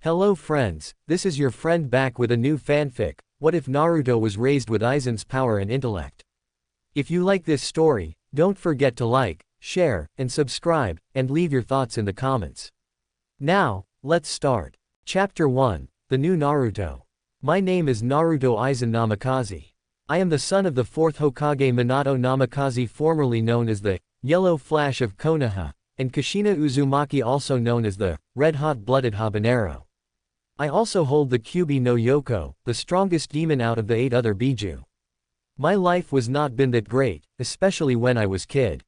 Hello friends, this is your friend back with a new fanfic. What if Naruto was raised with Aizen's power and intellect? If you like this story, don't forget to like, share, and subscribe, and leave your thoughts in the comments. Now, let's start. Chapter 1, The New Naruto. My name is Naruto Aizen Namikaze. I am the son of the 4th Hokage Minato Namikaze, formerly known as the Yellow Flash of Konoha, and Kushina Uzumaki, also known as the Red-Hot-Blooded Habanero. I also hold the Kyubi no Yoko, the strongest demon out of the 8 other Biju. My life was not been that great, especially when I was kid.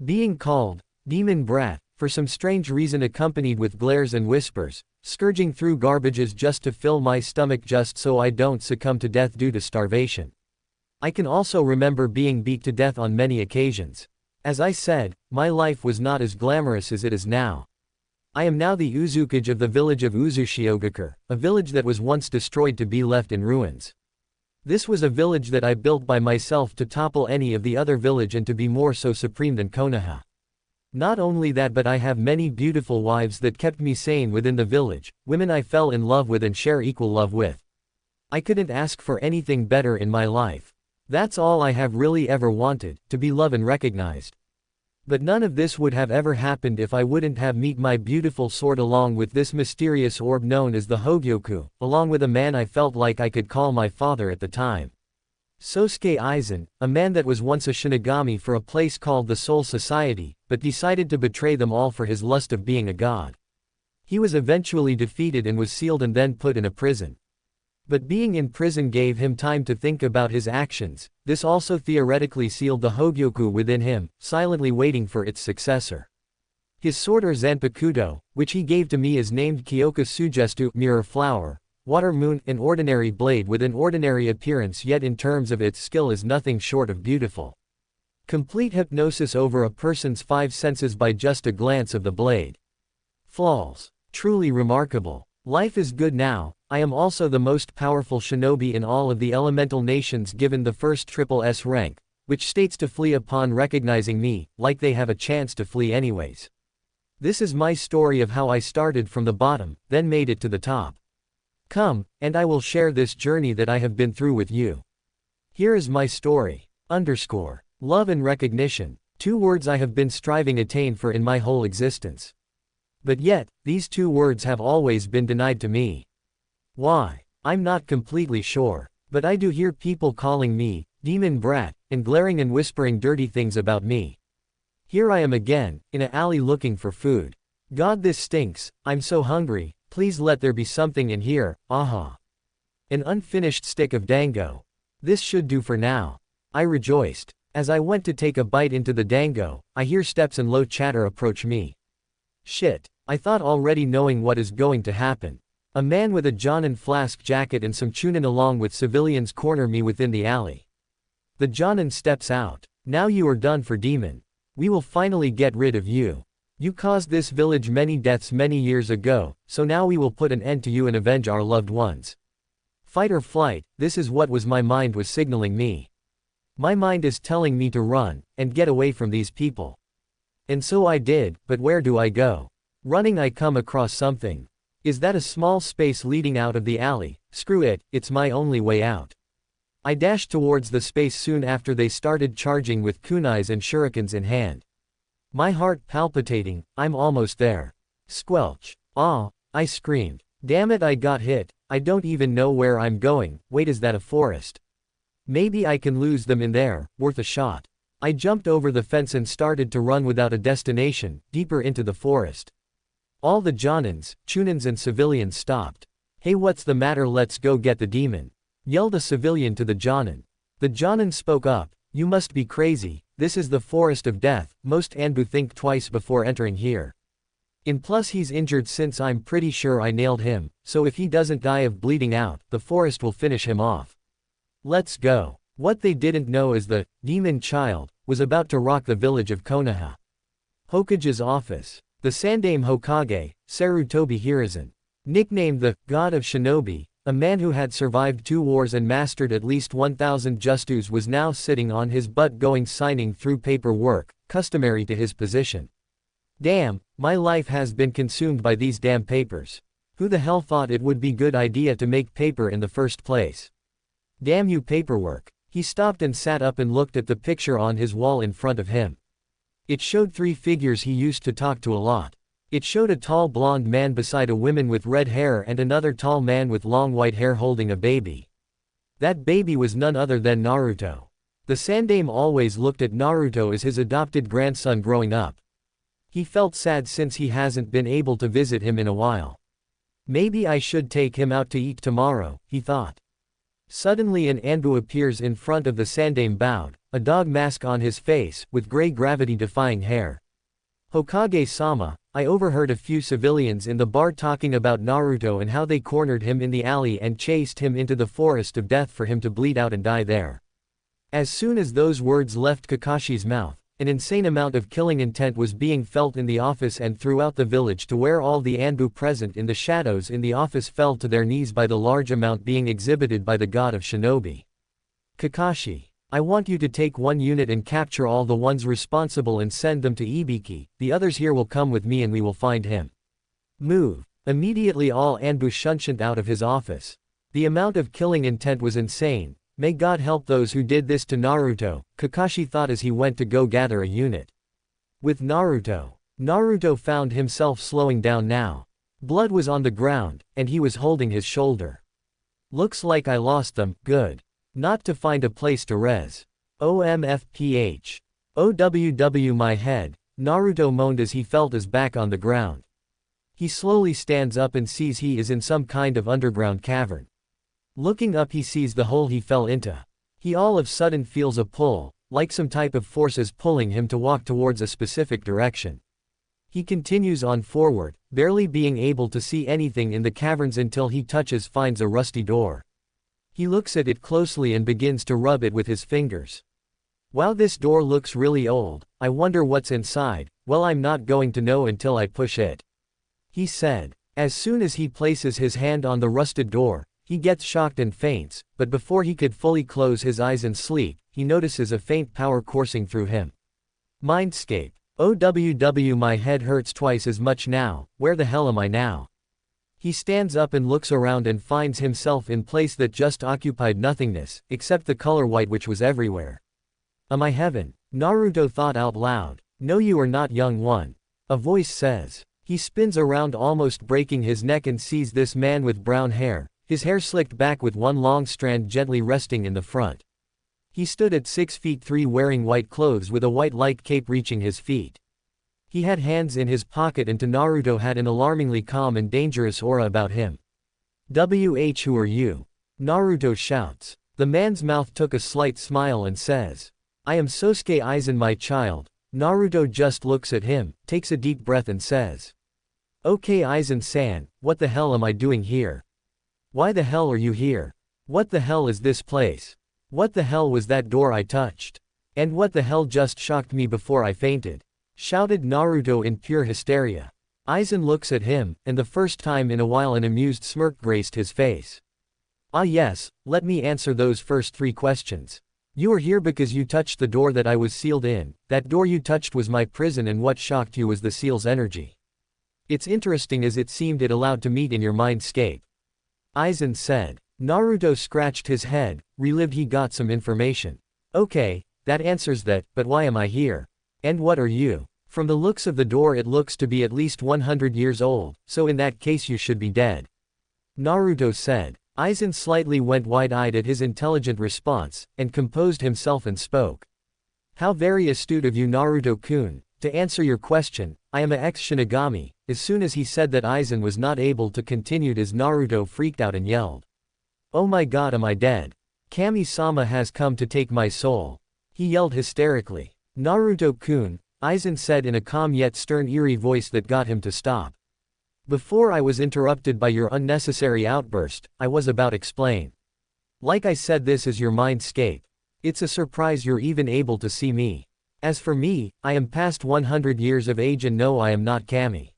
Being called Demon Brat, for some strange reason accompanied with glares and whispers, scourging through garbages just to fill my stomach just so I don't succumb to death due to starvation. I can also remember being beat to death on many occasions. As I said, my life was not as glamorous as it is now. I am now the Uzukage of the village of Uzushiogakure, a village that was once destroyed to be left in ruins. This was a village that I built by myself to topple any of the other village and to be more so supreme than Konoha. Not only that, but I have many beautiful wives that kept me sane within the village, women I fell in love with and share equal love with. I couldn't ask for anything better in my life. That's all I have really ever wanted, to be loved and recognized. But none of this would have ever happened if I wouldn't have met my beautiful sword along with this mysterious orb known as the Hogyoku, along with a man I felt like I could call my father at the time. Sosuke Aizen, a man that was once a Shinigami for a place called the Soul Society, but decided to betray them all for his lust of being a god. He was eventually defeated and was sealed and then put in a prison. But being in prison gave him time to think about his actions. This also theoretically sealed the Hogyoku within him, silently waiting for its successor. His sword or Zanpakuto, which he gave to me, is named Kyoka Sugestu, Mirror Flower, Water Moon, an ordinary blade with an ordinary appearance, yet in terms of its skill is nothing short of beautiful. Complete hypnosis over a person's 5 senses by just a glance of the blade. Flaws. Truly remarkable. Life is good now. I am also the most powerful shinobi in all of the elemental nations, given the first triple S rank, which states to flee upon recognizing me, like they have a chance to flee anyways. This is my story of how I started from the bottom, then made it to the top. Come, and I will share this journey that I have been through with you. Here is my story. Love and recognition. 2 words I have been striving attain for in my whole existence. But yet, these 2 words have always been denied to me. Why? I'm not completely sure, but I do hear people calling me Demon Brat, and glaring and whispering dirty things about me. Here I am again, in an alley looking for food. God, this stinks, I'm so hungry, please let there be something in here, aha. An unfinished stick of dango. This should do for now. I rejoiced. As I went to take a bite into the dango, I hear steps and low chatter approach me. Shit, I thought already knowing what is going to happen. A man with a Jonin flask jacket and some chunin along with civilians corner me within the alley. The Jonin steps out. Now you are done for, demon. We will finally get rid of you. You caused this village many deaths many years ago, so now we will put an end to you and avenge our loved ones. Fight or flight, this is what my mind was signaling me. My mind is telling me to run, and get away from these people. And so I did, but where do I go? Running, I come across something. Is that a small space leading out of the alley? Screw it, it's my only way out. I dashed towards the space soon after they started charging with kunais and shurikens in hand. My heart palpitating, I'm almost there. Squelch. Ah, I screamed. Damn it, I got hit. I don't even know where I'm going. Wait, is that a forest? Maybe I can lose them in there, worth a shot. I jumped over the fence and started to run without a destination, deeper into the forest. All the Jonins, Chunins and civilians stopped. Hey, what's the matter? Let's go get the demon, yelled a civilian to the Jonin. The Jonin spoke up. You must be crazy, this is the forest of death, most Anbu think twice before entering here. And plus he's injured since I'm pretty sure I nailed him, so if he doesn't die of bleeding out, the forest will finish him off. Let's go. What they didn't know is the demon child was about to rock the village of Konoha. Hokage's office. The Sandaime Hokage, Sarutobi Hiruzen, nicknamed the God of Shinobi, a man who had survived 2 wars and mastered at least 1,000 justus, was now sitting on his butt signing through paperwork, customary to his position. Damn, my life has been consumed by these damn papers. Who the hell thought it would be good idea to make paper in the first place? Damn you paperwork. He stopped and sat up and looked at the picture on his wall in front of him. It showed three figures he used to talk to a lot. It showed a tall blonde man beside a woman with red hair and another tall man with long white hair holding a baby. That baby was none other than Naruto. The Sandaime always looked at Naruto as his adopted grandson growing up. He felt sad since he hasn't been able to visit him in a while. Maybe I should take him out to eat tomorrow, he thought. Suddenly an Anbu appears in front of the Sandaime bowed, a dog mask on his face, with gray gravity-defying hair. Hokage-sama, I overheard a few civilians in the bar talking about Naruto and how they cornered him in the alley and chased him into the forest of death for him to bleed out and die there. As soon as those words left Kakashi's mouth, an insane amount of killing intent was being felt in the office and throughout the village, to where all the Anbu present in the shadows in the office fell to their knees by the large amount being exhibited by the god of shinobi. Kakashi, I want you to take one unit and capture all the ones responsible and send them to Ibiki, the others here will come with me and we will find him. Move. Immediately all Anbu shunted out of his office. The amount of killing intent was insane. May God help those who did this to Naruto, Kakashi thought as he went to go gather a unit. With Naruto found himself slowing down now. Blood was on the ground, and he was holding his shoulder. Looks like I lost them, good. Not to find a place to res. OMFPH. OWW my head, Naruto moaned as he felt his back on the ground. He slowly stands up and sees he is in some kind of underground cavern. Looking up he sees the hole he fell into. He all of a sudden feels a pull, like some type of force is pulling him to walk towards a specific direction. He continues on forward, barely being able to see anything in the caverns until he finds a rusty door. He looks at it closely and begins to rub it with his fingers. Wow, this door looks really old, I wonder what's inside. Well, I'm not going to know until I push it, he said. As soon as he places his hand on the rusted door, he gets shocked and faints, but before he could fully close his eyes and sleep, he notices a faint power coursing through him. Mindscape. OWW my head hurts twice as much now, where the hell am I now? He stands up and looks around and finds himself in place that just occupied nothingness, except the color white which was everywhere. Am I heaven? Naruto thought out loud. No, you are not, young one. A voice says. He spins around almost breaking his neck and sees this man with brown hair, his hair slicked back with one long strand gently resting in the front. He stood at 6'3" wearing white clothes with a white-like cape reaching his feet. He had hands in his pocket and Naruto had an alarmingly calm and dangerous aura about him. Who are you? Naruto shouts. The man's mouth took a slight smile and says. I am Sosuke Aizen, my child. Naruto just looks at him, takes a deep breath and says. Okay Aizen-san, what the hell am I doing here? Why the hell are you here? What the hell is this place? What the hell was that door I touched? And what the hell just shocked me before I fainted? Shouted Naruto in pure hysteria. Aizen looks at him, and the first time in a while an amused smirk graced his face. Ah yes, let me answer those first three questions. You are here because you touched the door that I was sealed in. That door you touched was my prison, and what shocked you was the seal's energy. It's interesting as it seemed it allowed to meet in your mindscape. Aizen said. Naruto scratched his head, relived he got some information. Okay, that answers that, but why am I here? And what are you? From the looks of the door it looks to be at least 100 years old, so in that case you should be dead. Naruto said. Aizen slightly went wide-eyed at his intelligent response, and composed himself and spoke. How very astute of you, Naruto-kun. To answer your question, I am a ex-Shinigami. As soon as he said that, Aizen was not able to continue as Naruto freaked out and yelled. Oh my god, am I dead? Kami-sama has come to take my soul. He yelled hysterically. Naruto-kun, Aizen said in a calm yet stern eerie voice that got him to stop. Before I was interrupted by your unnecessary outburst, I was about to explain. Like I said, this is your mindscape. It's a surprise you're even able to see me. As for me, I am past 100 years of age and no, I am not Kami.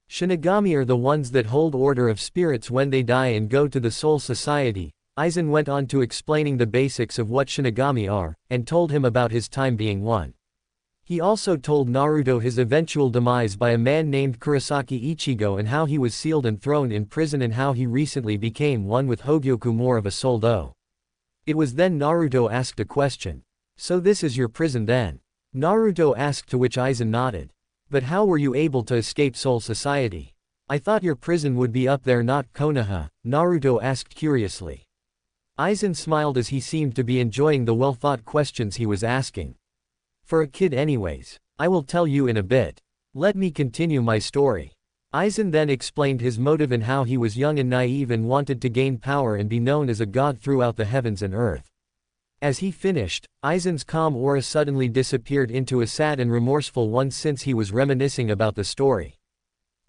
Shinigami are the ones that hold order of spirits when they die and go to the Soul Society. Aizen went on to explaining the basics of what Shinigami are, and told him about his time being one. He also told Naruto his eventual demise by a man named Kurosaki Ichigo and how he was sealed and thrown in prison and how he recently became one with Hogyoku, more of a soul though. It was then Naruto asked a question. So this is your prison then? Naruto asked, to which Aizen nodded. But how were you able to escape Soul Society? I thought your prison would be up there, not Konoha, Naruto asked curiously. Aizen smiled as he seemed to be enjoying the well-thought questions he was asking. For a kid anyways. I will tell you in a bit. Let me continue my story. Aizen then explained his motive and how he was young and naive and wanted to gain power and be known as a god throughout the heavens and earth. As he finished, Aizen's calm aura suddenly disappeared into a sad and remorseful one since he was reminiscing about the story.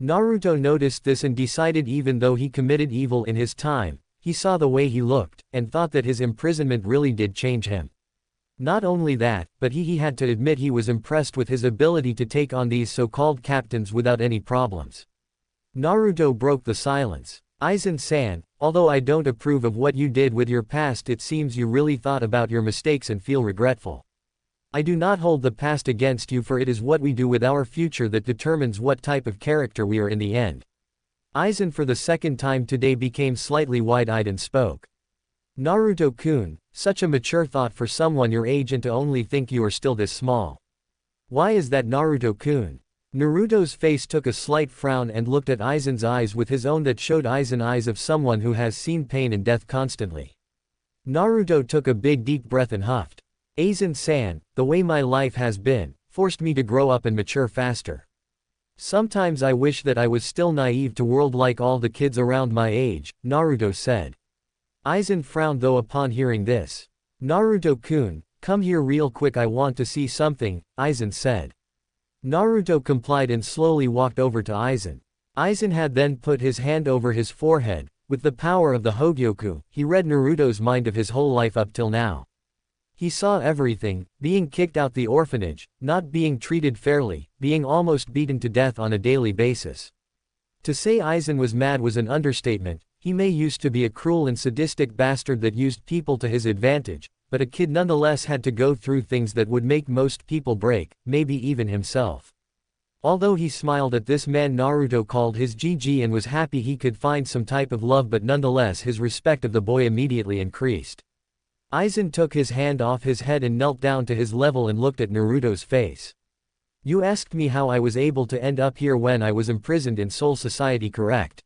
Naruto noticed this and decided even though he committed evil in his time, he saw the way he looked, and thought that his imprisonment really did change him. Not only that, but he had to admit he was impressed with his ability to take on these so-called captains without any problems. Naruto broke the silence. Aizen-san, although I don't approve of what you did with your past, it seems you really thought about your mistakes and feel regretful. I do not hold the past against you, for it is what we do with our future that determines what type of character we are in the end. Aizen for the second time today became slightly wide-eyed and spoke. Naruto-kun, such a mature thought for someone your age, and to only think you are still this small. Why is that, Naruto-kun? Naruto's face took a slight frown and looked at Aizen's eyes with his own that showed Aizen eyes of someone who has seen pain and death constantly. Naruto took a big deep breath and huffed. Aizen-san, the way my life has been, forced me to grow up and mature faster. Sometimes I wish that I was still naive to world like all the kids around my age, Naruto said. Aizen frowned though upon hearing this. Naruto-kun, come here real quick, I want to see something, Aizen said. Naruto complied and slowly walked over to Aizen. Aizen had then put his hand over his forehead. With the power of the Hogyoku, he read Naruto's mind of his whole life up till now. He saw everything: being kicked out the orphanage, not being treated fairly, being almost beaten to death on a daily basis. To say Aizen was mad was an understatement. He may used to be a cruel and sadistic bastard that used people to his advantage, but a kid nonetheless had to go through things that would make most people break, maybe even himself. Although he smiled at this man Naruto called his GG and was happy he could find some type of love, but nonetheless his respect of the boy immediately increased. Aizen took his hand off his head and knelt down to his level and looked at Naruto's face. You asked me how I was able to end up here when I was imprisoned in Soul Society, correct?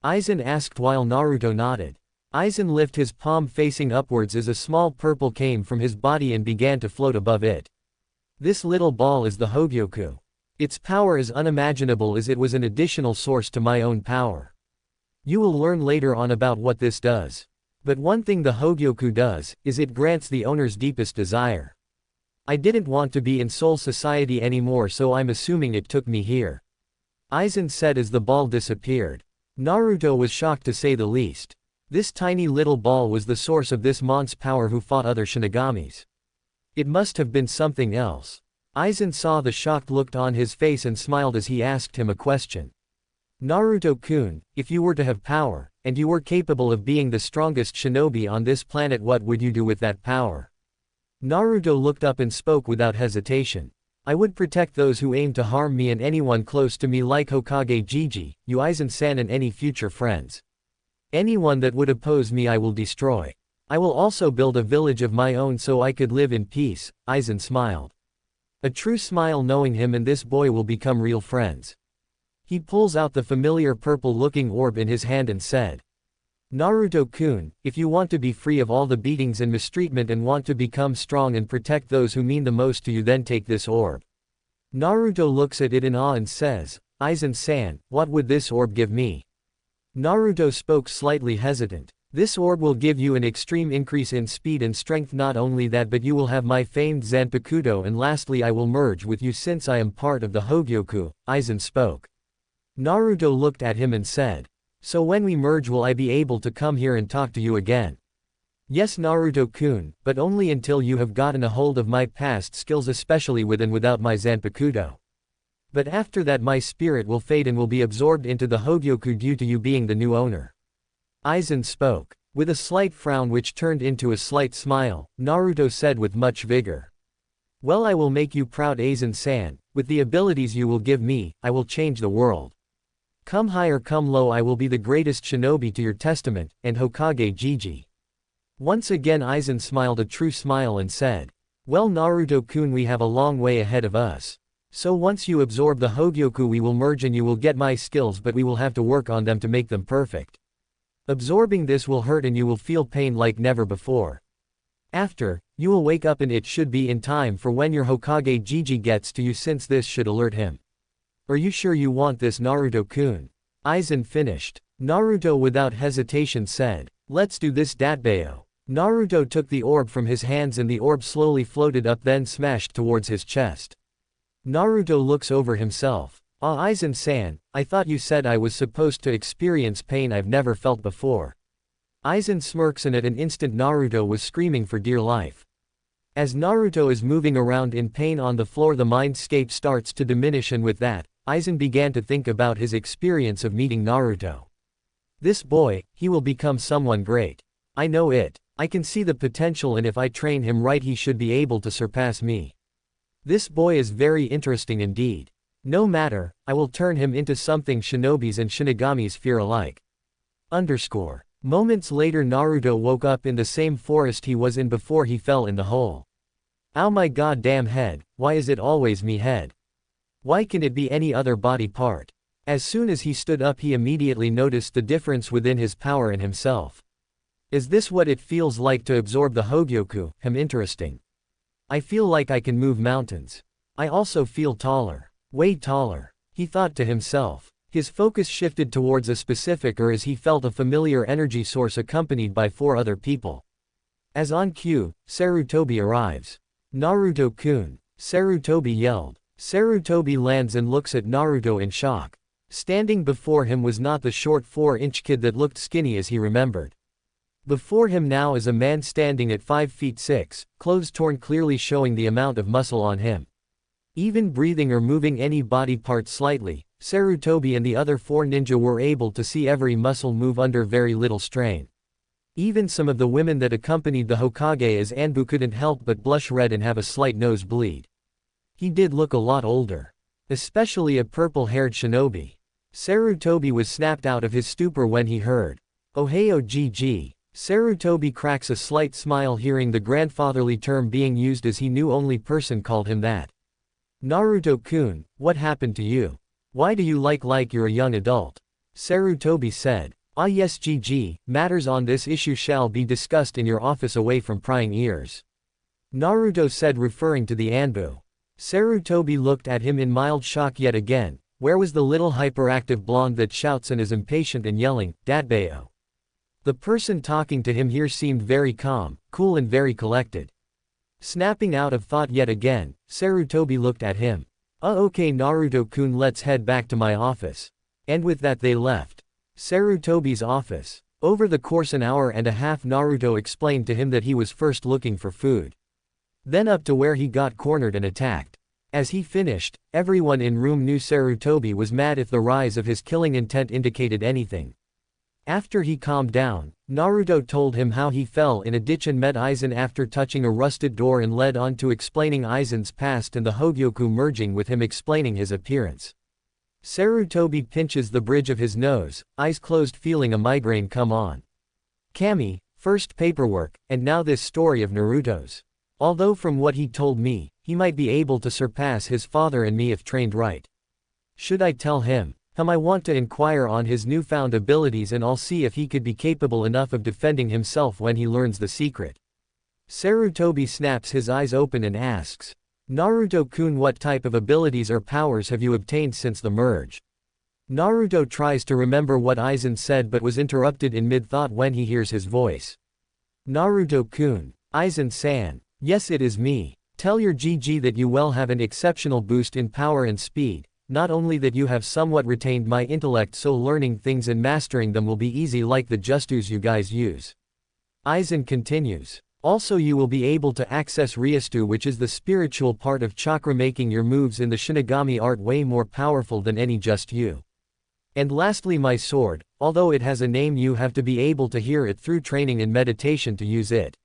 Aizen asked while Naruto nodded. Aizen lifted his palm facing upwards as a small purple came from his body and began to float above it. This little ball is the Hogyoku. Its power is unimaginable as it was an additional source to my own power. You will learn later on about what this does. But one thing the Hogyoku does, is it grants the owner's deepest desire. I didn't want to be in Soul Society anymore, so I'm assuming it took me here. Aizen said as the ball disappeared. Naruto was shocked to say the least. This tiny little ball was the source of this mon's power who fought other Shinigamis. It must have been something else. Aizen saw the shocked look on his face and smiled as he asked him a question. Naruto-kun, if you were to have power, and you were capable of being the strongest shinobi on this planet, what would you do with that power? Naruto looked up and spoke without hesitation. I would protect those who aim to harm me and anyone close to me, like Hokage Gigi, you Aizen-san, and any future friends. Anyone that would oppose me I will destroy. I will also build a village of my own so I could live in peace, Aizen smiled. A true smile, knowing him and this boy will become real friends. He pulls out the familiar purple-looking orb in his hand and said, Naruto-kun, if you want to be free of all the beatings and mistreatment and want to become strong and protect those who mean the most to you, then take this orb. Naruto looks at it in awe and says, Aizen-san, what would this orb give me? Naruto spoke slightly hesitant. This orb will give you an extreme increase in speed and strength. Not only that, but you will have my famed Zanpakuto, and lastly I will merge with you since I am part of the Hogyoku, Aizen spoke. Naruto looked at him and said, so when we merge will I be able to come here and talk to you again? Yes Naruto-kun, but only until you have gotten a hold of my past skills, especially with and without my Zanpakuto. But after that my spirit will fade and will be absorbed into the Hogyoku due to you being the new owner. Aizen spoke. With a slight frown which turned into a slight smile, Naruto said with much vigor. Well, I will make you proud, Aizen-san. With the abilities you will give me, I will change the world. Come high or come low, I will be the greatest shinobi to your testament, and Hokage Gigi. Once again Aizen smiled a true smile and said, well Naruto-kun, we have a long way ahead of us. So once you absorb the Hogyoku we will merge and you will get my skills, but we will have to work on them to make them perfect. Absorbing this will hurt and you will feel pain like never before. After, you will wake up and it should be in time for when your Hokage Gigi gets to you, since this should alert him. Are you sure you want this, Naruto-kun? Aizen finished. Naruto without hesitation said, let's do this, Datbeo. Naruto took the orb from his hands and the orb slowly floated up, then smashed towards his chest. Naruto looks over himself. Ah, Aizen-san, I thought you said I was supposed to experience pain I've never felt before. Aizen smirks, and at an instant Naruto was screaming for dear life. As Naruto is moving around in pain on the floor, the mindscape starts to diminish, and with that, Aizen began to think about his experience of meeting Naruto. This boy, he will become someone great. I know it. I can see the potential, and if I train him right he should be able to surpass me. This boy is very interesting indeed. No matter, I will turn him into something shinobis and shinigamis fear alike. Moments later Naruto woke up in the same forest he was in before he fell in the hole. Ow, my goddamn head, why is it always me head? Why can it be any other body part? As soon as he stood up he immediately noticed the difference within his power and himself. Is this what it feels like to absorb the Hogyoku? Interesting. I feel like I can move mountains. I also feel taller. Way taller. He thought to himself. His focus shifted towards a specific as he felt a familiar energy source accompanied by 4 other people. As on cue, Sarutobi arrives. Naruto-kun. Sarutobi yelled. Sarutobi lands and looks at Naruto in shock. Standing before him was not the short 4-inch kid that looked skinny as he remembered. Before him now is a man standing at 5 feet 6, clothes torn clearly showing the amount of muscle on him. Even breathing or moving any body part slightly, Sarutobi and the other 4 ninja were able to see every muscle move under very little strain. Even some of the women that accompanied the Hokage as Anbu couldn't help but blush red and have a slight nosebleed. He did look a lot older. Especially a purple-haired shinobi. Sarutobi was snapped out of his stupor when he heard, "Ohio GG." Sarutobi cracks a slight smile hearing the grandfatherly term being used, as he knew only person called him that. Naruto-kun, what happened to you? Why do you like you're a young adult? Sarutobi said. Ah yes GG, matters on this issue shall be discussed in your office away from prying ears. Naruto said, referring to the Anbu. Sarutobi looked at him in mild shock yet again. Where was the little hyperactive blonde that shouts and is impatient and yelling, Datbeo? The person talking to him here seemed very calm, cool and very collected. Snapping out of thought yet again, Sarutobi looked at him. Okay Naruto-kun, let's head back to my office. And with that they left. Sarutobi's office. Over the course an hour and a half Naruto explained to him that he was first looking for food. Then up to where he got cornered and attacked. As he finished, everyone in room knew Sarutobi was mad if the rise of his killing intent indicated anything. After he calmed down, Naruto told him how he fell in a ditch and met Aizen after touching a rusted door, and led on to explaining Aizen's past and the Hogyoku merging with him, explaining his appearance. Sarutobi pinches the bridge of his nose, eyes closed, feeling a migraine come on. Kami, first paperwork, and now this story of Naruto's. Although from what he told me, he might be able to surpass his father and me if trained right. Should I tell him? I want to inquire on his newfound abilities, and I'll see if he could be capable enough of defending himself when he learns the secret. Sarutobi snaps his eyes open and asks, Naruto-kun, what type of abilities or powers have you obtained since the merge? Naruto tries to remember what Aizen said but was interrupted in mid-thought when he hears his voice. Naruto-kun. Aizen-san. Yes, it is me. Tell your GG that you will have an exceptional boost in power and speed. Not only that, you have somewhat retained my intellect, so learning things and mastering them will be easy like the justus you guys use. Aizen continues. Also you will be able to access Ryastu, which is the spiritual part of chakra, making your moves in the Shinigami art way more powerful than any just you. And lastly my sword, although it has a name you have to be able to hear it through training and meditation to use it.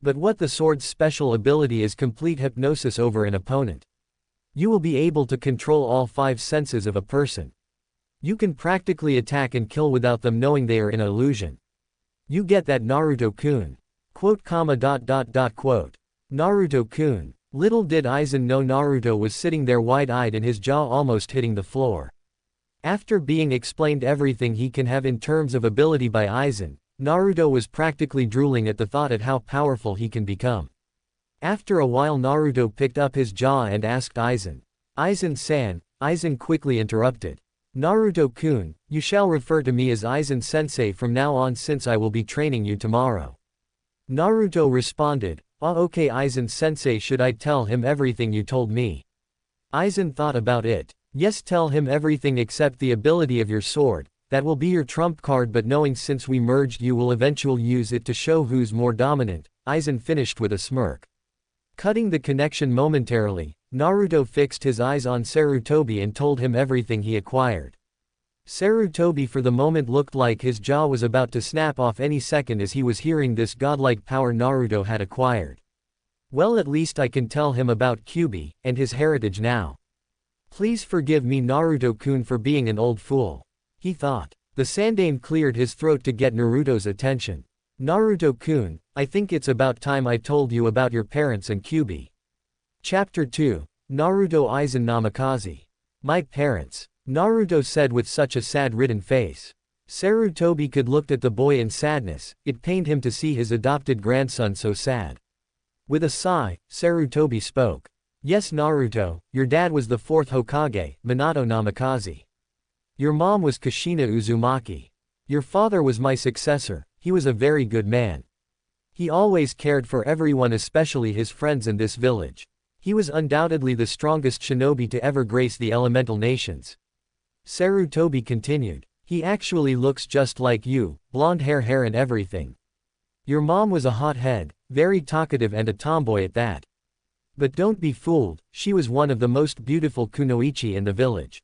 But what the sword's special ability is complete hypnosis over an opponent. You will be able to control all 5 senses of a person. You can practically attack and kill without them knowing they are in illusion. You get that, Naruto-kun? Quote, quote. Naruto-kun. Little did Aizen know Naruto was sitting there wide-eyed and his jaw almost hitting the floor. After being explained everything he can have in terms of ability by Aizen, Naruto was practically drooling at the thought at how powerful he can become. After a while Naruto picked up his jaw and asked Aizen. Aizen-san. Aizen quickly interrupted. Naruto-kun, you shall refer to me as Aizen-sensei from now on since I will be training you tomorrow. Naruto responded, okay Aizen-sensei, should I tell him everything you told me? Aizen thought about it. Yes, tell him everything except the ability of your sword, that will be your trump card, but knowing since we merged you will eventually use it to show who's more dominant, Aizen finished with a smirk. Cutting the connection momentarily, Naruto fixed his eyes on Sarutobi and told him everything he acquired. Sarutobi for the moment looked like his jaw was about to snap off any second as he was hearing this godlike power Naruto had acquired. Well, at least I can tell him about Kyuubi and his heritage now. Please forgive me Naruto-kun for being an old fool, he thought. The Sandaime cleared his throat to get Naruto's attention. Naruto-kun, I think it's about time I told you about your parents and Kyuubi. Chapter 2. Naruto Aizen Namikaze. My parents, Naruto said with such a sad-ridden face. Sarutobi could look at the boy in sadness, it pained him to see his adopted grandson so sad. With a sigh, Sarutobi spoke. Yes Naruto, your dad was the 4th Hokage, Minato Namikaze. Your mom was Kushina Uzumaki. Your father was my successor, he was a very good man. He always cared for everyone, especially his friends in this village. He was undoubtedly the strongest shinobi to ever grace the elemental nations. Sarutobi continued. He actually looks just like you, blonde hair and everything. Your mom was a hothead, very talkative and a tomboy at that. But don't be fooled, she was one of the most beautiful kunoichi in the village.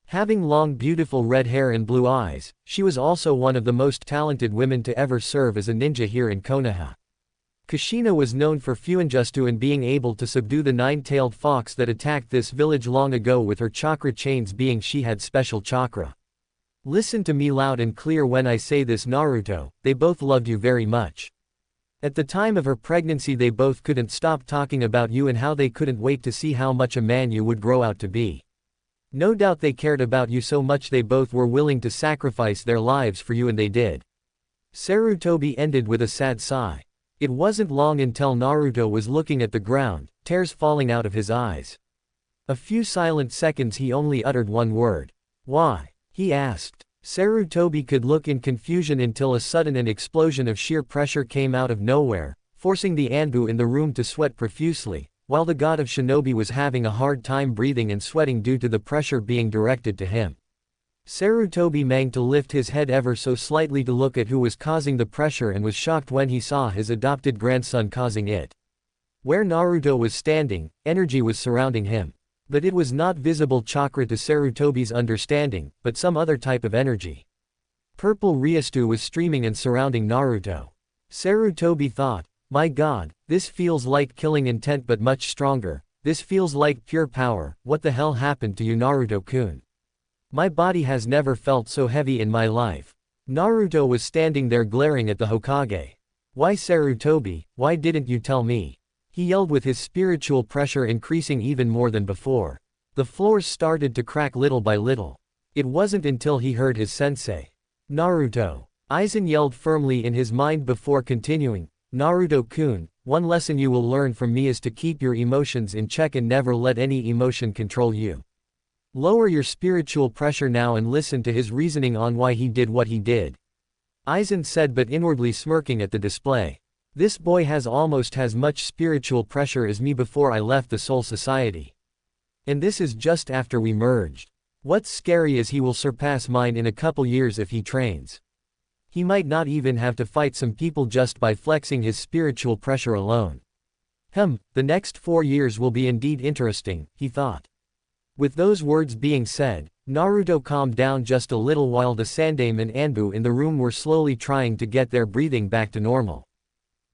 Having long beautiful red hair and blue eyes, she was also one of the most talented women to ever serve as a ninja here in Konoha. Kushina was known for Fuinjustu and being able to subdue the 9-tailed fox that attacked this village long ago with her chakra chains, being she had special chakra. Listen to me loud and clear when I say this Naruto, they both loved you very much. At the time of her pregnancy they both couldn't stop talking about you and how they couldn't wait to see how much a man you would grow out to be. No doubt they cared about you so much they both were willing to sacrifice their lives for you, and they did. Sarutobi ended with a sad sigh. It wasn't long until Naruto was looking at the ground, tears falling out of his eyes. A few silent seconds he only uttered one word. Why? He asked. Sarutobi could look in confusion until a sudden an explosion of sheer pressure came out of nowhere, forcing the Anbu in the room to sweat profusely, while the god of shinobi was having a hard time breathing and sweating due to the pressure being directed to him. Sarutobi managed to lift his head ever so slightly to look at who was causing the pressure and was shocked when he saw his adopted grandson causing it. Where Naruto was standing, energy was surrounding him. But it was not visible chakra to Sarutobi's understanding, but some other type of energy. Purple Ryastu was streaming and surrounding Naruto. Sarutobi thought, my god, this feels like killing intent but much stronger, this feels like pure power, what the hell happened to you Naruto-kun? My body has never felt so heavy in my life. Naruto was standing there glaring at the Hokage. Why Sarutobi, why didn't you tell me? He yelled with his spiritual pressure increasing even more than before. The floors started to crack little by little. It wasn't until he heard his sensei. Naruto. Aizen yelled firmly in his mind before continuing, Naruto-kun, one lesson you will learn from me is to keep your emotions in check and never let any emotion control you. Lower your spiritual pressure now and listen to his reasoning on why he did what he did. Aizen said, but inwardly smirking at the display. This boy has almost as much spiritual pressure as me before I left the Soul Society. And this is just after we merged. What's scary is he will surpass mine in a couple years if he trains. He might not even have to fight some people just by flexing his spiritual pressure alone. The next 4 years will be indeed interesting, he thought. With those words being said, Naruto calmed down just a little while the Sandaime and Anbu in the room were slowly trying to get their breathing back to normal.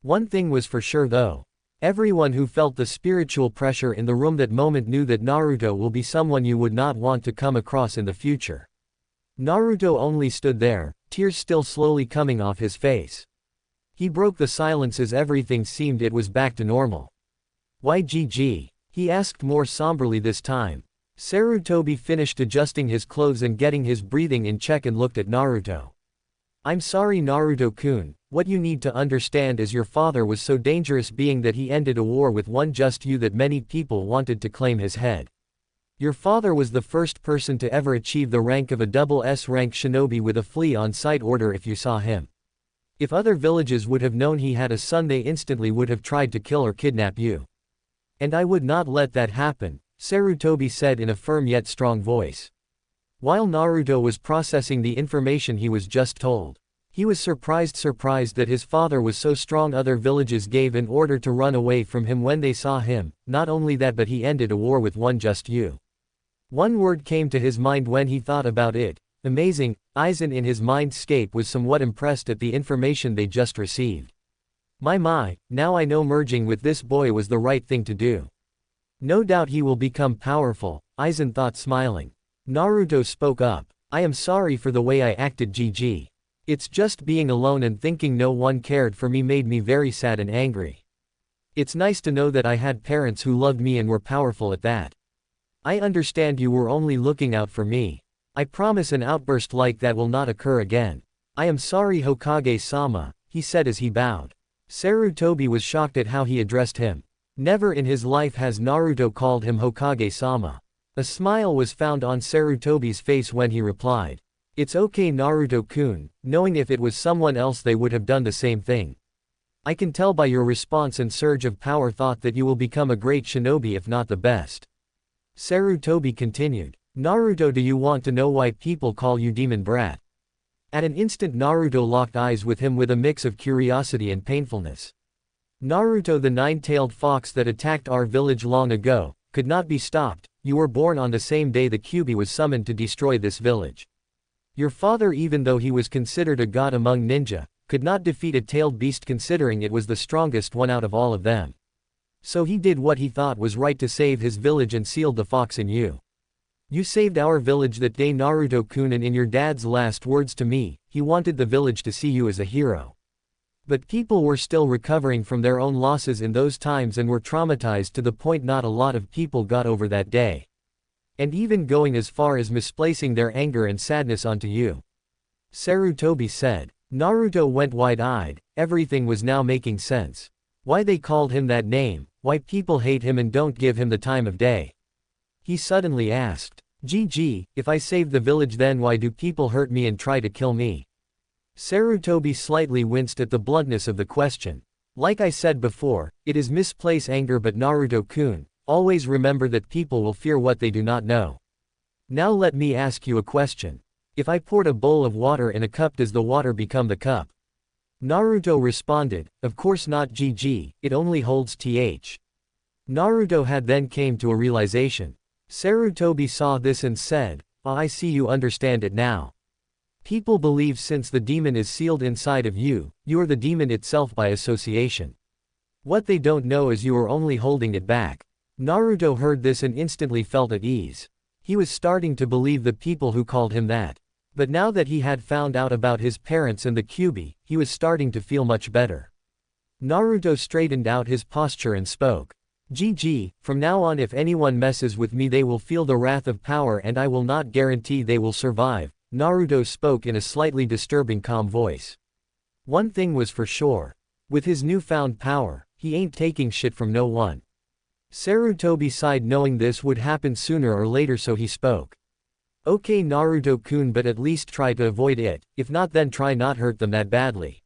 One thing was for sure though. Everyone who felt the spiritual pressure in the room that moment knew that Naruto will be someone you would not want to come across in the future. Naruto only stood there, tears still slowly coming off his face. He broke the silence as everything seemed it was back to normal. "Why GG?" he asked more somberly this time. Sarutobi finished adjusting his clothes and getting his breathing in check and looked at Naruto. "I'm sorry Naruto-kun, what you need to understand is your father was so dangerous being that he ended a war with one just you that many people wanted to claim his head. Your father was the first person to ever achieve the rank of a double S rank shinobi with a flee on sight order if you saw him. If other villages would have known he had a son they instantly would have tried to kill or kidnap you. And I would not let that happen," Sarutobi said in a firm yet strong voice. While Naruto was processing the information he was just told, he was surprised that his father was so strong other villages gave in order to run away from him when they saw him. Not only that but he ended a war with one just you. One word came to his mind when he thought about it: amazing. Aizen in his mindscape was somewhat impressed at the information they just received. My, now I know merging with this boy was the right thing to do. No doubt he will become powerful, Aizen thought smiling. Naruto spoke up. "I am sorry for the way I acted GG. It's just being alone and thinking no one cared for me made me very sad and angry. It's nice to know that I had parents who loved me and were powerful at that. I understand you were only looking out for me. I promise an outburst like that will not occur again. I am sorry Hokage-sama," he said as he bowed. Sarutobi was shocked at how he addressed him. Never in his life has Naruto called him Hokage-sama. A smile was found on Sarutobi's face when he replied. "It's okay Naruto-kun," knowing if it was someone else they would have done the same thing. "I can tell by your response and surge of power thought that you will become a great shinobi if not the best." Sarutobi continued. "Naruto, do you want to know why people call you demon brat?" At an instant Naruto locked eyes with him with a mix of curiosity and painfulness. "Naruto, the nine-tailed fox that attacked our village long ago, could not be stopped. You were born on the same day the Kyuubi was summoned to destroy this village. Your father, even though he was considered a god among ninja, could not defeat a tailed beast considering it was the strongest one out of all of them. So he did what he thought was right to save his village and sealed the fox in you. You saved our village that day Naruto-kun, and in your dad's last words to me, he wanted the village to see you as a hero. But people were still recovering from their own losses in those times and were traumatized to the point not a lot of people got over that day. And even going as far as misplacing their anger and sadness onto you." Sarutobi said. Naruto went wide-eyed. Everything was now making sense. Why they called him that name, why people hate him and don't give him the time of day. He suddenly asked. "GG, if I saved the village then why do people hurt me and try to kill me?" Sarutobi slightly winced at the bluntness of the question. "Like I said before, it is misplaced anger, but Naruto-kun, always remember that people will fear what they do not know. Now let me ask you a question. If I poured a bowl of water in a cup, does the water become the cup?" Naruto responded, "Of course not GG, it only holds th." Naruto had then came to a realization. Sarutobi saw this and said, "I see, you understand it now. People believe since the demon is sealed inside of you, you are the demon itself by association. What they don't know is you are only holding it back." Naruto heard this and instantly felt at ease. He was starting to believe the people who called him that. But now that he had found out about his parents and the Kyuubi, he was starting to feel much better. Naruto straightened out his posture and spoke. "GG, from now on if anyone messes with me they will feel the wrath of power and I will not guarantee they will survive," Naruto spoke in a slightly disturbing calm voice. One thing was for sure. With his newfound power, he ain't taking shit from no one. Sarutobi sighed knowing this would happen sooner or later, so he spoke. "Okay Naruto-kun, but at least try to avoid it, if not then try not hurt them that badly.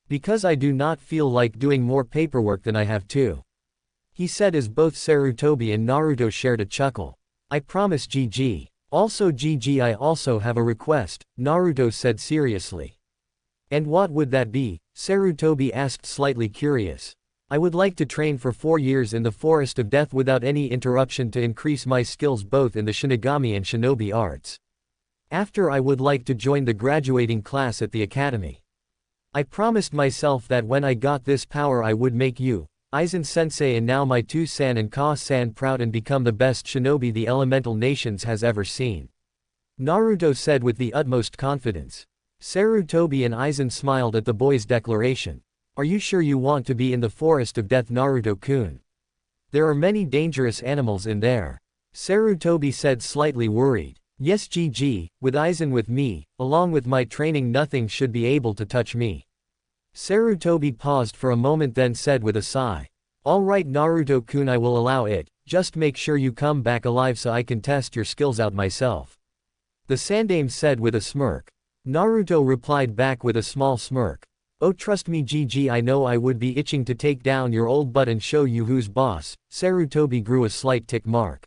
Because I do not feel like doing more paperwork than I have to," he said as both Sarutobi and Naruto shared a chuckle. "I promise GG. Also GG, I also have a request," Naruto said seriously. "And what would that be?" Sarutobi asked, slightly curious. "I would like to train for 4 years in the Forest of Death without any interruption to increase my skills both in the Shinigami and Shinobi arts. After I would like to join the graduating class at the academy." I promised myself that when I got this power I would make you, Aizen-sensei and now my two-san and Ka-san proud and become the best shinobi the elemental nations has ever seen. Naruto said with the utmost confidence. Sarutobi and Aizen smiled at the boy's declaration. Are you sure you want to be in the forest of death, Naruto-kun? There are many dangerous animals in there. Sarutobi said, slightly worried. Yes GG, with Aizen with me, along with my training nothing should be able to touch me. Sarutobi paused for a moment then said with a sigh. Alright Naruto-kun, I will allow it, just make sure you come back alive so I can test your skills out myself. The Sandaime said with a smirk. Naruto replied back with a small smirk. Oh trust me GG, I know I would be itching to take down your old butt and show you who's boss. Sarutobi grew a slight tick mark.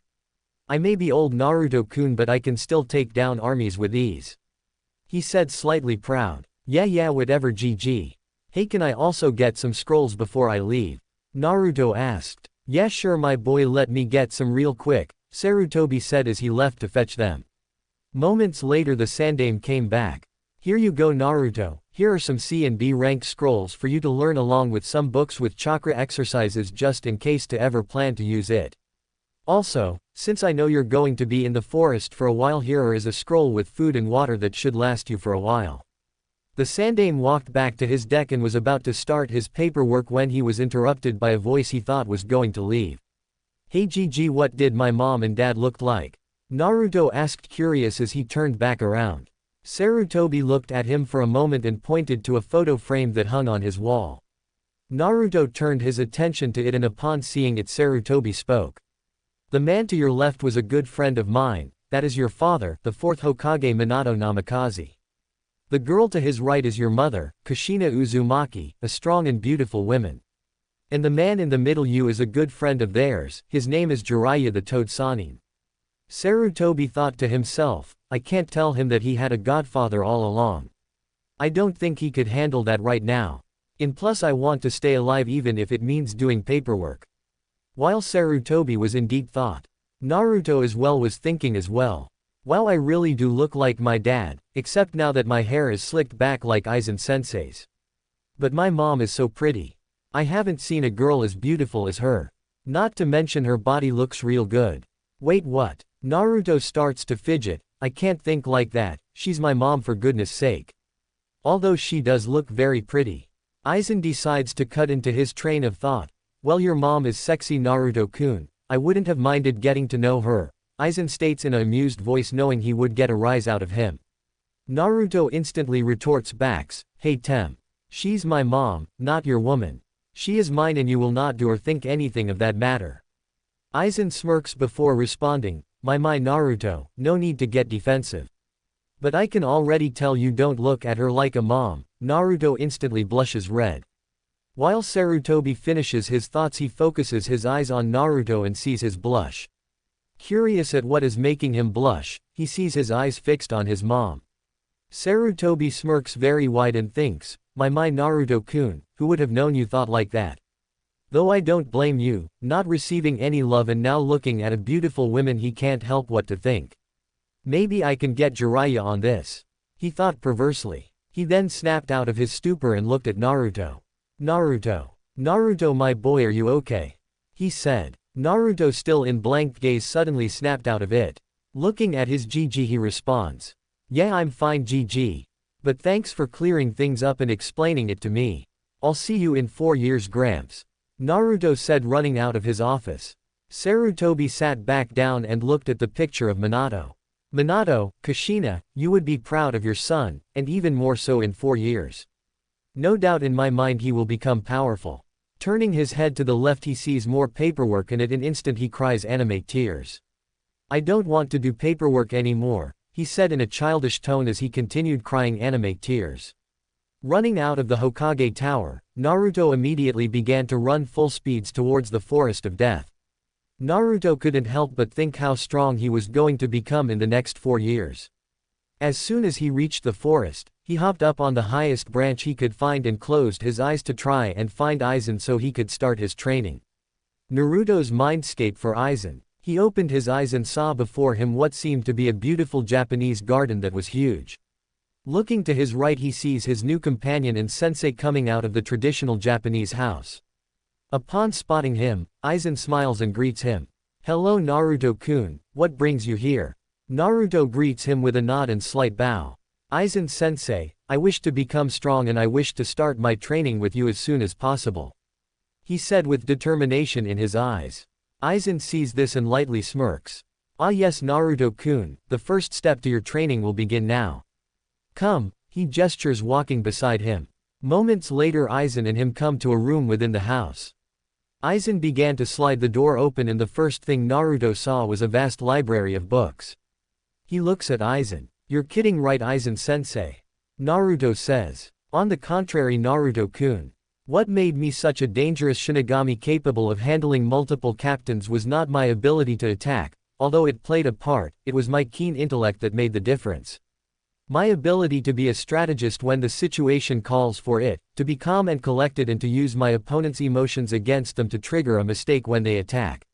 I may be old Naruto-kun but I can still take down armies with ease. He said slightly proud. Yeah whatever GG. Hey can I also get some scrolls before I leave? Naruto asked. Yeah sure my boy, let me get some real quick, Sarutobi said as he left to fetch them. Moments later the Sandaime came back. Here you go Naruto, here are some C and B rank scrolls for you to learn along with some books with chakra exercises just in case to ever plan to use it. Also, since I know you're going to be in the forest for a while, here is a scroll with food and water that should last you for a while. The Sandaime walked back to his deck and was about to start his paperwork when he was interrupted by a voice he thought was going to leave. Hey GG, what did my mom and dad look like? Naruto asked curious as he turned back around. Sarutobi looked at him for a moment and pointed to a photo frame that hung on his wall. Naruto turned his attention to it and upon seeing it Sarutobi spoke. The man to your left was a good friend of mine, that is your father, the fourth Hokage Minato Namikaze. The girl to his right is your mother, Kushina Uzumaki, a strong and beautiful woman. And the man in the middle you is a good friend of theirs, his name is Jiraiya the Toad Sannin. Sarutobi thought to himself, I can't tell him that he had a godfather all along. I don't think he could handle that right now. And plus I want to stay alive even if it means doing paperwork. While Sarutobi was in deep thought, Naruto as well was thinking as well. Wow, I really do look like my dad, except now that my hair is slicked back like Aizen-sensei's. But my mom is so pretty. I haven't seen a girl as beautiful as her. Not to mention her body looks real good. Wait what? Naruto starts to fidget. I can't think like that, she's my mom for goodness sake. Although she does look very pretty. Aizen decides to cut into his train of thought. Well, your mom is sexy Naruto-kun, I wouldn't have minded getting to know her, Aizen states in an amused voice knowing he would get a rise out of him. Naruto instantly retorts back, hey Tem. She's my mom, not your woman. She is mine and you will not do or think anything of that matter. Aizen smirks before responding, my Naruto, no need to get defensive. But I can already tell you don't look at her like a mom. Naruto instantly blushes red. While Sarutobi finishes his thoughts he focuses his eyes on Naruto and sees his blush. Curious at what is making him blush, he sees his eyes fixed on his mom. Sarutobi smirks very wide and thinks, my Naruto-kun, who would have known you thought like that? Though I don't blame you, not receiving any love and now looking at a beautiful woman he can't help what to think. Maybe I can get Jiraiya on this. He thought perversely. He then snapped out of his stupor and looked at Naruto. Naruto my boy, are you okay? He said. Naruto still in blank gaze suddenly snapped out of it. Looking at his GG he responds. Yeah I'm fine GG. But thanks for clearing things up and explaining it to me. I'll see you in 4 years Gramps. Naruto said running out of his office. Sarutobi sat back down and looked at the picture of Minato. Minato, Kushina, you would be proud of your son, and even more so in 4 years. No doubt in my mind he will become powerful. Turning his head to the left he sees more paperwork and in an instant he cries anime tears. I don't want to do paperwork anymore, he said in a childish tone as he continued crying anime tears. Running out of the Hokage Tower, Naruto immediately began to run full speeds towards the Forest of Death. Naruto couldn't help but think how strong he was going to become in the next 4 years. As soon as he reached the forest, he hopped up on the highest branch he could find and closed his eyes to try and find Aizen so he could start his training. Naruto's mindscape for Aizen. He opened his eyes and saw before him what seemed to be a beautiful Japanese garden that was huge. Looking to his right, he sees his new companion and sensei coming out of the traditional Japanese house. Upon spotting him, Aizen smiles and greets him. "Hello Naruto-kun, what brings you here?" Naruto greets him with a nod and slight bow. "Aizen sensei, I wish to become strong and I wish to start my training with you as soon as possible," he said with determination in his eyes. Aizen sees this and lightly smirks. "Ah yes Naruto-kun, the first step to your training will begin now. Come," he gestures, walking beside him. Moments later, Aizen and him come to a room within the house. Aizen began to slide the door open and the first thing Naruto saw was a vast library of books. He looks at Aizen. "You're kidding right Aizen-sensei?" Naruto says. "On the contrary Naruto-kun. What made me such a dangerous Shinigami capable of handling multiple captains was not my ability to attack, although it played a part, it was my keen intellect that made the difference. My ability to be a strategist when the situation calls for it, to be calm and collected and to use my opponent's emotions against them to trigger a mistake when they attack.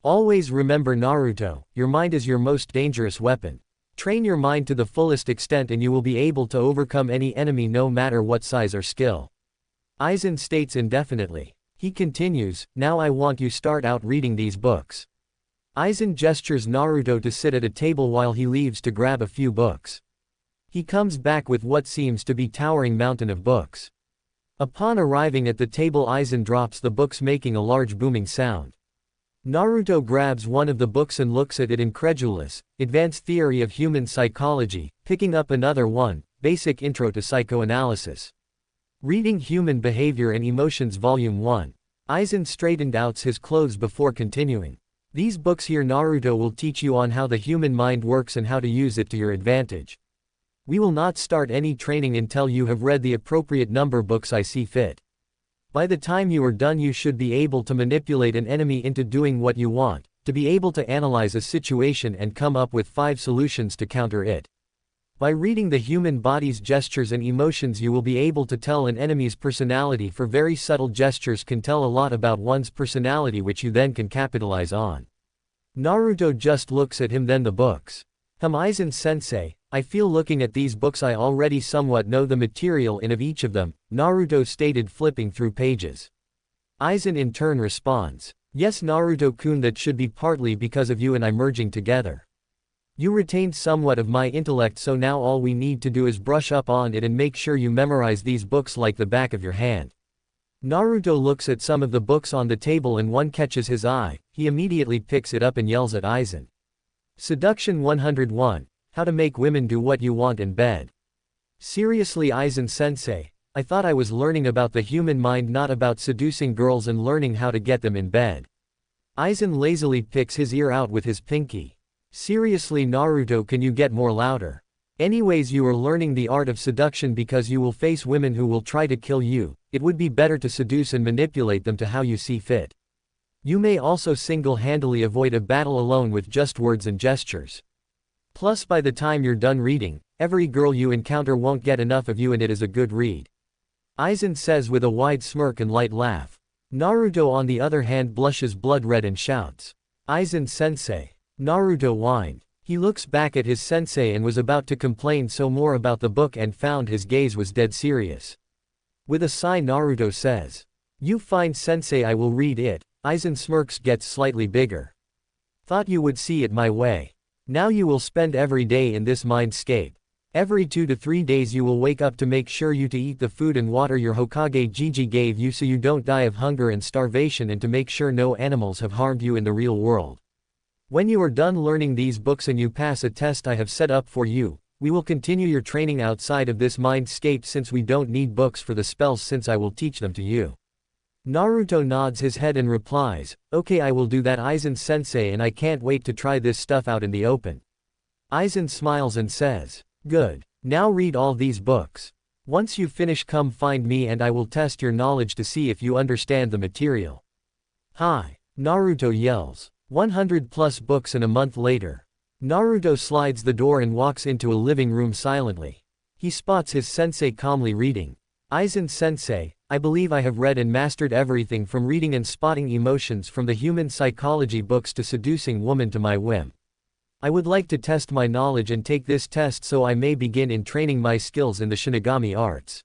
Always remember Naruto, your mind is your most dangerous weapon. Train your mind to the fullest extent and you will be able to overcome any enemy no matter what size or skill." Aizen states indefinitely. He continues, "Now I want you start out reading these books." Aizen gestures Naruto to sit at a table while he leaves to grab a few books. He comes back with what seems to be towering mountain of books. Upon arriving at the table, Aizen drops the books making a large booming sound. Naruto grabs one of the books and looks at it incredulous, Advanced Theory of Human Psychology, picking up another one, Basic Intro to Psychoanalysis. Reading Human Behavior and Emotions Volume 1. Aizen straightened out his clothes before continuing. "These books here Naruto will teach you on how the human mind works and how to use it to your advantage. We will not start any training until you have read the appropriate number books I see fit. By the time you are done you should be able to manipulate an enemy into doing what you want, to be able to analyze a situation and come up with 5 solutions to counter it. By reading the human body's gestures and emotions you will be able to tell an enemy's personality, for very subtle gestures can tell a lot about one's personality which you then can capitalize on." Naruto just looks at him, then the books. "Aizen-sensei, I feel looking at these books I already somewhat know the material in of each of them," Naruto stated, flipping through pages. Aizen in turn responds, "Yes Naruto-kun, that should be partly because of you and I merging together. You retained somewhat of my intellect, so now all we need to do is brush up on it and make sure you memorize these books like the back of your hand." Naruto looks at some of the books on the table and one catches his eye. He immediately picks it up and yells at Aizen. "Seduction 101. How to make women do what you want in bed." "Seriously Aizen-sensei, I thought I was learning about the human mind, not about seducing girls and learning how to get them in bed." Aizen lazily picks his ear out with his pinky. "Seriously Naruto, can you get more louder? Anyways, you are learning the art of seduction because you will face women who will try to kill you. It would be better to seduce and manipulate them to how you see fit. You may also single-handedly avoid a battle alone with just words and gestures. Plus by the time you're done reading, every girl you encounter won't get enough of you and it is a good read," Aizen says with a wide smirk and light laugh. Naruto on the other hand blushes blood red and shouts, "Aizen-sensei." Naruto whined. He looks back at his sensei and was about to complain some more about the book and found his gaze was dead serious. With a sigh Naruto says, "You fine sensei, I will read it." Aizen smirks, gets slightly bigger. "Thought you would see it my way. Now you will spend every day in this mindscape. Every 2 to 3 days you will wake up to make sure you to eat the food and water your Hokage Jiji gave you so you don't die of hunger and starvation, and to make sure no animals have harmed you in the real world. When you are done learning these books and you pass a test I have set up for you, we will continue your training outside of this mindscape since we don't need books for the spells since I will teach them to you." Naruto nods his head and replies, "Okay, I will do that Aizen-sensei, and I can't wait to try this stuff out in the open." Aizen smiles and says, "Good. Now read all these books. Once you finish come find me and I will test your knowledge to see if you understand the material." "Hi!" Naruto yells. 100 plus books and a month later. Naruto slides the door and walks into a living room silently. He spots his sensei calmly reading. "Aizen-sensei, I believe I have read and mastered everything from reading and spotting emotions from the human psychology books to seducing women to my whim. I would like to test my knowledge and take this test so I may begin in training my skills in the Shinigami arts.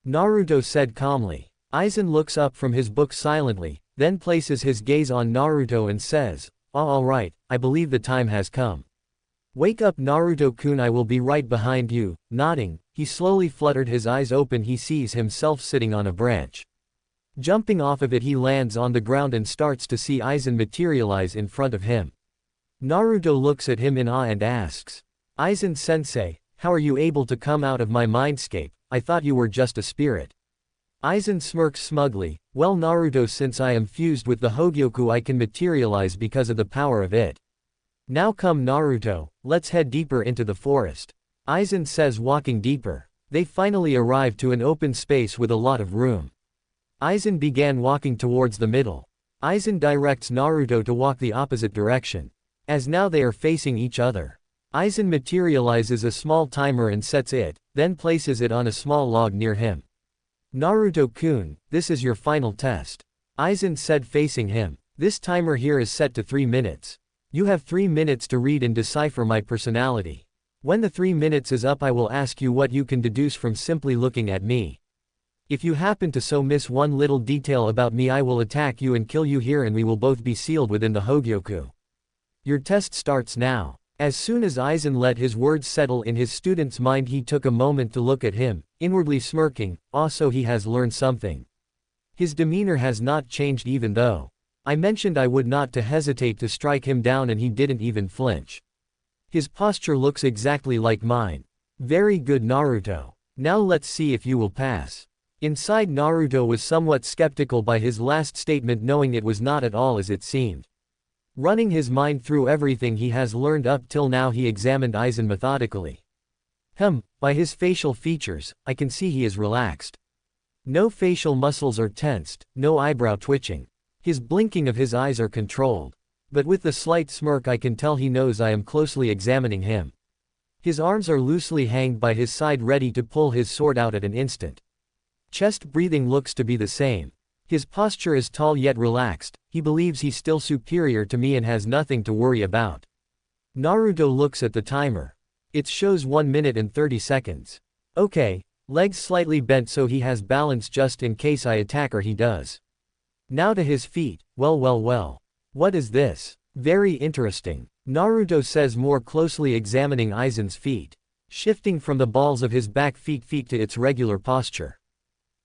Naruto said calmly. Aizen looks up from his book silently, then places his gaze on Naruto and says, alright, I believe the time has come. Wake up Naruto-kun, I will be right behind you. Nodding, he slowly fluttered his eyes open. He sees himself sitting on a branch. Jumping off of it, he lands on the ground and starts to see Aizen materialize in front of him. Naruto looks at him in awe and asks, Aizen-sensei, how are you able to come out of my mindscape? I thought you were just a spirit. Aizen smirks smugly, well Naruto, since I am fused with the Hogyoku I can materialize because of the power of it. Now come Naruto, let's head deeper into the forest. Aizen says, walking deeper. They finally arrive to an open space with a lot of room. Aizen began walking towards the middle. Aizen directs Naruto to walk the opposite direction. As now they are facing each other. Aizen materializes a small timer and sets it, then places it on a small log near him. Naruto-kun, this is your final test. Aizen said, facing him. This timer here is set to 3 minutes. You have 3 minutes to read and decipher my personality. When the 3 minutes is up, I will ask you what you can deduce from simply looking at me. If you happen to so miss one little detail about me, I will attack you and kill you here, and we will both be sealed within the Hogyoku. Your test starts now. As soon as Aizen let his words settle in his student's mind, he took a moment to look at him, inwardly smirking. Also, he has learned something. His demeanor has not changed, even though I mentioned I would not to hesitate to strike him down, and he didn't even flinch. His posture looks exactly like mine. Very good, Naruto. Now let's see if you will pass. Inside, Naruto was somewhat skeptical by his last statement, knowing it was not at all as it seemed. Running his mind through everything he has learned up till now, he examined Aizen methodically. By his facial features, I can see he is relaxed. No facial muscles are tensed, no eyebrow twitching. His blinking of his eyes are controlled. But with the slight smirk, I can tell he knows I am closely examining him. His arms are loosely hanged by his side, ready to pull his sword out at an instant. Chest breathing looks to be the same. His posture is tall yet relaxed. He believes he's still superior to me and has nothing to worry about. Naruto looks at the timer. It shows 1 minute and 30 seconds. Okay, legs slightly bent so he has balance just in case I attack, or he does. Now to his feet. Well. What is this? Very interesting. Naruto says, more closely examining Aizen's feet. Shifting from the balls of his back feet to its regular posture.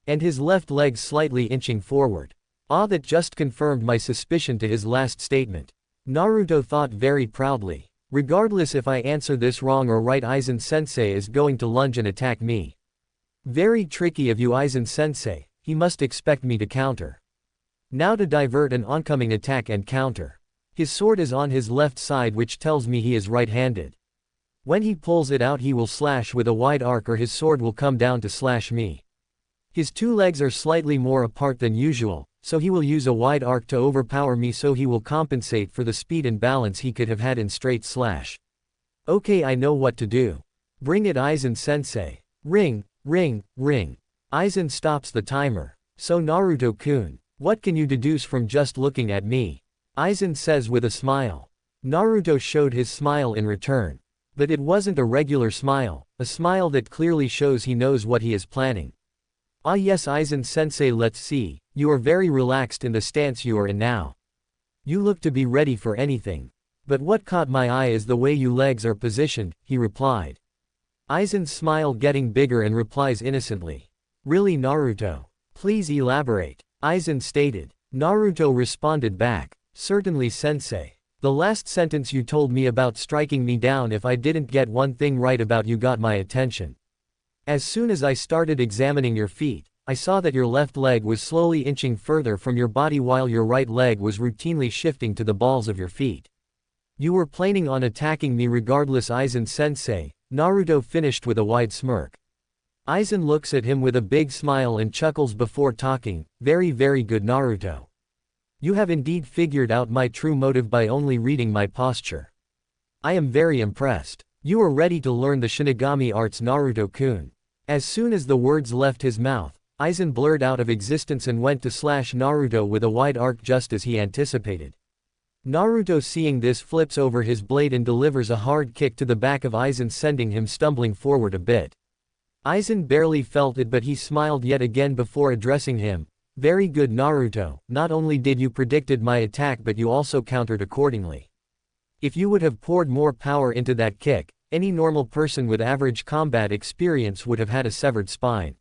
And his left leg slightly inching forward. That just confirmed my suspicion to his last statement. Naruto thought very proudly. Regardless if I answer this wrong or right, Aizen-sensei is going to lunge and attack me. Very tricky of you, Aizen-sensei. He must expect me to counter. Now to divert an oncoming attack and counter. His sword is on his left side, which tells me he is right-handed. When he pulls it out, he will slash with a wide arc, or his sword will come down to slash me. His 2 legs are slightly more apart than usual, so he will use a wide arc to overpower me, so he will compensate for the speed and balance he could have had in straight slash. Okay, I know what to do. Bring it, Aizen-sensei. Ring. Aizen stops the timer. So Naruto-kun, what can you deduce from just looking at me? Aizen says with a smile. Naruto showed his smile in return. But it wasn't a regular smile, a smile that clearly shows he knows what he is planning. Yes, Aizen-sensei, let's see. You are very relaxed in the stance you are in now. You look to be ready for anything. But what caught my eye is the way you legs are positioned, he replied. Aizen's smile getting bigger and replies innocently. Really, Naruto? Please elaborate. Aizen stated. Naruto responded back. Certainly, sensei. The last sentence you told me about striking me down if I didn't get one thing right about you got my attention. As soon as I started examining your feet, I saw that your left leg was slowly inching further from your body while your right leg was routinely shifting to the balls of your feet. You were planning on attacking me regardless, Aizen-sensei. Naruto finished with a wide smirk. Aizen looks at him with a big smile and chuckles before talking. Very good, Naruto. You have indeed figured out my true motive by only reading my posture. I am very impressed. You are ready to learn the Shinigami arts, Naruto-kun. As soon as the words left his mouth, Aizen blurred out of existence and went to slash Naruto with a wide arc just as he anticipated. Naruto seeing this flips over his blade and delivers a hard kick to the back of Aizen, sending him stumbling forward a bit. Aizen barely felt it, but he smiled yet again before addressing him. Very good, Naruto, not only did you predicted my attack but you also countered accordingly. If you would have poured more power into that kick, any normal person with average combat experience would have had a severed spine.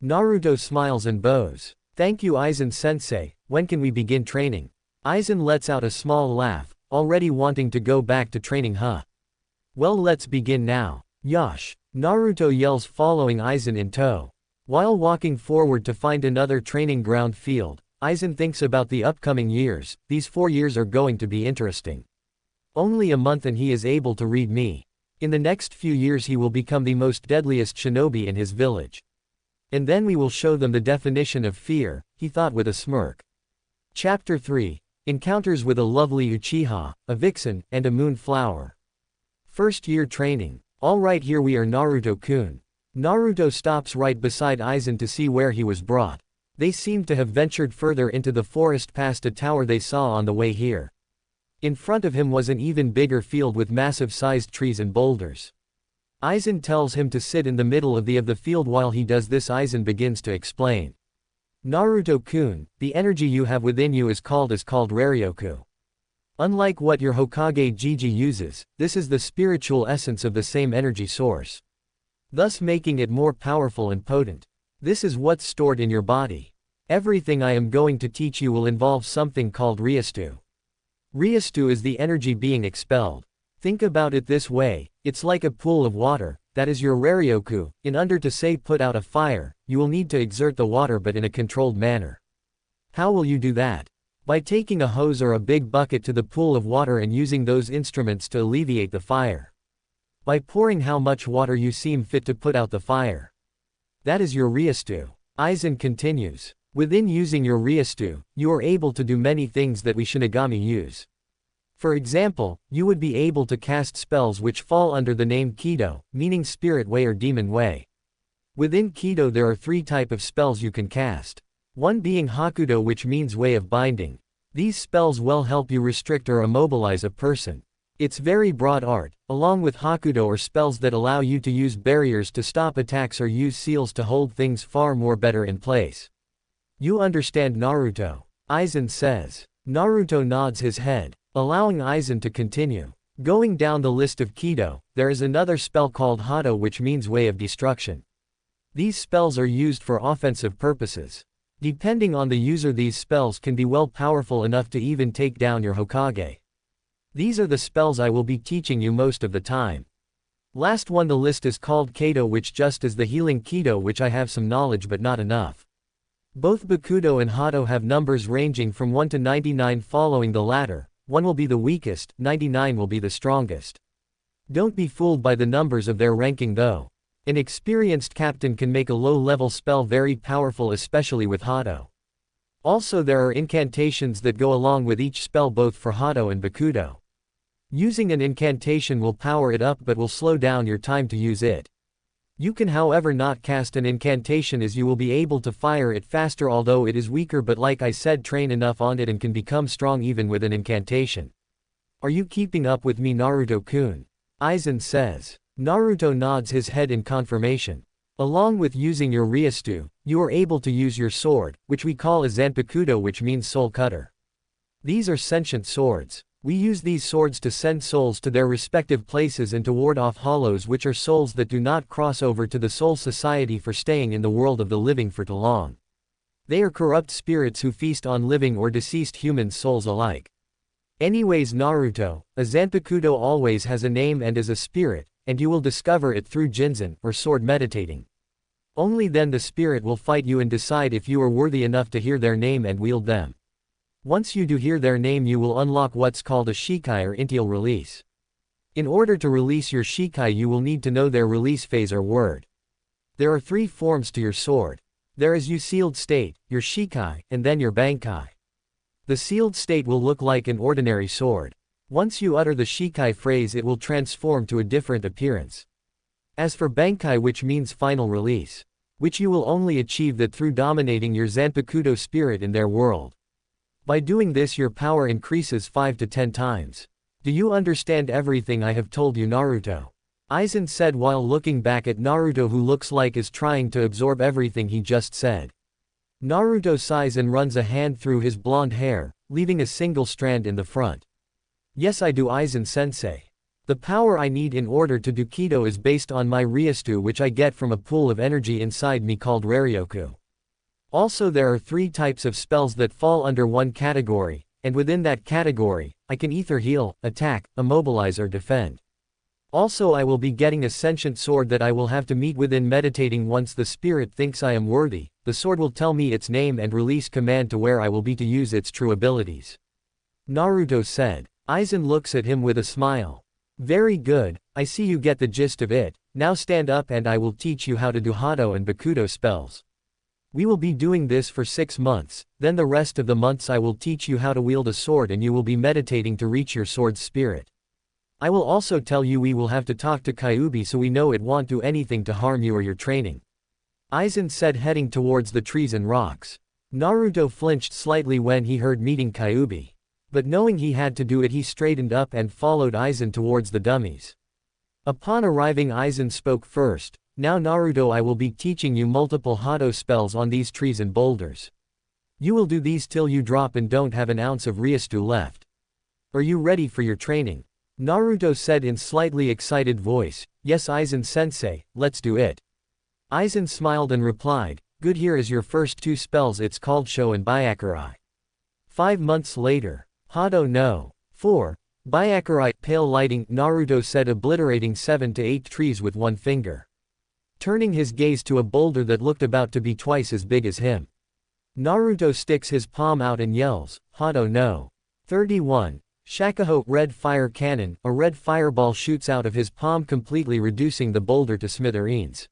Naruto smiles and bows. Thank you, Aizen-sensei, when can we begin training? Aizen lets out a small laugh, already wanting to go back to training, huh? Well, let's begin now. Yosh! Naruto yells, following Aizen in tow. While walking forward to find another training ground field, Aizen thinks about the upcoming years. These 4 years are going to be interesting. Only a month and he is able to read me. In the next few years he will become the most deadliest shinobi in his village. And then we will show them the definition of fear, he thought with a smirk. Chapter 3. Encounters with a lovely Uchiha, a vixen, and a moonflower. First year training. Alright, here we are, Naruto-kun. Naruto stops right beside Aizen to see where he was brought. They seemed to have ventured further into the forest past a tower they saw on the way here. In front of him was an even bigger field with massive-sized trees and boulders. Aizen tells him to sit in the middle of the field. While he does this, Aizen begins to explain. Naruto-kun, the energy you have within you is called Raryoku. Unlike what your Hokage Jiji uses, this is the spiritual essence of the same energy source, thus making it more powerful and potent. This is what's stored in your body. Everything I am going to teach you will involve something called Ryastu. Ryastu is the energy being expelled. Think about it this way, it's like a pool of water, that is your Raryoku. In order to say put out a fire, you will need to exert the water but in a controlled manner. How will you do that? By taking a hose or a big bucket to the pool of water and using those instruments to alleviate the fire. By pouring how much water you seem fit to put out the fire. That is your Ryastu. Aizen continues. Within using your Ryastu, you are able to do many things that we Shinigami use. For example, you would be able to cast spells which fall under the name Kido, meaning spirit way or demon way. Within Kido there are 3 types of spells you can cast. One being Hakudo, which means way of binding. These spells will help you restrict or immobilize a person. It's very broad art, along with Hakudo or spells that allow you to use barriers to stop attacks or use seals to hold things far more better in place. You understand, Naruto? Aizen says. Naruto nods his head, allowing Aizen to continue. Going down the list of Kido, there is another spell called Hado, which means way of destruction. These spells are used for offensive purposes. Depending on the user, these spells can be well powerful enough to even take down your Hokage. These are the spells I will be teaching you most of the time. Last one the list is called Kado, which just is the healing Kido, which I have some knowledge but not enough. Both Bakudo and Hado have numbers ranging from 1 to 99. Following the latter, 1 will be the weakest, 99 will be the strongest. Don't be fooled by the numbers of their ranking though. An experienced captain can make a low-level spell very powerful, especially with Hado. Also there are incantations that go along with each spell both for Hado and Bakudo. Using an incantation will power it up but will slow down your time to use it. You can however not cast an incantation as you will be able to fire it faster, although it is weaker, but like I said, train enough on it and can become strong even with an incantation. Are you keeping up with me, Naruto-kun? Aizen says. Naruto nods his head in confirmation. Along with using your Ryastu, you are able to use your sword, which we call a Zanpakudo, which means soul cutter. These are sentient swords. We use these swords to send souls to their respective places and to ward off hollows, which are souls that do not cross over to the soul society for staying in the world of the living for too long. They are corrupt spirits who feast on living or deceased human souls alike. Anyways, Naruto, a Zanpakudo always has a name and is a spirit, and you will discover it through Jinzen, or sword meditating. Only then the spirit will fight you and decide if you are worthy enough to hear their name and wield them. Once you do hear their name, you will unlock what's called a Shikai or Intial release. In order to release your Shikai, you will need to know their release phase or word. There are 3 forms to your sword. There is your sealed state, your Shikai, and then your Bankai. The sealed state will look like an ordinary sword. Once you utter the Shikai phrase, it will transform to a different appearance. As for Bankai, which means final release, which you will only achieve that through dominating your Zanpakudo spirit in their world. By doing this your power increases 5 to 10 times. Do you understand everything I have told you, Naruto? Aizen said while looking back at Naruto, who looks like is trying to absorb everything he just said. Naruto sighs and runs a hand through his blonde hair, leaving a single strand in the front. Yes, I do, Aizen-sensei. The power I need in order to do Kido is based on my Ryostu, which I get from a pool of energy inside me called Raryoku. Also, there are 3 types of spells that fall under one category, and within that category, I can either heal, attack, immobilize or defend. Also, I will be getting a sentient sword that I will have to meet within meditating. Once the spirit thinks I am worthy, the sword will tell me its name and release command to where I will be to use its true abilities. Naruto said. Aizen looks at him with a smile. Very good, I see you get the gist of it. Now stand up and I will teach you how to do Hado and Bakudo spells. We will be doing this for 6 months, then the rest of the months I will teach you how to wield a sword and you will be meditating to reach your sword's spirit. I will also tell you we will have to talk to Kyuubi so we know it won't do anything to harm you or your training. Aizen said, heading towards the trees and rocks. Naruto flinched slightly when he heard meeting Kyuubi. But knowing he had to do it, he straightened up and followed Aizen towards the dummies. Upon arriving, Aizen spoke first. Now Naruto, I will be teaching you multiple Hado spells on these trees and boulders. You will do these till you drop and don't have an ounce of Ryostu left. Are you ready for your training? Naruto said in slightly excited voice. Yes, Aizen-sensei, let's do it. Aizen smiled and replied, good, here is your first 2 spells, it's called Sho and Byakurai. 5 months later. Hado no. 4. Byakurai, pale lighting, Naruto said, obliterating 7 to 8 trees with one finger. Turning his gaze to a boulder that looked about to be twice as big as him. Naruto sticks his palm out and yells, Hado no. 31. Shakuho, red fire cannon, a red fireball shoots out of his palm, completely reducing the boulder to smithereens.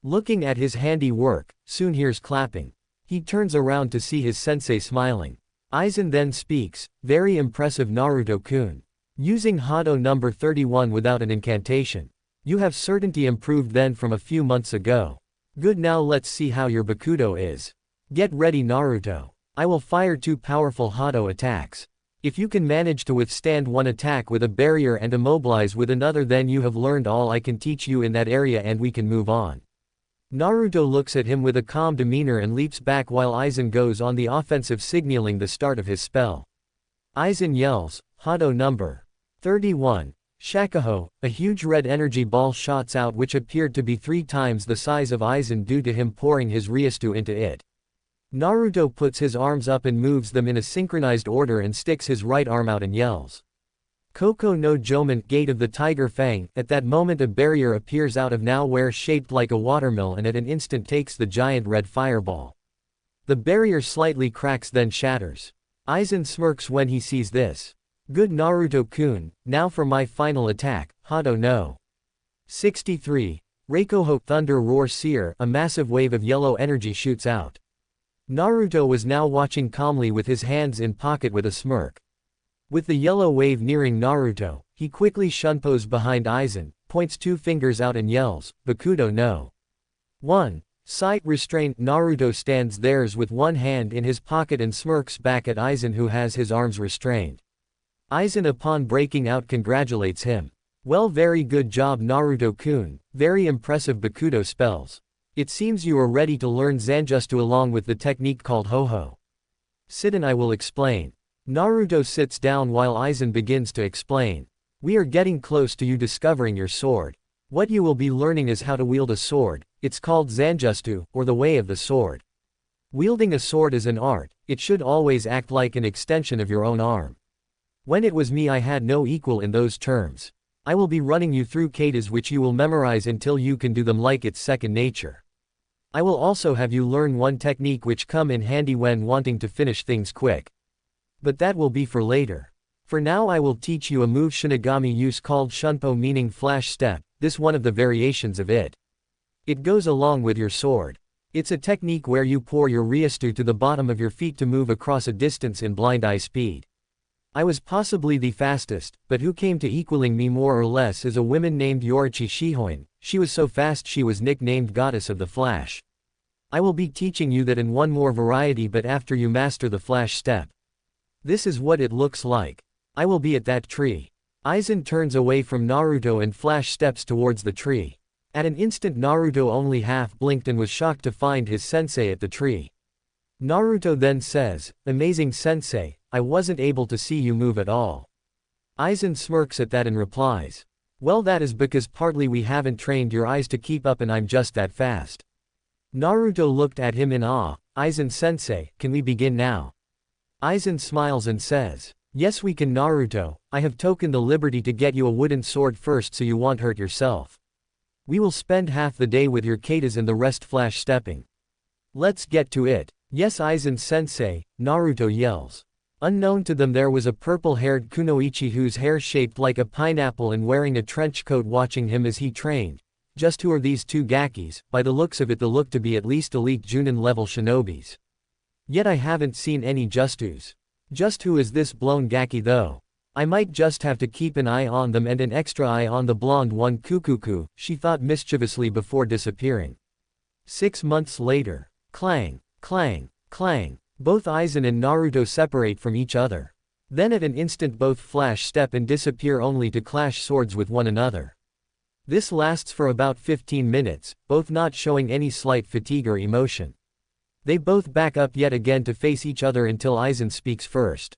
Looking at his handiwork, soon hears clapping. He turns around to see his sensei smiling. Aizen then speaks, very impressive, Naruto-kun. Using Hado number 31 without an incantation. You have certainly improved then from a few months ago. Good, now let's see how your Bakudo is. Get ready, Naruto. I will fire 2 powerful Hado attacks. If you can manage to withstand one attack with a barrier and immobilize with another, then you have learned all I can teach you in that area and we can move on. Naruto looks at him with a calm demeanor and leaps back while Aizen goes on the offensive, signaling the start of his spell. Aizen yells, Hado number 31. Shakuho, a huge red energy ball shots out which appeared to be 3 times the size of Aizen due to him pouring his Ryostu into it. Naruto puts his arms up and moves them in a synchronized order and sticks his right arm out and yells. Koko no Jomen, Gate of the Tiger Fang. At that moment a barrier appears out of nowhere shaped like a watermill and at an instant takes the giant red fireball. The barrier slightly cracks then shatters. Aizen smirks when he sees this. Good, Naruto-kun, now for my final attack, Hado no. 63. Reikoho, Thunder Roar Seer, a massive wave of yellow energy shoots out. Naruto was now watching calmly with his hands in pocket with a smirk. With the yellow wave nearing Naruto, he quickly shunpos behind Aizen, points 2 fingers out and yells, Bakudo no. 1. Sight restraint. Naruto stands there with one hand in his pocket and smirks back at Aizen, who has his arms restrained. Aizen, upon breaking out, congratulates him. Well, very good job, Naruto-kun, very impressive Bakudo spells. It seems you are ready to learn Zanjutsu along with the technique called Ho-Ho. Sit and I will explain. Naruto sits down while Aizen begins to explain. We are getting close to you discovering your sword. What you will be learning is how to wield a sword. It's called Zanjutsu, or the way of the sword. Wielding a sword is an art. It should always act like an extension of your own arm. When it was me, I had no equal in those terms. I will be running you through katas which you will memorize until you can do them like it's second nature. I will also have you learn one technique which come in handy when wanting to finish things quick. But that will be for later. For now I will teach you a move Shinigami use called Shunpo, meaning flash step, this one of the variations of it. It goes along with your sword. It's a technique where you pour your Ryostu to the bottom of your feet to move across a distance in blind eye speed. I was possibly the fastest, but who came to equaling me more or less is a woman named Yorichi Shihoin. She was so fast she was nicknamed Goddess of the Flash. I will be teaching you that in one more variety, but after you master the flash step. This is what it looks like. I will be at that tree. Aizen turns away from Naruto and flash steps towards the tree. At an instant Naruto only half blinked and was shocked to find his sensei at the tree. Naruto then says, "Amazing sensei, I wasn't able to see you move at all." Aizen smirks at that and replies, "Well, that is because partly we haven't trained your eyes to keep up and I'm just that fast." Naruto looked at him in awe. "Aizen sensei, can we begin now?" Aizen smiles and says, "Yes we can Naruto, I have taken the liberty to get you a wooden sword first so you won't hurt yourself. We will spend half the day with your katas and the rest flash stepping. Let's get to it." "Yes Aizen sensei," Naruto yells. Unknown to them there was a purple-haired kunoichi whose hair shaped like a pineapple and wearing a trench coat watching him as he trained. Just who are these two gakis? By the looks of it they look to be at least elite Junin level shinobis. Yet I haven't seen any Justus. Just who is this blown gaki though? I might just have to keep an eye on them and an extra eye on the blonde one Kukuku, she thought mischievously before disappearing. 6 months later. Clang, clang, clang. Both Aizen and Naruto separate from each other. Then at an instant both flash step and disappear only to clash swords with one another. This lasts for about 15 minutes, both not showing any slight fatigue or emotion. They both back up yet again to face each other until Aizen speaks first.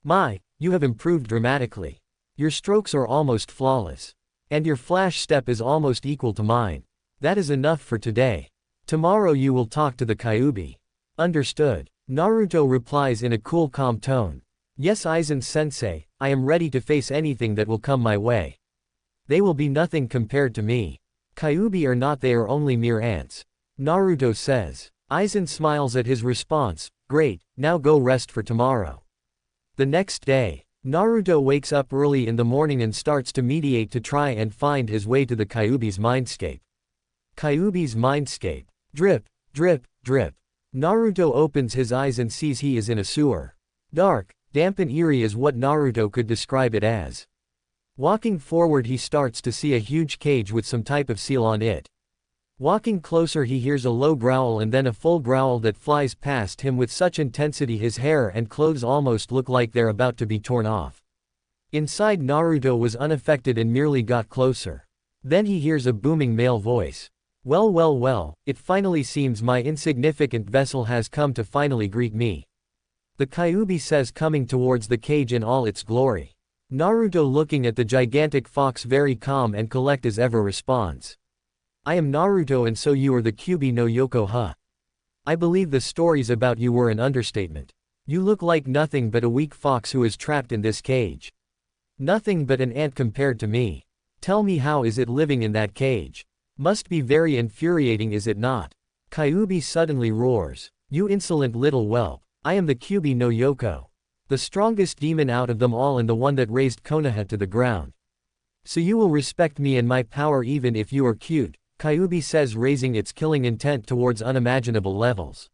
"My, you have improved dramatically. Your strokes are almost flawless. And your flash step is almost equal to mine. That is enough for today. Tomorrow you will talk to the Kyuubi." "Understood." Naruto replies in a cool calm tone. "Yes Aizen sensei, I am ready to face anything that will come my way. They will be nothing compared to me. Kyuubi or not they are only mere ants." Naruto says. Aizen smiles at his response, "Great, now go rest for tomorrow." The next day, Naruto wakes up early in the morning and starts to meditate to try and find his way to the Kyuubi's mindscape. Kyuubi's mindscape. Drip, drip, drip. Naruto opens his eyes and sees he is in a sewer. Dark, damp and eerie is what Naruto could describe it as. Walking forward he starts to see a huge cage with some type of seal on it. Walking closer he hears a low growl and then a full growl that flies past him with such intensity his hair and clothes almost look like they're about to be torn off. Inside Naruto was unaffected and merely got closer. Then he hears a booming male voice. Well well well, it finally seems my insignificant vessel has come to finally greet me." The Kyuubi says coming towards the cage in all its glory. Naruto looking at the gigantic fox very calm and collect as ever responds. "I am Naruto and so you are the Kyuubi no Yoko huh? I believe the stories about you were an understatement. You look like nothing but a weak fox who is trapped in this cage. Nothing but an ant compared to me. Tell me how is it living in that cage? Must be very infuriating is it not?" Kyuubi suddenly roars. "You insolent little whelp. I am the Kyuubi no Yoko. The strongest demon out of them all and the one that raised Konoha to the ground. So you will respect me and my power even if you are cute," Kyuubi says raising its killing intent towards unimaginable levels.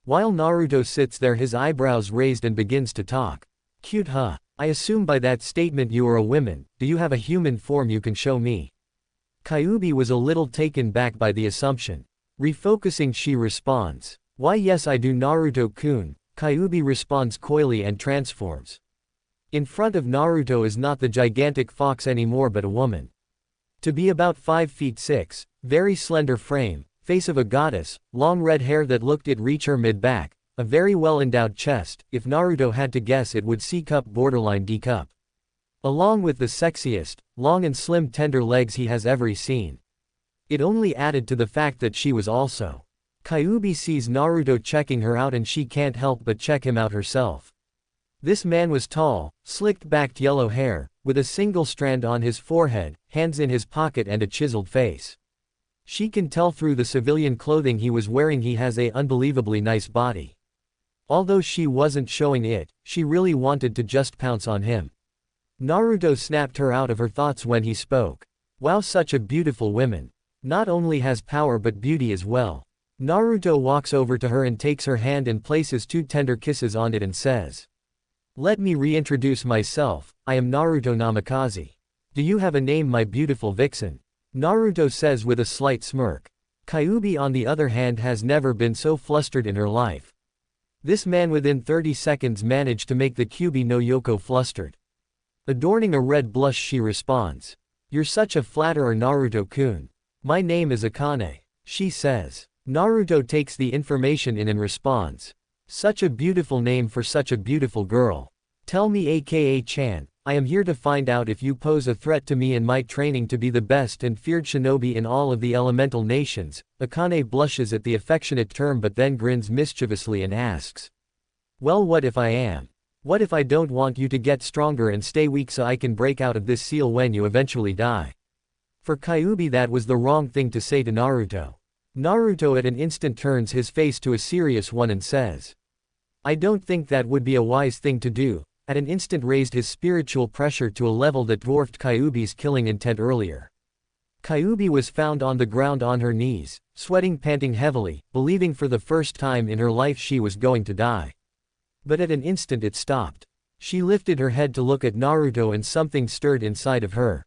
While Naruto sits there his eyebrows raised and begins to talk. "Cute huh? I assume by that statement you are a woman, do you have a human form you can show me?" Kyuubi was a little taken back by the assumption. Refocusing she responds. "Why yes I do Naruto-kun," Kyuubi responds coyly and transforms. In front of Naruto is not the gigantic fox anymore but a woman. To be about 5 feet 6, very slender frame, face of a goddess, long red hair that looked it reach her mid-back, a very well-endowed chest, if Naruto had to guess it would C-cup borderline D-cup. Along with the sexiest, long and slim tender legs he has ever seen. It only added to the fact that she was also. Kyuubi sees Naruto checking her out and she can't help but check him out herself. This man was tall, slicked-backed yellow hair, with a single strand on his forehead, hands in his pocket and a chiseled face. She can tell through the civilian clothing he was wearing he has a unbelievably nice body. Although she wasn't showing it, she really wanted to just pounce on him. Naruto snapped her out of her thoughts when he spoke. Wow, such a beautiful woman. Not only has power but beauty as well. Naruto walks over to her and takes her hand and places 2 tender kisses on it and says. "Let me reintroduce myself, I am Naruto Namikaze. Do you have a name my beautiful vixen?" Naruto says with a slight smirk. Kyuubi on the other hand has never been so flustered in her life. This man within 30 seconds managed to make the Kyuubi no Yoko flustered. Adorning a red blush she responds. You're such a flatterer Naruto-kun. My name is Akane, she says. Naruto takes the information in and responds. Such a beautiful name for such a beautiful girl. Tell me aka-chan, I am here to find out if you pose a threat to me in my training to be the best and feared shinobi in all of the elemental nations. Akane blushes at the affectionate term but then grins mischievously and asks. Well, what if I am? What if I don't want you to get stronger and stay weak so I can break out of this seal when you eventually die? For Kyuubi that was the wrong thing to say to Naruto. Naruto at an instant turns his face to a serious one and says. I don't think that would be a wise thing to do. At an instant raised his spiritual pressure to a level that dwarfed Kyuubi's killing intent earlier. Kyuubi was found on the ground on her knees, sweating, panting heavily, believing for the first time in her life she was going to die. But at an instant it stopped. She lifted her head to look at Naruto and something stirred inside of her.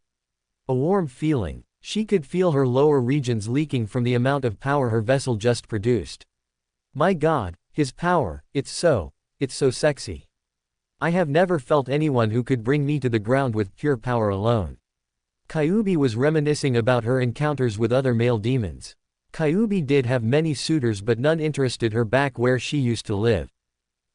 A warm feeling. She could feel her lower regions leaking from the amount of power her vessel just produced. My God, his power, it's so sexy. I have never felt anyone who could bring me to the ground with pure power alone. Kyuubi was reminiscing about her encounters with other male demons. Kyuubi did have many suitors but none interested her back where she used to live.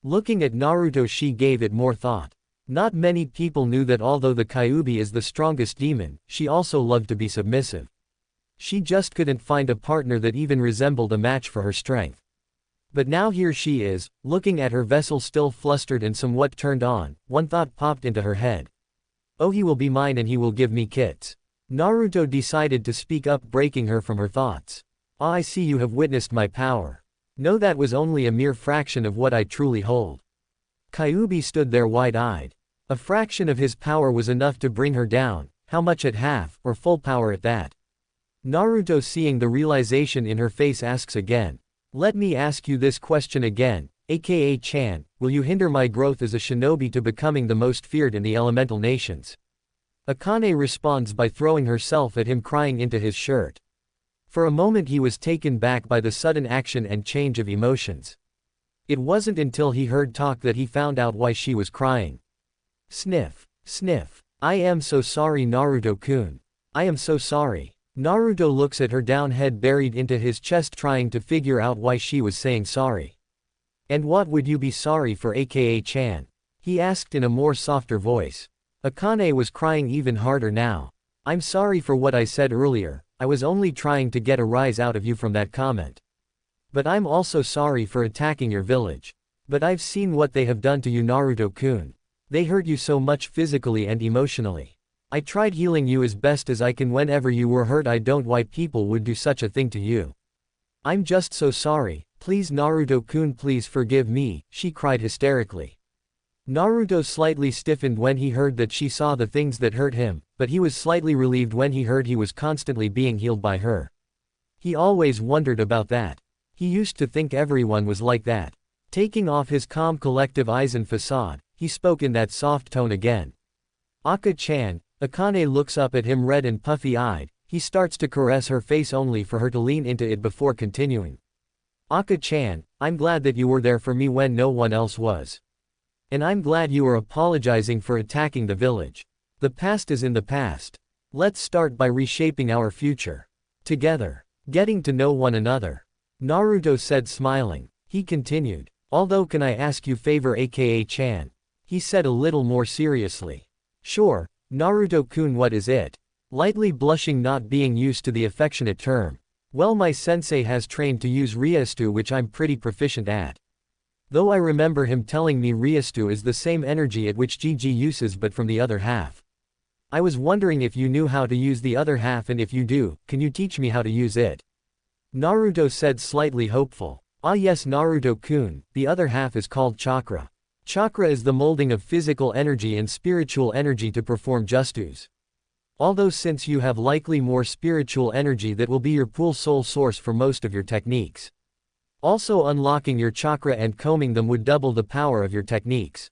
Looking at Naruto she gave it more thought. Not many people knew that although the Kyuubi is the strongest demon, she also loved to be submissive. She just couldn't find a partner that even resembled a match for her strength. But now here she is, looking at her vessel still flustered and somewhat turned on. One thought popped into her head. Oh, he will be mine and he will give me kits. Naruto decided to speak up, breaking her from her thoughts. Ah, I see you have witnessed my power. No, that was only a mere fraction of what I truly hold. Kyuubi stood there wide-eyed. A fraction of his power was enough to bring her down, how much at half, or full power at that? Naruto, seeing the realization in her face, asks again. Let me ask you this question again, aka Chan, will you hinder my growth as a shinobi to becoming the most feared in the elemental nations? Akane responds by throwing herself at him, crying into his shirt. For a moment he was taken back by the sudden action and change of emotions. It wasn't until he heard talk that he found out why she was crying. Sniff, sniff. I am so sorry Naruto-kun. I am so sorry. Naruto looks at her down, head buried into his chest, trying to figure out why she was saying sorry. And what would you be sorry for, aka Chan? He asked in a more softer voice. Akane was crying even harder now. I'm sorry for what I said earlier, I was only trying to get a rise out of you from that comment. But I'm also sorry for attacking your village. But I've seen what they have done to you Naruto-kun. They hurt you so much physically and emotionally. I tried healing you as best as I can whenever you were hurt. I don't why people would do such a thing to you. I'm just so sorry, please Naruto-kun, please forgive me, she cried hysterically. Naruto slightly stiffened when he heard that she saw the things that hurt him, but he was slightly relieved when he heard he was constantly being healed by her. He always wondered about that. He used to think everyone was like that. Taking off his calm collective Aizen facade, he spoke in that soft tone again. Aka-chan. Akane looks up at him, red and puffy-eyed. He starts to caress her face only for her to lean into it before continuing. Aka-chan, I'm glad that you were there for me when no one else was. And I'm glad you are apologizing for attacking the village. The past is in the past. Let's start by reshaping our future. Together. Getting to know one another. Naruto said, smiling. He continued. Although, can I ask you favor, aka Chan? He said a little more seriously. Sure. Naruto-kun, what is it? Lightly blushing, not being used to the affectionate term. Well, my sensei has trained to use Riestu, which I'm pretty proficient at. Though I remember him telling me Riestu is the same energy at which GG uses but from the other half. I was wondering if you knew how to use the other half, and if you do, can you teach me how to use it? Naruto said, slightly hopeful. Ah yes Naruto-kun, the other half is called chakra. Chakra is the molding of physical energy and spiritual energy to perform justus. Although since you have likely more spiritual energy, that will be your pool soul source for most of your techniques. Also unlocking your chakra and combing them would double the power of your techniques.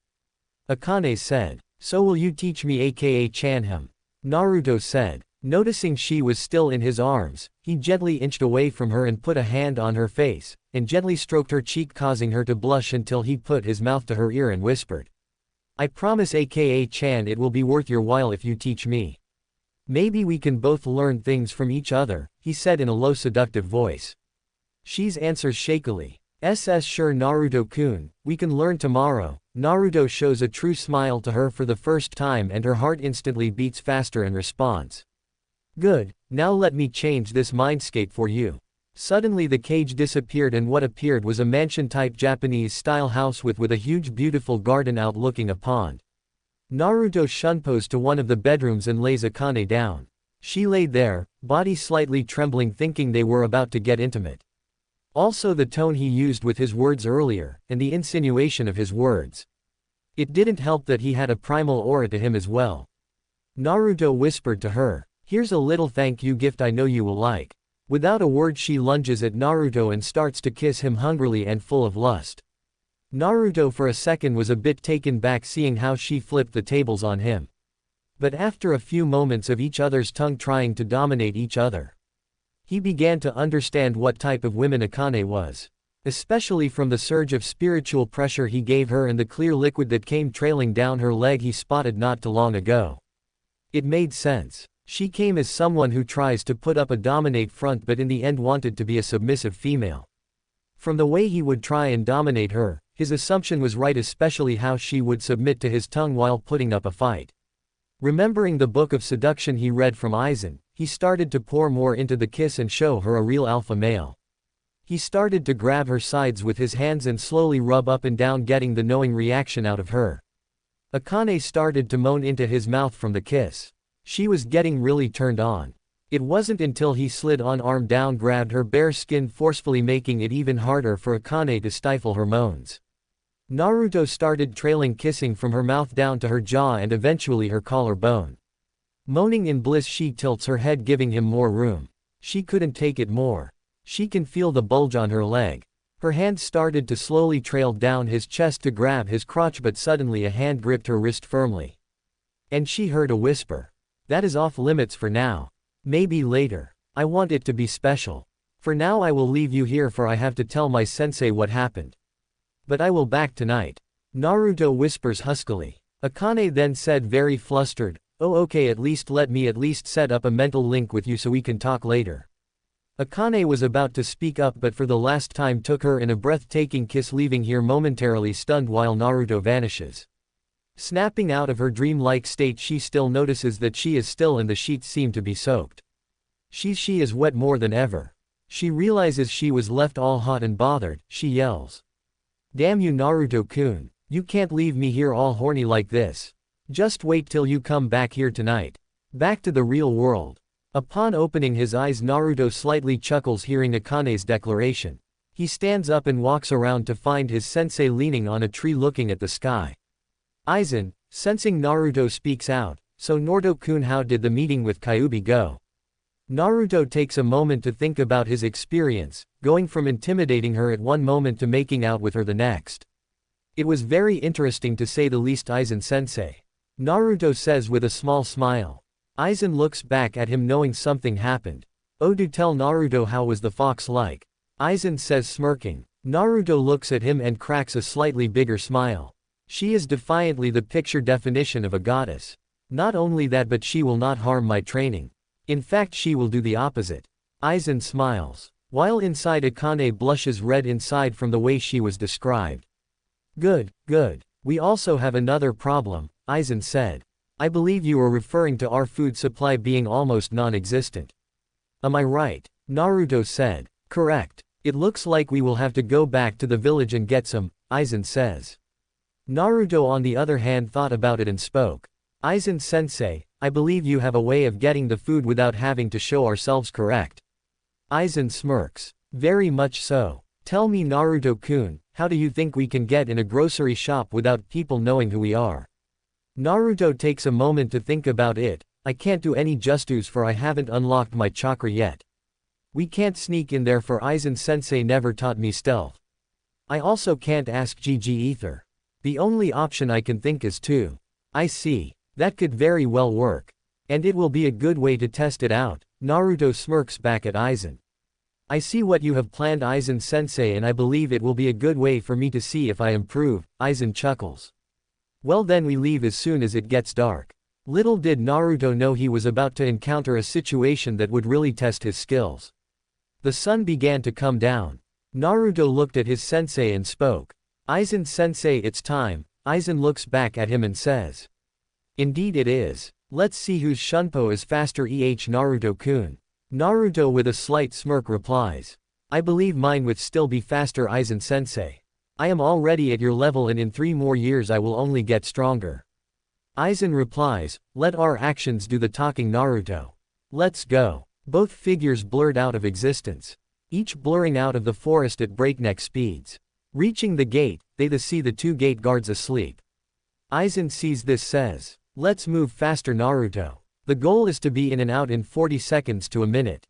Akane said. So will you teach me aka Chanham? Naruto said. Noticing she was still in his arms, he gently inched away from her and put a hand on her face, and gently stroked her cheek, causing her to blush until he put his mouth to her ear and whispered. I promise aka Chan, it will be worth your while if you teach me. Maybe we can both learn things from each other, he said in a low seductive voice. She's answers shakily. Sure Naruto-kun, we can learn tomorrow. Naruto shows a true smile to her for the first time and her heart instantly beats faster in response. Good, now let me change this mindscape for you. Suddenly the cage disappeared and what appeared was a mansion-type Japanese-style house with a huge beautiful garden outlooking a pond. Naruto shunpos to one of the bedrooms and lays Akane down. She laid there, body slightly trembling, thinking they were about to get intimate. Also the tone he used with his words earlier, and the insinuation of his words. It didn't help that he had a primal aura to him as well. Naruto whispered to her, here's a little thank you gift I know you will like. Without a word she lunges at Naruto and starts to kiss him hungrily and full of lust. Naruto for a second was a bit taken back seeing how she flipped the tables on him. But after a few moments of each other's tongue trying to dominate each other, he began to understand what type of woman Akane was. Especially from the surge of spiritual pressure he gave her and the clear liquid that came trailing down her leg he spotted not too long ago. It made sense. She came as someone who tries to put up a dominate front but in the end wanted to be a submissive female. From the way he would try and dominate her, his assumption was right, especially how she would submit to his tongue while putting up a fight. Remembering the book of seduction he read from Aizen, he started to pour more into the kiss and show her a real alpha male. He started to grab her sides with his hands and slowly rub up and down, getting the knowing reaction out of her. Akane started to moan into his mouth from the kiss. She was getting really turned on. It wasn't until he slid on arm down, grabbed her bare skin forcefully, making it even harder for Akane to stifle her moans. Naruto started trailing kissing from her mouth down to her jaw and eventually her collarbone. Moaning in bliss, she tilts her head, giving him more room. She couldn't take it more. She can feel the bulge on her leg. Her hand started to slowly trail down his chest to grab his crotch, but suddenly a hand gripped her wrist firmly. And she heard a whisper. That is off limits for now. Maybe later. I want it to be special. For now I will leave you here, for I have to tell my sensei what happened. But I will back tonight. Naruto whispers huskily. Akane then said, very flustered, oh okay, at least let me set up a mental link with you so we can talk later. Akane was about to speak up but for the last time took her in a breathtaking kiss, leaving here momentarily stunned while Naruto vanishes. Snapping out of her dream-like state, she still notices that she is still and the sheets seem to be soaked. She is wet more than ever. She realizes she was left all hot and bothered. She yells. Damn you Naruto-kun. You can't leave me here all horny like this. Just wait till you come back here tonight. Back to the real world. Upon opening his eyes, Naruto slightly chuckles hearing Akane's declaration. He stands up and walks around to find his sensei leaning on a tree looking at the sky. Aizen, sensing Naruto, speaks out, so Naruto-kun, how did the meeting with Kyuubi go? Naruto takes a moment to think about his experience, going from intimidating her at one moment to making out with her the next. It was very interesting to say the least, Aizen-sensei. Naruto says with a small smile. Aizen looks back at him knowing something happened. Oh, do tell Naruto, how was the fox like? Aizen says smirking. Naruto looks at him and cracks a slightly bigger smile. She is defiantly the picture definition of a goddess. Not only that, but she will not harm my training. In fact, she will do the opposite. Aizen smiles. While inside, Akane blushes red inside from the way she was described. Good, good. We also have another problem, Aizen said. I believe you are referring to our food supply being almost non-existent. Am I right? Naruto said. Correct. It looks like we will have to go back to the village and get some, Aizen says. Naruto on the other hand thought about it and spoke. Aizen-sensei, I believe you have a way of getting the food without having to show ourselves, correct? Aizen smirks. Very much so. Tell me Naruto-kun, how do you think we can get in a grocery shop without people knowing who we are? Naruto takes a moment to think about it. I can't do any justice for I haven't unlocked my chakra yet. We can't sneak in there, for Aizen-sensei never taught me stealth. I also can't ask GG Ether. The only option I can think is to. I see. That could very well work. And it will be a good way to test it out. Naruto smirks back at Aizen. I see what you have planned, Aizen-sensei, and I believe it will be a good way for me to see if I improve, Aizen chuckles. Well then we leave as soon as it gets dark. Little did Naruto know he was about to encounter a situation that would really test his skills. The sun began to come down. Naruto looked at his sensei and spoke. Aizen-sensei, it's time. Aizen looks back at him and says. Indeed it is. Let's see whose shunpo is faster, Naruto-kun. Naruto with a slight smirk replies. I believe mine would still be faster, Aizen-sensei. I am already at your level and in 3 more years I will only get stronger. Aizen replies, let our actions do the talking, Naruto. Let's go. Both figures blurred out of existence, each blurring out of the forest at breakneck speeds. Reaching the gate, they see the 2 gate guards asleep. Aizen sees this, says, let's move faster, Naruto. The goal is to be in and out in 40 seconds to a minute.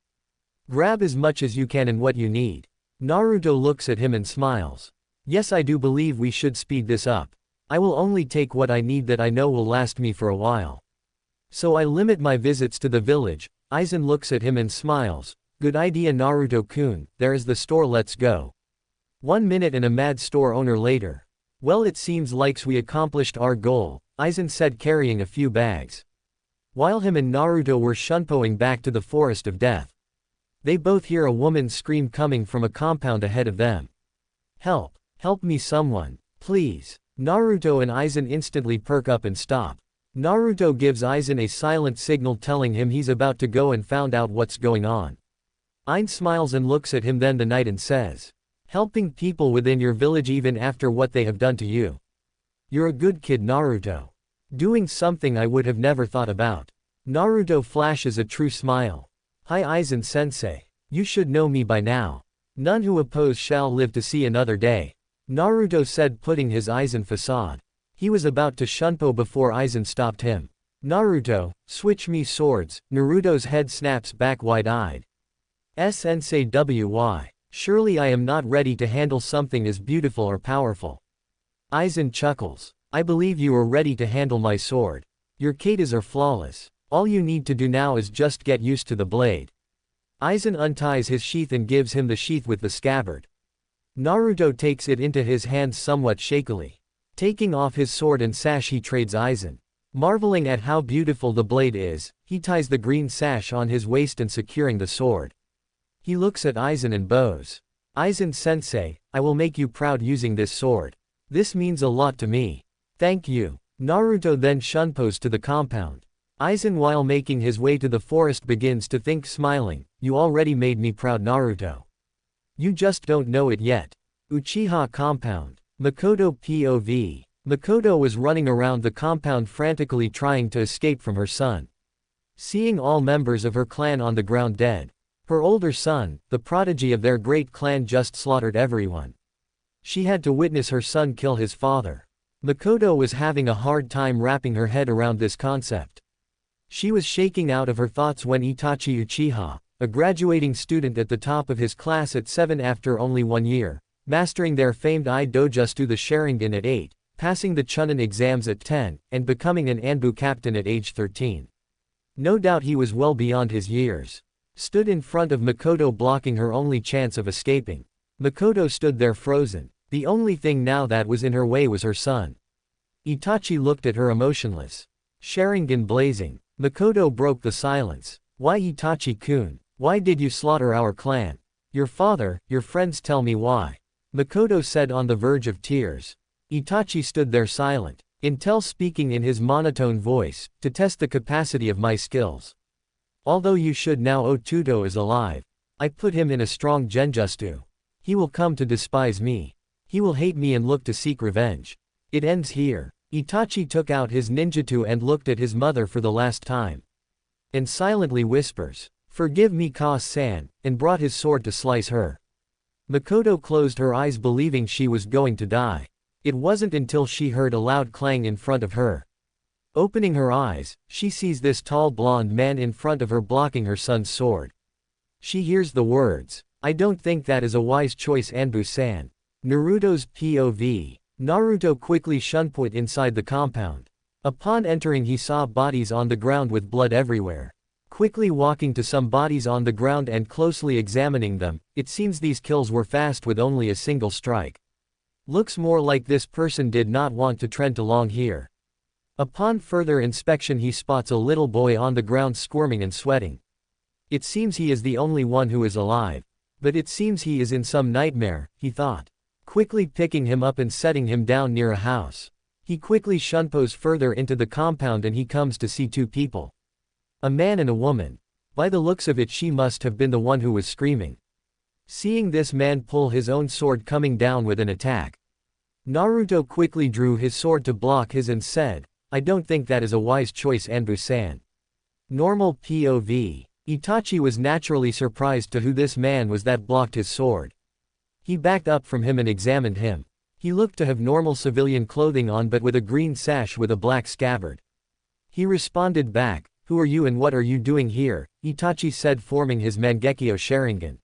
Grab as much as you can and what you need. Naruto looks at him and smiles. Yes, I do believe we should speed this up. I will only take what I need that I know will last me for a while. So I limit my visits to the village. Aizen looks at him and smiles. Good idea, Naruto-kun, there is the store, let's go. 1 minute and a mad store owner later. Well, it seems like we accomplished our goal, Aizen said, carrying a few bags. While him and Naruto were shunpoing back to the forest of death, they both hear a woman's scream coming from a compound ahead of them. Help! Help me someone, please. Naruto and Aizen instantly perk up and stop. Naruto gives Aizen a silent signal telling him he's about to go and found out what's going on. Aizen smiles and looks at him then the knight and says, helping people within your village even after what they have done to you. You're a good kid, Naruto. Doing something I would have never thought about. Naruto flashes a true smile. Hi Aizen-sensei. You should know me by now. None who oppose shall live to see another day. Naruto said, putting his Aizen facade. He was about to shunpo before Aizen stopped him. Naruto, switch me swords. Naruto's head snaps back wide-eyed. Sensei, why? Surely I am not ready to handle something as beautiful or powerful. Aizen chuckles. I believe you are ready to handle my sword. Your katas are flawless. All you need to do now is just get used to the blade. Aizen unties his sheath and gives him the sheath with the scabbard. Naruto takes it into his hands somewhat shakily. Taking off his sword and sash, he trades Aizen. Marveling at how beautiful the blade is, he ties the green sash on his waist and securing the sword. He looks at Aizen and bows. Aizen-sensei, I will make you proud using this sword. This means a lot to me. Thank you. Naruto then shunpos to the compound. Aizen, while making his way to the forest, begins to think, smiling, you already made me proud, Naruto. You just don't know it yet. Uchiha compound. Makoto POV. Makoto was running around the compound frantically trying to escape from her son. Seeing all members of her clan on the ground dead. Her older son, the prodigy of their great clan, just slaughtered everyone. She had to witness her son kill his father. Makoto was having a hard time wrapping her head around this concept. She was shaking out of her thoughts when Itachi Uchiha, a graduating student at the top of his class at 7 after only 1 year, mastering their famed Dojutsu the Sharingan at 8, passing the Chunin exams at 10, and becoming an Anbu captain at age 13. No doubt he was well beyond his years. Stood in front of Makoto, blocking her only chance of escaping. Makoto stood there frozen. The only thing now that was in her way was her son. Itachi looked at her emotionless. Sharingan blazing. Makoto broke the silence. Why, Itachi-kun? Why did you slaughter our clan? Your father, your friends, tell me why. Makoto said, on the verge of tears. Itachi stood there silent. Intel speaking in his monotone voice, to test the capacity of my skills. Although you should now, Otuto is alive. I put him in a strong genjutsu. He will come to despise me. He will hate me and look to seek revenge. It ends here. Itachi took out his ninjutsu and looked at his mother for the last time. And silently whispers, forgive me, Ka-san, and brought his sword to slice her. Makoto closed her eyes believing she was going to die. It wasn't until she heard a loud clang in front of her. Opening her eyes, she sees this tall blonde man in front of her blocking her son's sword. She hears the words, I don't think that is a wise choice, Anbu-san. Naruto's POV. Naruto quickly shunput inside the compound. Upon entering he saw bodies on the ground with blood everywhere. Quickly walking to some bodies on the ground and closely examining them, it seems these kills were fast with only a single strike. Looks more like this person did not want to trend along here. Upon further inspection he spots a little boy on the ground squirming and sweating. It seems he is the only one who is alive. But it seems he is in some nightmare, he thought. Quickly picking him up and setting him down near a house. He quickly shunpos further into the compound and he comes to see two people. A man and a woman. By the looks of it she must have been the one who was screaming. Seeing this man pull his own sword coming down with an attack. Naruto quickly drew his sword to block his and said, "I don't think that is a wise choice, Anbu-san." Normal POV. Itachi was naturally surprised to who this man was that blocked his sword. He backed up from him and examined him. He looked to have normal civilian clothing on but with a green sash with a black scabbard. He responded back, "Who are you and what are you doing here?" Itachi said, forming his Mangekyo Sharingan.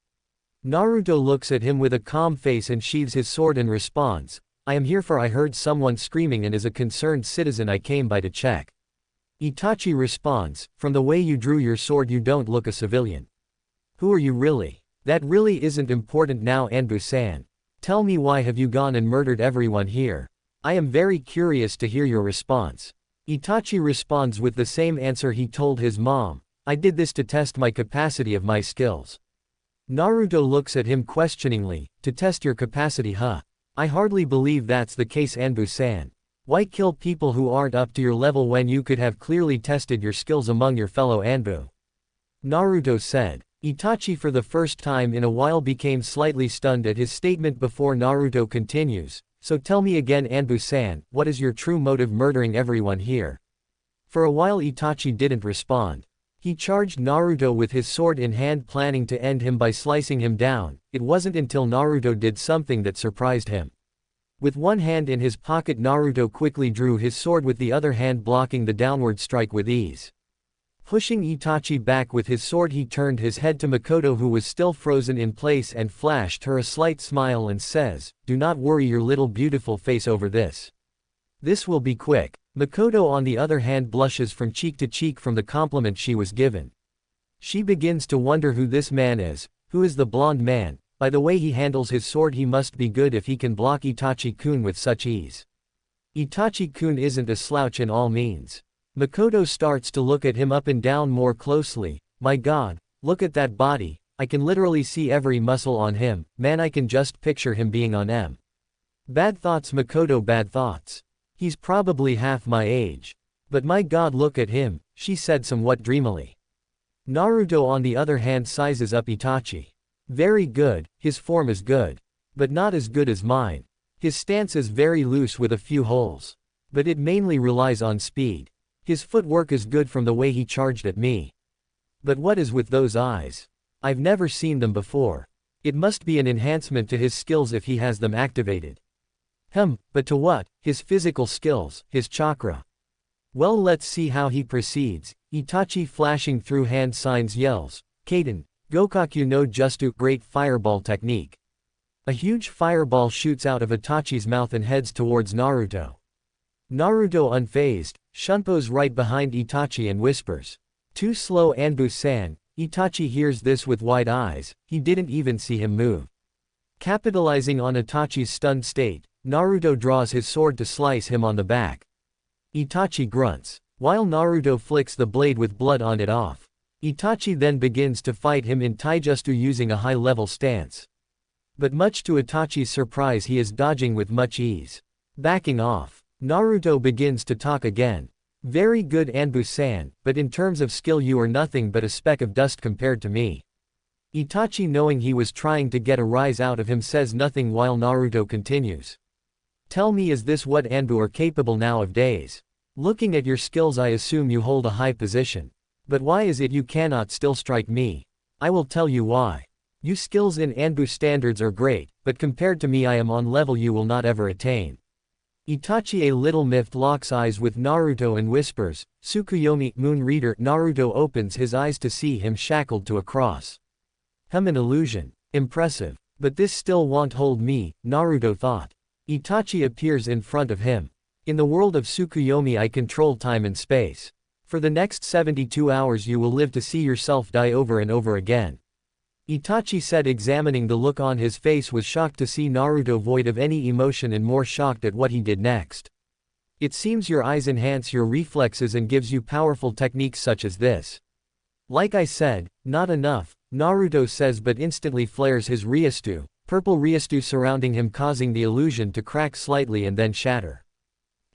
Naruto looks at him with a calm face and sheathes his sword and responds, "I am here for I heard someone screaming and as a concerned citizen I came by to check." Itachi responds, "From the way you drew your sword you don't look a civilian. Who are you really? That really isn't important now, Anbu-san. Tell me, why have you gone and murdered everyone here? I am very curious to hear your response." Itachi responds with the same answer he told his mom, "I did this to test my capacity of my skills." Naruto looks at him questioningly, "To test your capacity, huh? I hardly believe that's the case, Anbu-san. Why kill people who aren't up to your level when you could have clearly tested your skills among your fellow Anbu?" Naruto said. Itachi for the first time in a while became slightly stunned at his statement before Naruto continues, "So tell me again, Anbu-san, what is your true motive murdering everyone here?" For a while Itachi didn't respond. He charged Naruto with his sword in hand, planning to end him by slicing him down. It wasn't until Naruto did something that surprised him. With one hand in his pocket, Naruto quickly drew his sword with the other hand, blocking the downward strike with ease. Pushing Itachi back with his sword, he turned his head to Makoto, who was still frozen in place, and flashed her a slight smile and says, "Do not worry your little beautiful face over this. This will be quick." Makoto on the other hand blushes from cheek to cheek from the compliment she was given. She begins to wonder who this man is. Who is the blonde man? By the way he handles his sword he must be good if he can block Itachi-kun with such ease. Itachi-kun isn't a slouch in all means. Makoto starts to look at him up and down more closely. "My god, look at that body, I can literally see every muscle on him, man, I can just picture him being on M." Bad thoughts, Makoto, bad thoughts. He's probably half my age. But my god, look at him, she said somewhat dreamily. Naruto on the other hand sizes up Itachi. "Very good, his form is good. But not as good as mine. His stance is very loose with a few holes. But it mainly relies on speed. His footwork is good from the way he charged at me. But what is with those eyes? I've never seen them before. It must be an enhancement to his skills if he has them activated. But to what? His physical skills, his chakra. Well, let's see how he proceeds." Itachi, flashing through hand signs, yells, "Kaden, Gokaku no Justu, great fireball technique." A huge fireball shoots out of Itachi's mouth and heads towards Naruto. Naruto, unfazed, shunpos right behind Itachi and whispers, "Too slow, Anbu-san." Itachi hears this with wide eyes, he didn't even see him move. Capitalizing on Itachi's stunned state, Naruto draws his sword to slice him on the back. Itachi grunts, while Naruto flicks the blade with blood on it off. Itachi then begins to fight him in taijutsu using a high-level stance. But much to Itachi's surprise he is dodging with much ease. Backing off, Naruto begins to talk again. "Very good, Anbu-san, but in terms of skill you are nothing but a speck of dust compared to me." Itachi, knowing he was trying to get a rise out of him, says nothing while Naruto continues. "Tell me, is this what Anbu are capable nowadays? Looking at your skills I assume you hold a high position. But why is it you cannot still strike me? I will tell you why. You skills in Anbu standards are great, but compared to me I am on level you will not ever attain." Itachi, a little miffed, locks eyes with Naruto and whispers, "Tsukuyomi, Moon Reader." Naruto opens his eyes to see him shackled to a cross. An illusion. Impressive. But this still won't hold me, Naruto thought. Itachi appears in front of him. In the world of Tsukuyomi I control time and space. For the next 72 hours you will live to see yourself die over and over again. Itachi said, examining the look on his face, was shocked to see Naruto void of any emotion and more shocked at what he did next. It seems your eyes enhance your reflexes and gives you powerful techniques such as this. Like I said, not enough, Naruto says, but instantly flares his Ryostu, purple Ryostu surrounding him, causing the illusion to crack slightly and then shatter.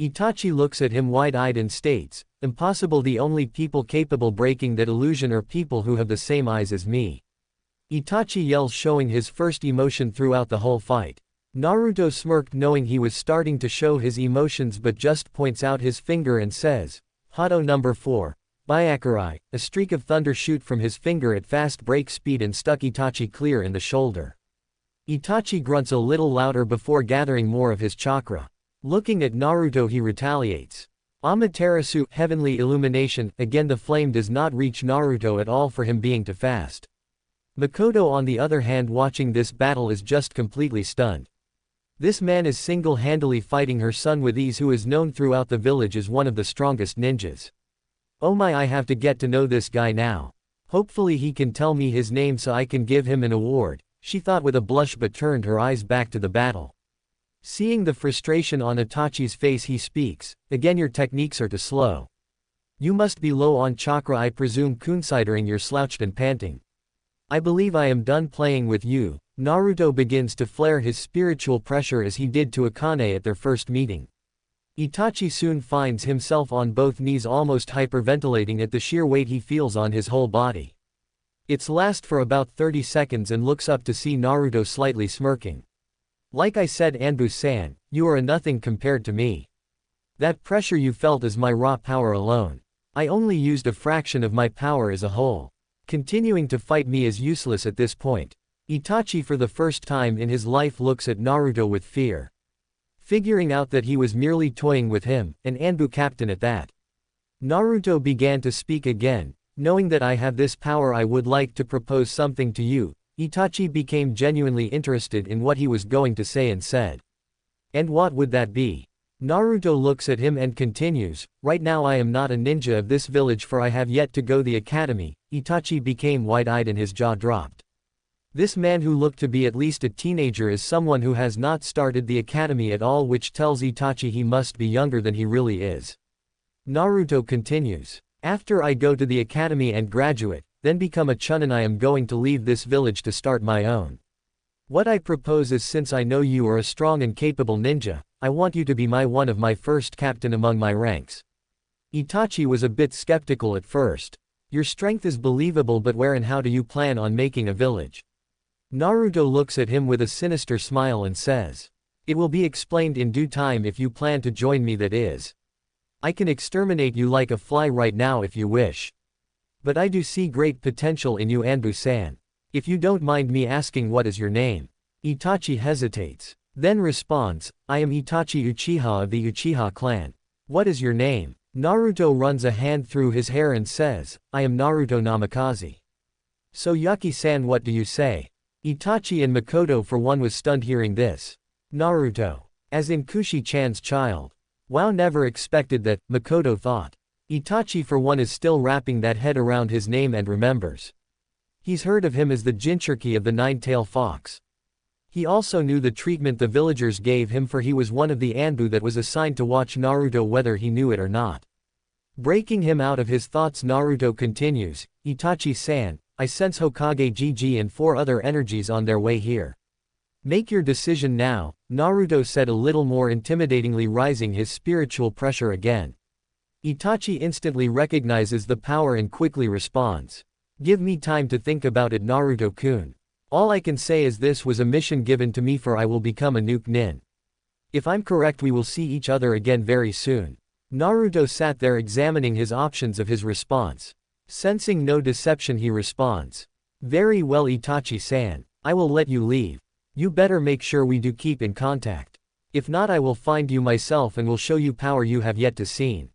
Itachi looks at him wide-eyed and states, impossible, the only people capable breaking that illusion are people who have the same eyes as me. Itachi yells, showing his first emotion throughout the whole fight. Naruto smirked, knowing he was starting to show his emotions, but just points out his finger and says, Hado number 4, Byakurai. A streak of thunder shoot from his finger at fast break speed and stuck Itachi clear in the shoulder. Itachi grunts a little louder before gathering more of his chakra. Looking at Naruto he retaliates. Amaterasu, heavenly illumination. Again the flame does not reach Naruto at all for him being too fast. Makoto on the other hand, watching this battle, is just completely stunned. This man is single-handedly fighting her son with ease, who is known throughout the village as one of the strongest ninjas. Oh my, I have to get to know this guy now. Hopefully he can tell me his name so I can give him an award, she thought with a blush, but turned her eyes back to the battle. Seeing the frustration on Itachi's face he speaks, again your techniques are too slow. You must be low on chakra, I presume, considering you're slouched and panting. I believe I am done playing with you. Naruto begins to flare his spiritual pressure as he did to Akane at their first meeting. Itachi soon finds himself on both knees, almost hyperventilating at the sheer weight he feels on his whole body. It's lasts for about 30 seconds and looks up to see Naruto slightly smirking. Like I said, Anbu-san, you are a nothing compared to me. That pressure you felt is my raw power alone. I only used a fraction of my power as a whole. Continuing to fight me is useless at this point. Itachi for the first time in his life looks at Naruto with fear. Figuring out that he was merely toying with him, an Anbu captain at that. Naruto began to speak again, knowing that I have this power, I would like to propose something to you. Itachi became genuinely interested in what he was going to say and said. And what would that be? Naruto looks at him and continues, right now I am not a ninja of this village, for I have yet to go the academy. Itachi became wide-eyed and his jaw dropped. This man who looked to be at least a teenager is someone who has not started the academy at all, which tells Itachi he must be younger than he really is. Naruto continues, after I go to the academy and graduate, then become a chunin, I am going to leave this village to start my own. What I propose is, since I know you are a strong and capable ninja, I want you to be one of my first captain among my ranks. Itachi was a bit skeptical at first. Your strength is believable, but where and how do you plan on making a village? Naruto looks at him with a sinister smile and says, it will be explained in due time if you plan to join me, that is. I can exterminate you like a fly right now if you wish. But I do see great potential in you, Anbu-san. If you don't mind me asking, what is your name? Itachi hesitates. Then responds, I am Itachi Uchiha of the Uchiha clan. What is your name? Naruto runs a hand through his hair and says, I am Naruto Namikaze. So Yaki-san, what do you say? Itachi and Makoto for one was stunned hearing this. Naruto. As in Kushi-chan's child. Wow, never expected that, Makoto thought. Itachi for one is still wrapping that head around his name and remembers. He's heard of him as the Jinchuriki of the Nine-Tailed Fox. He also knew the treatment the villagers gave him, for he was one of the Anbu that was assigned to watch Naruto whether he knew it or not. Breaking him out of his thoughts, Naruto continues, Itachi-san, I sense Hokage Gigi and 4 other energies on their way here. Make your decision now, Naruto said a little more intimidatingly, rising his spiritual pressure again. Itachi instantly recognizes the power and quickly responds. Give me time to think about it, Naruto-kun. All I can say is this was a mission given to me, for I will become a nuke nin. If I'm correct, we will see each other again very soon. Naruto sat there examining his options of his response. Sensing no deception, he responds. Very well, Itachi-san. I will let you leave. You better make sure we do keep in contact. If not, I will find you myself and will show you power you have yet to seen.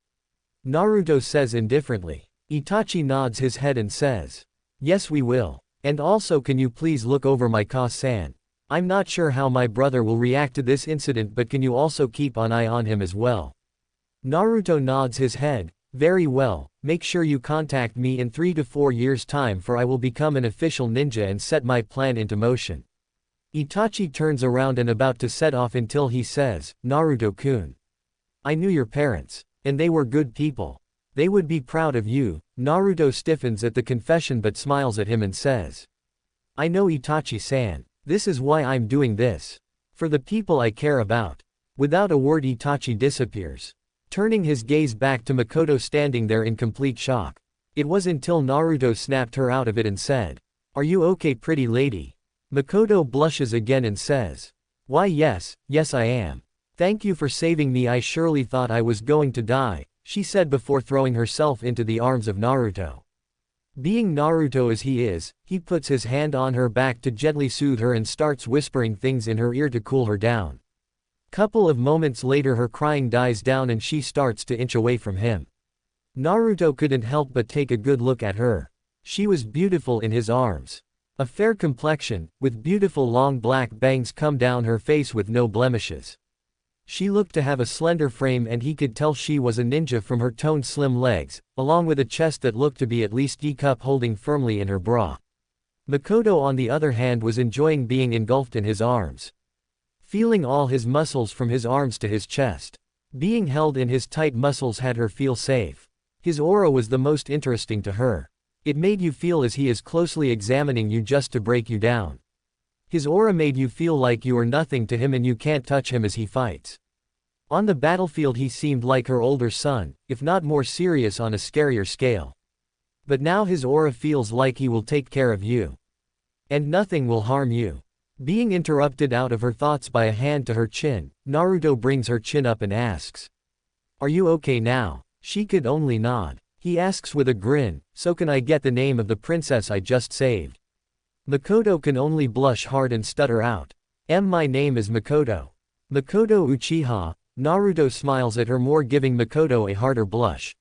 Naruto says indifferently. Itachi nods his head and says. Yes, we will. And also, can you please look over my Ka-san? I'm not sure how my brother will react to this incident, but can you also keep an eye on him as well? Naruto nods his head. Very well, make sure you contact me in 3 to 4 years' time, for I will become an official ninja and set my plan into motion. Itachi turns around and about to set off until he says, Naruto-kun. I knew your parents. And they were good people. They would be proud of you. Naruto stiffens at the confession but smiles at him and says, I know Itachi-san. This is why I'm doing this. For the people I care about. Without a word Itachi disappears. Turning his gaze back to Makoto standing there in complete shock. It was until Naruto snapped her out of it and said, Are you okay, pretty lady? Makoto blushes again and says, Why yes I am. Thank you for saving me, I surely thought I was going to die, she said before throwing herself into the arms of Naruto. Being Naruto as he is, he puts his hand on her back to gently soothe her and starts whispering things in her ear to cool her down. Couple of moments later her crying dies down and she starts to inch away from him. Naruto couldn't help but take a good look at her. She was beautiful in his arms. A fair complexion, with beautiful long black bangs come down her face with no blemishes. She looked to have a slender frame and he could tell she was a ninja from her toned slim legs, along with a chest that looked to be at least D-cup holding firmly in her bra. Makoto on the other hand was enjoying being engulfed in his arms. Feeling all his muscles from his arms to his chest. Being held in his tight muscles had her feel safe. His aura was the most interesting to her. It made you feel as he is closely examining you just to break you down. His aura made you feel like you are nothing to him and you can't touch him as he fights. On the battlefield he seemed like her older son, if not more serious on a scarier scale. But now his aura feels like he will take care of you. And nothing will harm you. Being interrupted out of her thoughts by a hand to her chin, Naruto brings her chin up and asks, Are you okay now? She could only nod. He asks with a grin, So can I get the name of the princess I just saved? Makoto can only blush hard and stutter out, My name is Makoto. Makoto Uchiha. Naruto smiles at her more, giving Makoto a harder blush.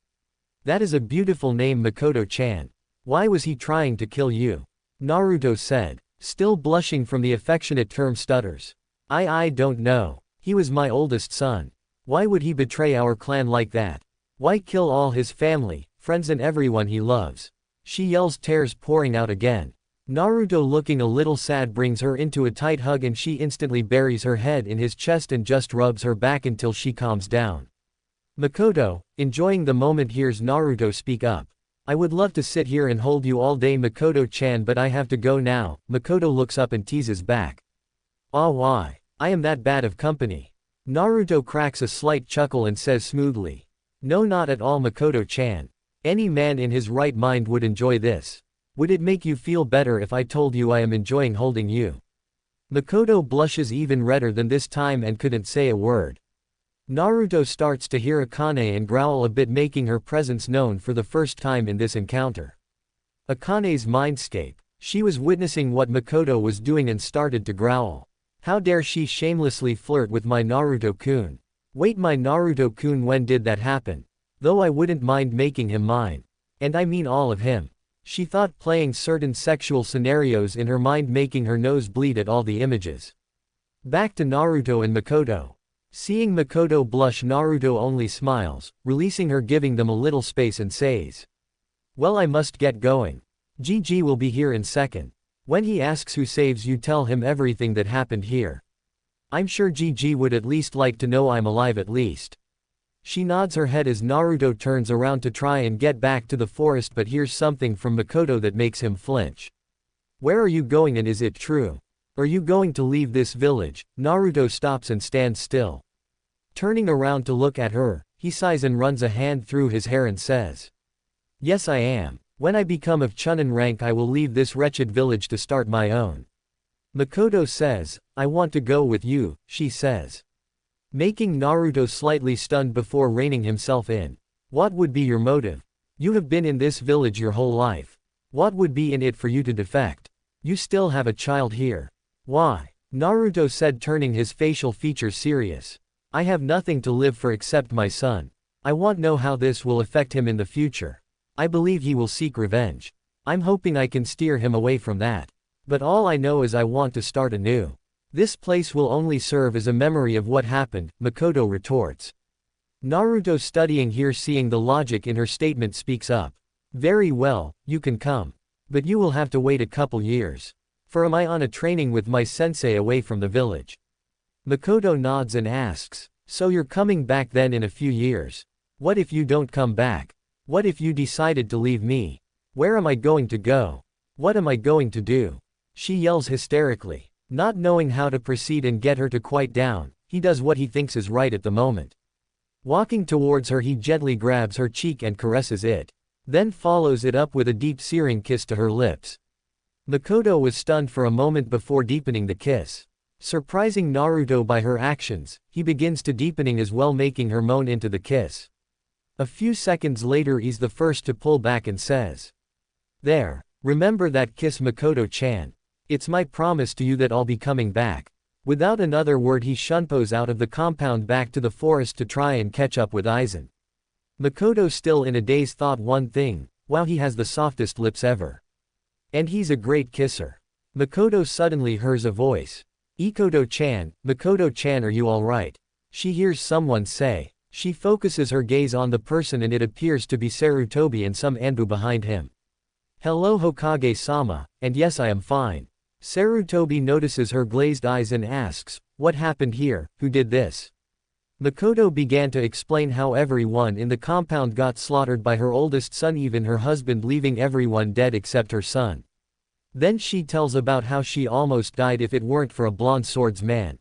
That is a beautiful name, Makoto-chan. Why was he trying to kill you? Naruto said, still blushing from the affectionate term stutters. I don't know. He was my oldest son. Why would he betray our clan like that? Why kill all his family, friends and everyone he loves? She yells, tears pouring out again. Naruto, looking a little sad, brings her into a tight hug and she instantly buries her head in his chest and just rubs her back until she calms down. Makoto, enjoying the moment, hears Naruto speak up. I would love to sit here and hold you all day, Makoto-chan, but I have to go now. Makoto looks up and teases back. Why? I am that bad of company. Naruto cracks a slight chuckle and says smoothly. No, not at all, Makoto-chan. Any man in his right mind would enjoy this. Would it make you feel better if I told you I am enjoying holding you? Makoto blushes even redder than this time and couldn't say a word. Naruto starts to hear Akane and growl a bit, making her presence known for the first time in this encounter. Akane's mindscape. She was witnessing what Makoto was doing and started to growl. How dare she shamelessly flirt with my Naruto-kun? Wait, my Naruto-kun, when did that happen? Though I wouldn't mind making him mine. And I mean all of him. She thought, playing certain sexual scenarios in her mind, making her nose bleed at all the images. Back to Naruto and Makoto. Seeing Makoto blush, Naruto only smiles, releasing her, giving them a little space, and says, Well, I must get going. GG will be here in second. When he asks who saves you, tell him everything that happened here. I'm sure GG would at least like to know I'm alive at least. She nods her head as Naruto turns around to try and get back to the forest, but hears something from Makoto that makes him flinch. Where are you going, and is it true? Are you going to leave this village? Naruto stops and stands still. Turning around to look at her, he sighs and runs a hand through his hair and says, Yes, I am. When I become of Chunin rank, I will leave this wretched village to start my own. Makoto says, I want to go with you, she says. Making Naruto slightly stunned before reining himself in. What would be your motive? You have been in this village your whole life. What would be in it for you to defect? You still have a child here. Why? Naruto said, turning his facial features serious. I have nothing to live for except my son. I want to know how this will affect him in the future. I believe he will seek revenge. I'm hoping I can steer him away from that. But all I know is I want to start anew. This place will only serve as a memory of what happened, Makoto retorts. Naruto studying here seeing the logic in her statement speaks up. Very well, you can come. But you will have to wait a couple years. For am I on a training with my sensei away from the village? Makoto nods and asks, so you're coming back then in a few years? What if you don't come back? What if you decided to leave me? Where am I going to go? What am I going to do? She yells hysterically. Not knowing how to proceed and get her to quiet down, he does what he thinks is right at the moment. Walking towards her he gently grabs her cheek and caresses it. Then follows it up with a deep searing kiss to her lips. Makoto was stunned for a moment before deepening the kiss. Surprising Naruto by her actions, he begins to deepening as well making her moan into the kiss. A few seconds later he's the first to pull back and says. There, remember that kiss Makoto-chan. It's my promise to you that I'll be coming back. Without another word he shunpos out of the compound back to the forest to try and catch up with Aizen. Makoto still in a daze thought one thing, wow he has the softest lips ever. And he's a great kisser. Makoto suddenly hears a voice. Ikoto-chan, Makoto-chan are you alright? She hears someone say. She focuses her gaze on the person and it appears to be Sarutobi and some Anbu behind him. Hello Hokage-sama, and yes I am fine. Sarutobi notices her glazed eyes and asks, what happened here, who did this? Makoto began to explain how everyone in the compound got slaughtered by her oldest son even her husband leaving everyone dead except her son. Then she tells about how she almost died if it weren't for a blonde swordsman.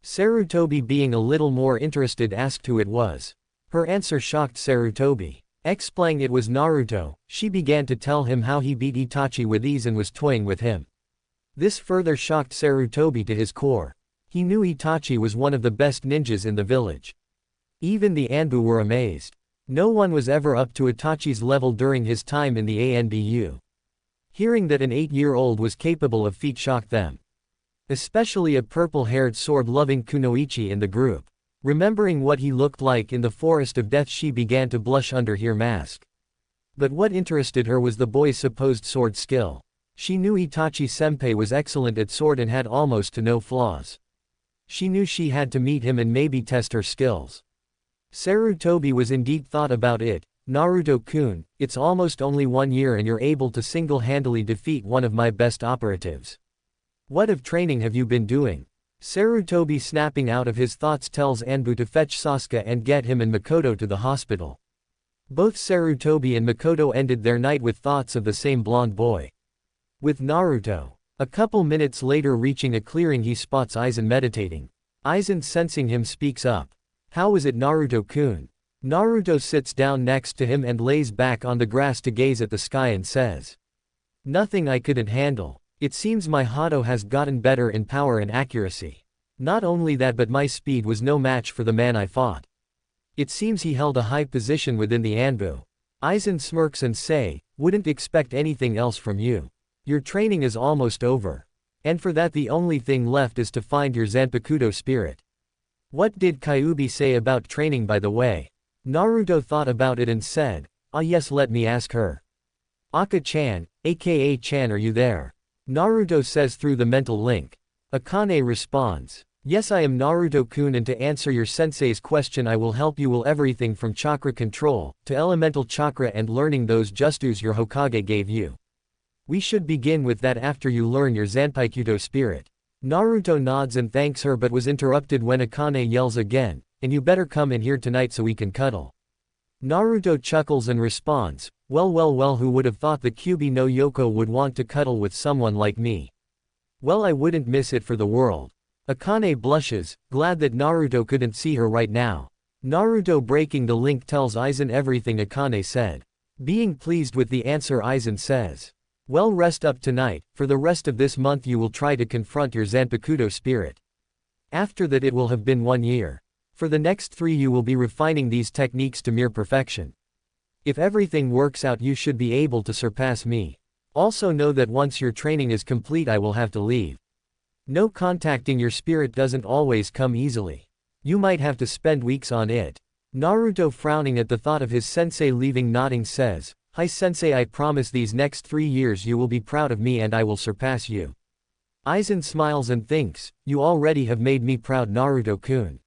Sarutobi being a little more interested asked who it was. Her answer shocked Sarutobi. Explaining it was Naruto, she began to tell him how he beat Itachi with ease and was toying with him. This further shocked Sarutobi to his core. He knew Itachi was one of the best ninjas in the village. Even the Anbu were amazed. No one was ever up to Itachi's level during his time in the ANBU. Hearing that an 8-year-old was capable of feat shocked them. Especially a purple-haired sword-loving kunoichi in the group. Remembering what he looked like in the Forest of Death she began to blush under her mask. But what interested her was the boy's supposed sword skill. She knew Itachi-senpai was excellent at sword and had almost to no flaws. She knew she had to meet him and maybe test her skills. Sarutobi was in deep thought about it. Naruto-kun, it's almost only 1 year and you're able to single-handedly defeat one of my best operatives. What of training have you been doing? Sarutobi snapping out of his thoughts tells Anbu to fetch Sasuke and get him and Makoto to the hospital. Both Sarutobi and Makoto ended their night with thoughts of the same blonde boy. With Naruto. A couple minutes later reaching a clearing he spots Aizen meditating. Aizen sensing him speaks up. How is it Naruto-kun? Naruto sits down next to him and lays back on the grass to gaze at the sky and says. Nothing I couldn't handle. It seems my Hado has gotten better in power and accuracy. Not only that but my speed was no match for the man I fought. It seems he held a high position within the Anbu. Aizen smirks and say, wouldn't expect anything else from you. Your training is almost over. And for that the only thing left is to find your Zanpakuto spirit. What did Kyuubi say about training by the way? Naruto thought about it and said, ah yes let me ask her. Aka-chan, aka Chan are you there? Naruto says through the mental link. Akane responds. Yes I am Naruto-kun and to answer your sensei's question I will help you will everything from chakra control, to elemental chakra and learning those justus your Hokage gave you. We should begin with that after you learn your Zanpaikuto spirit. Naruto nods and thanks her but was interrupted when Akane yells again, and you better come in here tonight so we can cuddle. Naruto chuckles and responds, well who would have thought the Kyuubi no Yoko would want to cuddle with someone like me. Well I wouldn't miss it for the world. Akane blushes, glad that Naruto couldn't see her right now. Naruto breaking the link tells Aizen everything Akane said. Being pleased with the answer Aizen says. Well rest up tonight, for the rest of this month you will try to confront your Zanpakuto spirit. After that it will have been 1 year. For the next 3 you will be refining these techniques to mere perfection. If everything works out you should be able to surpass me. Also know that once your training is complete I will have to leave. No contacting your spirit doesn't always come easily. You might have to spend weeks on it. Naruto frowning at the thought of his sensei leaving nodding says, Hi sensei I promise these next 3 years you will be proud of me and I will surpass you. Aizen smiles and thinks, you already have made me proud Naruto-kun.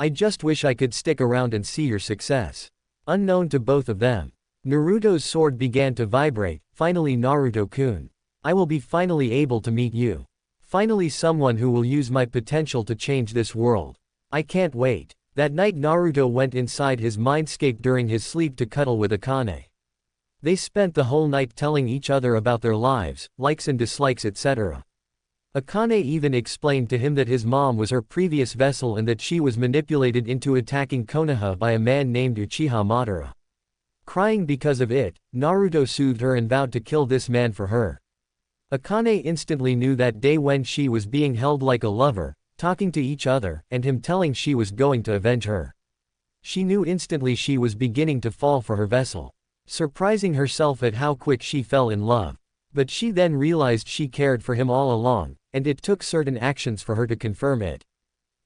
I just wish I could stick around and see your success. Unknown to both of them, Naruto's sword began to vibrate. Finally, Naruto-kun. I will be finally able to meet you. Finally, someone who will use my potential to change this world. I can't wait. That night Naruto went inside his mindscape during his sleep to cuddle with Akane. They spent the whole night telling each other about their lives, likes and dislikes, etc. Akane even explained to him that his mom was her previous vessel and that she was manipulated into attacking Konoha by a man named Uchiha Madara. Crying because of it, Naruto soothed her and vowed to kill this man for her. Akane instantly knew that day when she was being held like a lover, talking to each other, and him telling she was going to avenge her. She knew instantly she was beginning to fall for her vessel, surprising herself at how quick she fell in love. But she then realized she cared for him all along, and it took certain actions for her to confirm it.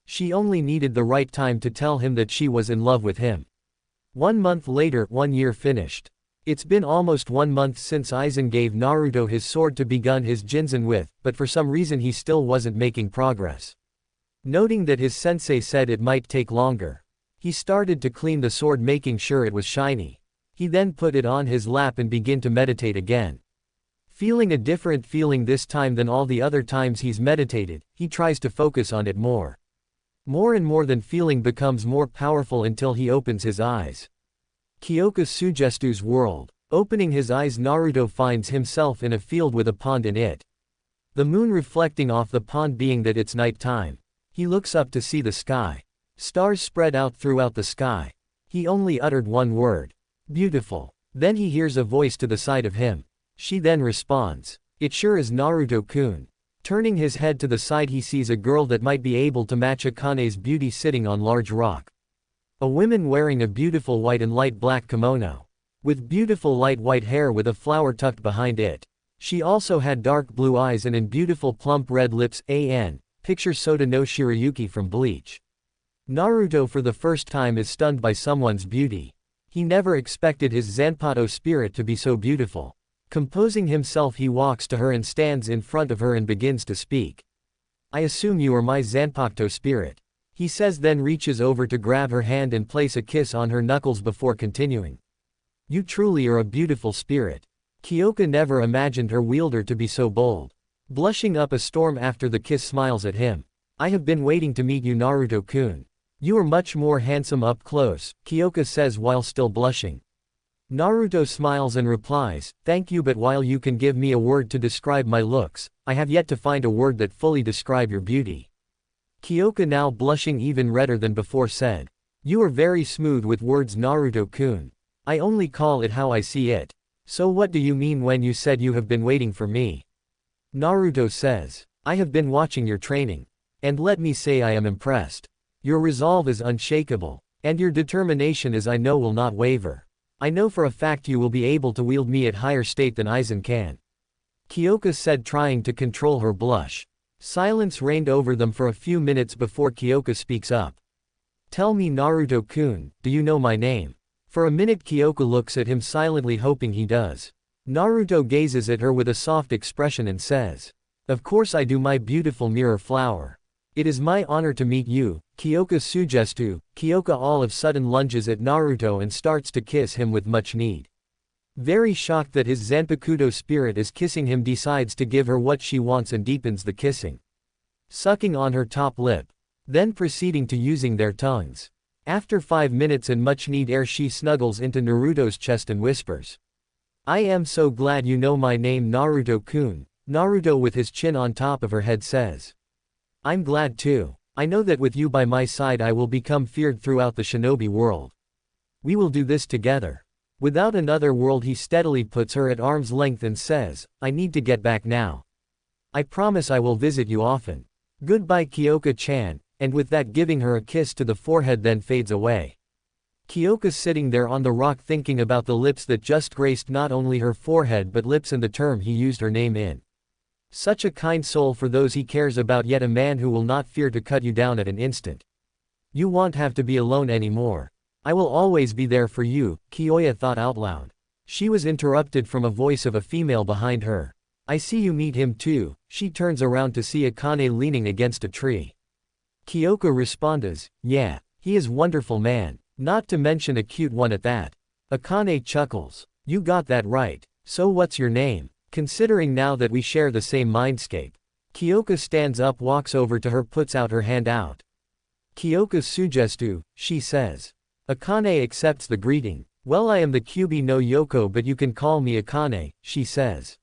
She only needed the right time to tell him that she was in love with him. 1 month later, 1 year finished. It's been almost 1 month since Aizen gave Naruto his sword to begin his Jinzen with, but for some reason he still wasn't making progress. Noting that his sensei said it might take longer, he started to clean the sword, making sure it was shiny. He then put it on his lap and began to meditate again. Feeling a different feeling this time than all the other times he's meditated, he tries to focus on it more. More and more, then feeling becomes more powerful until he opens his eyes. Kyoka Sugestu's world. Opening his eyes, Naruto finds himself in a field with a pond in it. The moon reflecting off the pond, being that it's night time. He looks up to see the sky. Stars spread out throughout the sky. He only uttered one word. Beautiful. Then he hears a voice to the side of him. She then responds, "It sure is Naruto-kun." Turning his head to the side, he sees a girl that might be able to match Akane's beauty sitting on large rock. A woman wearing a beautiful white and light black kimono, with beautiful light white hair with a flower tucked behind it. She also had dark blue eyes and beautiful plump red lips. Picture Sota no Shirayuki from Bleach. Naruto for the first time is stunned by someone's beauty. He never expected his Zanpakuto spirit to be so beautiful. Composing himself, he walks to her and stands in front of her and begins to speak. "I assume you are my Zanpakuto spirit," he says, then reaches over to grab her hand and place a kiss on her knuckles before continuing. "You truly are a beautiful spirit." Kyoka never imagined her wielder to be so bold. Blushing up a storm after the kiss, smiles at him. "I have been waiting to meet you, Naruto-kun. You are much more handsome up close," Kyoka says while still blushing. Naruto smiles and replies, "Thank you, but while you can give me a word to describe my looks, I have yet to find a word that fully describe your beauty." Kyoka, now blushing even redder than before, said, "You are very smooth with words, Naruto-kun. I only call it how I see it. So what do you mean when you said you have been waiting for me?" Naruto says, "I have been watching your training. And let me say I am impressed. Your resolve is unshakable. And your determination is, I know, will not waver. I know for a fact you will be able to wield me at higher state than Aizen can." Kyoka said, trying to control her blush. Silence reigned over them for a few minutes before Kyoka speaks up. "Tell me, Naruto-kun, do you know my name?" For a minute Kyoka looks at him silently, hoping he does. Naruto gazes at her with a soft expression and says, "Of course I do, my beautiful mirror flower. It is my honor to meet you, Kyoka Sugestu." Kyoka all of a sudden lunges at Naruto and starts to kiss him with much need. Very shocked that his Zanpakuto spirit is kissing him, decides to give her what she wants and deepens the kissing, sucking on her top lip, then proceeding to using their tongues. After 5 minutes and much need air, she snuggles into Naruto's chest and whispers, "I am so glad you know my name, Naruto-kun." Naruto, with his chin on top of her head, says, "I'm glad too. I know that with you by my side I will become feared throughout the shinobi world. We will do this together." Without another word, he steadily puts her at arm's length and says, "I need to get back now. I promise I will visit you often. Goodbye, Kyoka-chan," and with that giving her a kiss to the forehead, then fades away. Kyoka sitting there on the rock thinking about the lips that just graced not only her forehead but lips and the term he used her name in. Such a kind soul for those he cares about, yet a man who will not fear to cut you down at an instant. "You won't have to be alone anymore. I will always be there for you," Kyoya thought out loud. She was interrupted from a voice of a female behind her. "I see you meet him too." She turns around to see Akane leaning against a tree. Kyoka responds, "Yeah, He is wonderful man, not to mention a cute one at that. Akane chuckles. You got that right. So what's your name? Considering now that we share the same mindscape. Kyoka stands up, walks over to her, puts out her hand out. Kyoka sugestu, she says. Akane accepts the greeting. Well, I am the Kyubi no Yoko, but you can call me Akane, she says.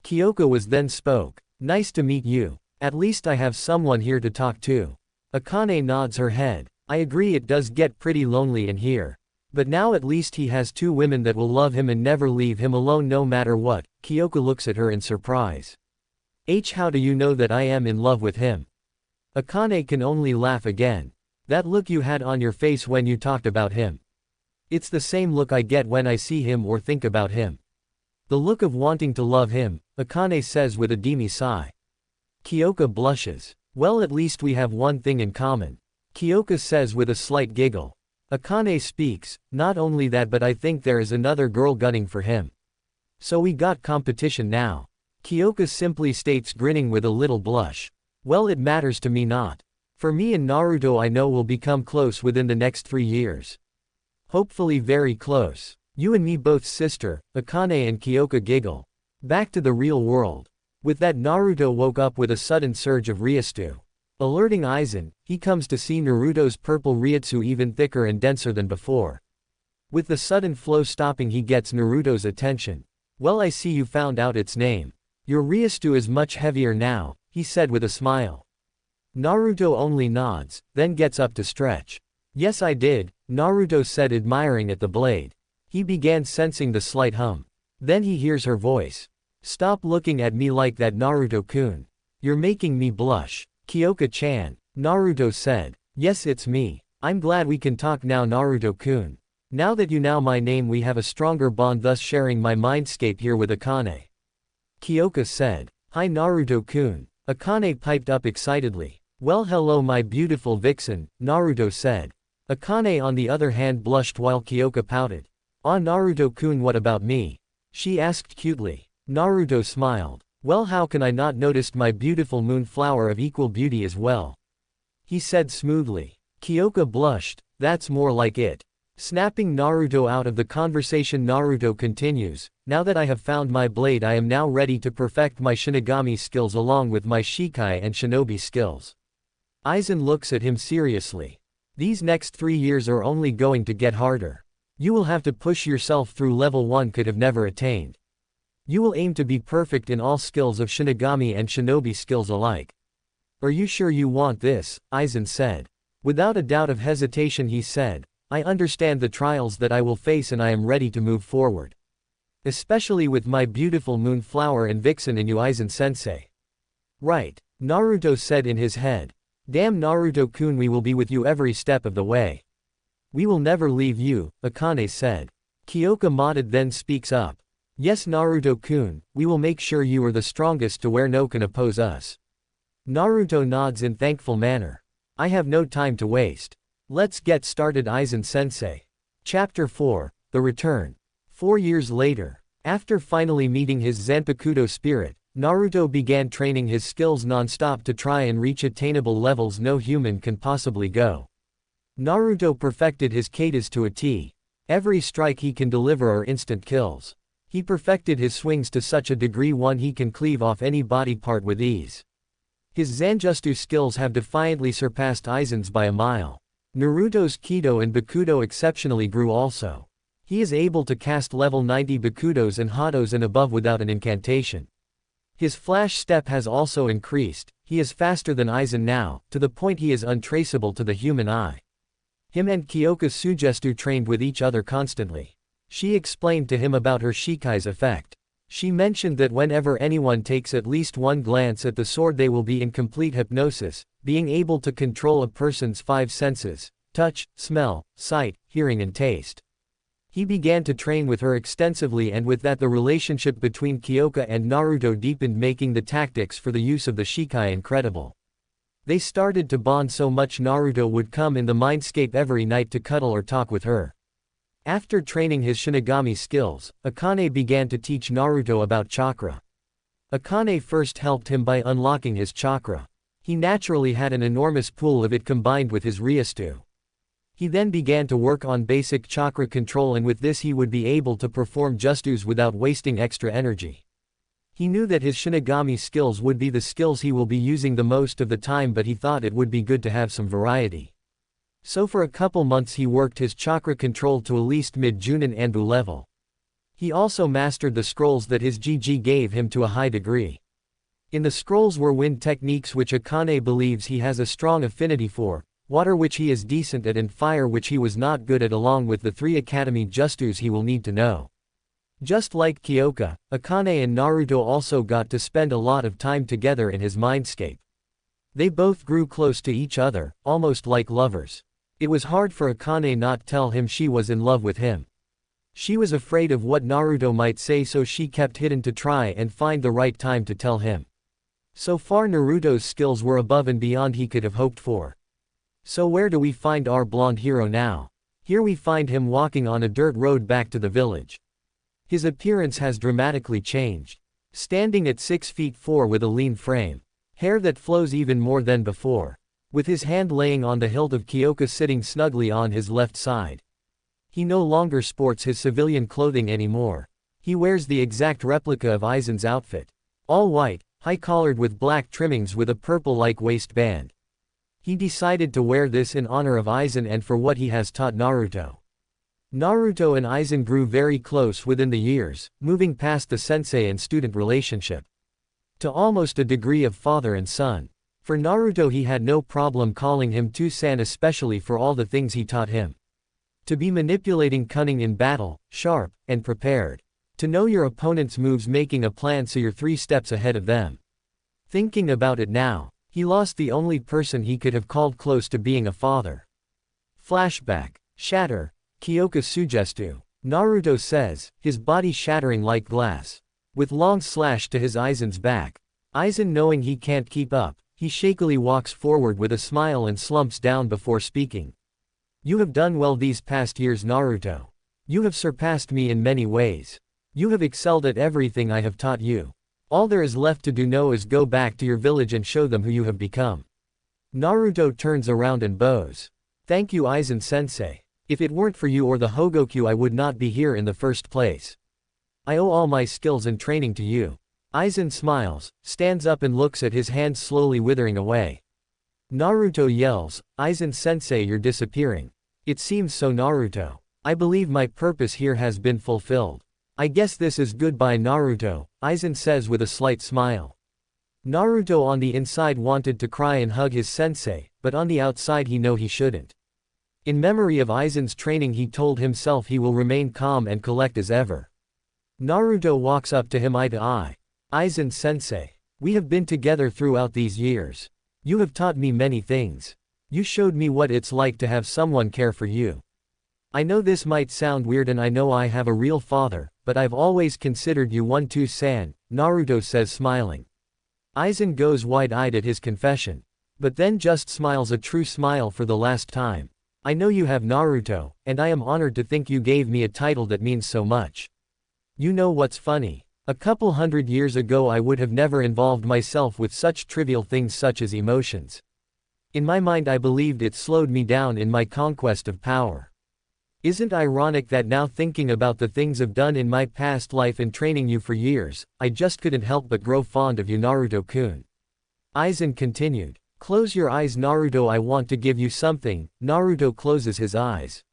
Kyoka was then spoke. Nice to meet you. At least I have someone here to talk to. Akane nods her head. I agree, it does get pretty lonely in here. But now at least he has two women that will love him and never leave him alone no matter what. Kyoka looks at her in surprise. How do you know that I am in love with him? Akane can only laugh again. That look you had on your face when you talked about him. It's the same look I get when I see him or think about him. The look of wanting to love him, Akane says with a demi sigh. Kyoka blushes. Well, at least we have one thing in common. Kyoka says with a slight giggle. Akane speaks, not only that, but I think there is another girl gunning for him. So we got competition now. Kyoka simply states, grinning with a little blush. Well, it matters to me not. For me and Naruto I know will become close within the next 3 years. Hopefully very close. You and me both, sister. Akane and Kyoka giggle. Back to the real world. With that, Naruto woke up with a sudden surge of Ryustu. Alerting Aizen, he comes to see Naruto's purple Ryutsu even thicker and denser than before. With the sudden flow stopping, he gets Naruto's attention. Well, I see you found out its name. Your Ryustu is much heavier now, he said with a smile. Naruto only nods, then gets up to stretch. Yes, I did, Naruto said, admiring at the blade. He began sensing the slight hum. Then he hears her voice. Stop looking at me like that, Naruto-kun. You're making me blush. Kyoka-chan, Naruto said. Yes, it's me. I'm glad we can talk now, Naruto-kun. Now that you know my name, we have a stronger bond, thus sharing my mindscape here with Akane. Kyoka said. Hi, Naruto-kun. Akane piped up excitedly. Well, hello my beautiful vixen, Naruto said. Akane on the other hand blushed while Kyoka pouted. Ah, Naruto-kun, what about me? She asked cutely. Naruto smiled. Well, how can I not notice my beautiful moonflower of equal beauty as well? He said smoothly. Kyoka blushed. That's more like it. Snapping Naruto out of the conversation, Naruto continues. Now that I have found my blade, I am now ready to perfect my Shinigami skills along with my Shikai and Shinobi skills. Aizen looks at him seriously. These next 3 years are only going to get harder. You will have to push yourself through level 1 could have never attained. You will aim to be perfect in all skills of Shinigami and Shinobi skills alike. Are you sure you want this? Aizen said. Without a doubt of hesitation he said. I understand the trials that I will face and I am ready to move forward. Especially with my beautiful moonflower and vixen in you, Aizen-sensei. Right, Naruto said in his head. Damn, Naruto-kun, we will be with you every step of the way. We will never leave you, Akane said. Kyoka nodded, then speaks up. Yes, Naruto-kun, we will make sure you are the strongest to where no can oppose us. Naruto nods in thankful manner. I have no time to waste. Let's get started, Aizen-sensei. Chapter 4, The Return. 4 years later. After finally meeting his Zanpakuto spirit, Naruto began training his skills non-stop to try and reach attainable levels no human can possibly go. Naruto perfected his katas to a T. Every strike he can deliver are instant kills. He perfected his swings to such a degree he can cleave off any body part with ease. His Zanjutsu skills have defiantly surpassed Aizen's by a mile. Naruto's Kido and Bakudo exceptionally grew also. He is able to cast level 90 Bakudos and Hados and above without an incantation. His flash step has also increased. He is faster than Aizen now, to the point he is untraceable to the human eye. Him and Kyoka Sugestu trained with each other constantly. She explained to him about her Shikai's effect. She mentioned that whenever anyone takes at least one glance at the sword they will be in complete hypnosis, being able to control a person's 5 senses, touch, smell, sight, hearing and taste. He began to train with her extensively, and with that the relationship between Kyoka and Naruto deepened, making the tactics for the use of the Shikai incredible. They started to bond so much Naruto would come in the mindscape every night to cuddle or talk with her. After training his Shinigami skills, Akane began to teach Naruto about chakra. Akane first helped him by unlocking his chakra. He naturally had an enormous pool of it combined with his Ryustu. He then began to work on basic chakra control, and with this he would be able to perform jutsus without wasting extra energy. He knew that his Shinigami skills would be the skills he will be using the most of the time, but he thought it would be good to have some variety. So for a couple months he worked his chakra control to at least mid-Junin Anbu level. He also mastered the scrolls that his GG gave him to a high degree. In the scrolls were wind techniques which Akane believes he has a strong affinity for, water which he is decent at, and fire which he was not good at, along with the 3 academy justus he will need to know. Just like Kyoka, Akane and Naruto also got to spend a lot of time together in his mindscape. They both grew close to each other, almost like lovers. It was hard for Akane not tell him she was in love with him. She was afraid of what Naruto might say, so she kept hidden to try and find the right time to tell him. So far Naruto's skills were above and beyond he could have hoped for. So where do we find our blonde hero now? Here we find him walking on a dirt road back to the village. His appearance has dramatically changed. Standing at 6 feet 4 with a lean frame. Hair that flows even more than before. With his hand laying on the hilt of Kyoka sitting snugly on his left side. He no longer sports his civilian clothing anymore. He wears the exact replica of Aizen's outfit. All white, high-collared with black trimmings with a purple-like waistband. He decided to wear this in honor of Aizen and for what he has taught Naruto. Naruto and Aizen grew very close within the years, moving past the sensei and student relationship to almost a degree of father and son. For Naruto he had no problem calling him Two-san, especially for all the things he taught him. To be manipulating, cunning in battle, sharp, and prepared. To know your opponent's moves, making a plan so you're 3 steps ahead of them. Thinking about it now, he lost the only person he could have called close to being a father. Flashback. Shatter. Kyoka Sugestu. Naruto says, his body shattering like glass. With long slash to his Aizen's back. Aizen, knowing he can't keep up, he shakily walks forward with a smile and slumps down before speaking. You have done well these past years, Naruto. You have surpassed me in many ways. You have excelled at everything I have taught you. All there is left to do now is go back to your village and show them who you have become. Naruto turns around and bows. Thank you, Aizen sensei. If it weren't for you or the Hogokyu, I would not be here in the first place. I owe all my skills and training to you. Aizen smiles, stands up and looks at his hands slowly withering away. Naruto yells, Aizen sensei, you're disappearing. It seems so, Naruto. I believe my purpose here has been fulfilled. I guess this is goodbye, Naruto, Aizen says with a slight smile. Naruto on the inside wanted to cry and hug his sensei, but on the outside he know he shouldn't. In memory of Aizen's training he told himself he will remain calm and collect as ever. Naruto walks up to him eye to eye. Aizen sensei. We have been together throughout these years. You have taught me many things. You showed me what it's like to have someone care for you. I know this might sound weird and I know I have a real father, but I've always considered you one Two-san, Naruto says smiling. Aizen goes wide-eyed at his confession. But then just smiles a true smile for the last time. I know you have, Naruto, and I am honored to think you gave me a title that means so much. You know what's funny? A couple 100 years ago I would have never involved myself with such trivial things such as emotions. In my mind I believed it slowed me down in my conquest of power. Isn't ironic that now, thinking about the things I've done in my past life and training you for years, I just couldn't help but grow fond of you, Naruto-kun. Aizen continued. Close your eyes, Naruto, I want to give you something. Naruto closes his eyes.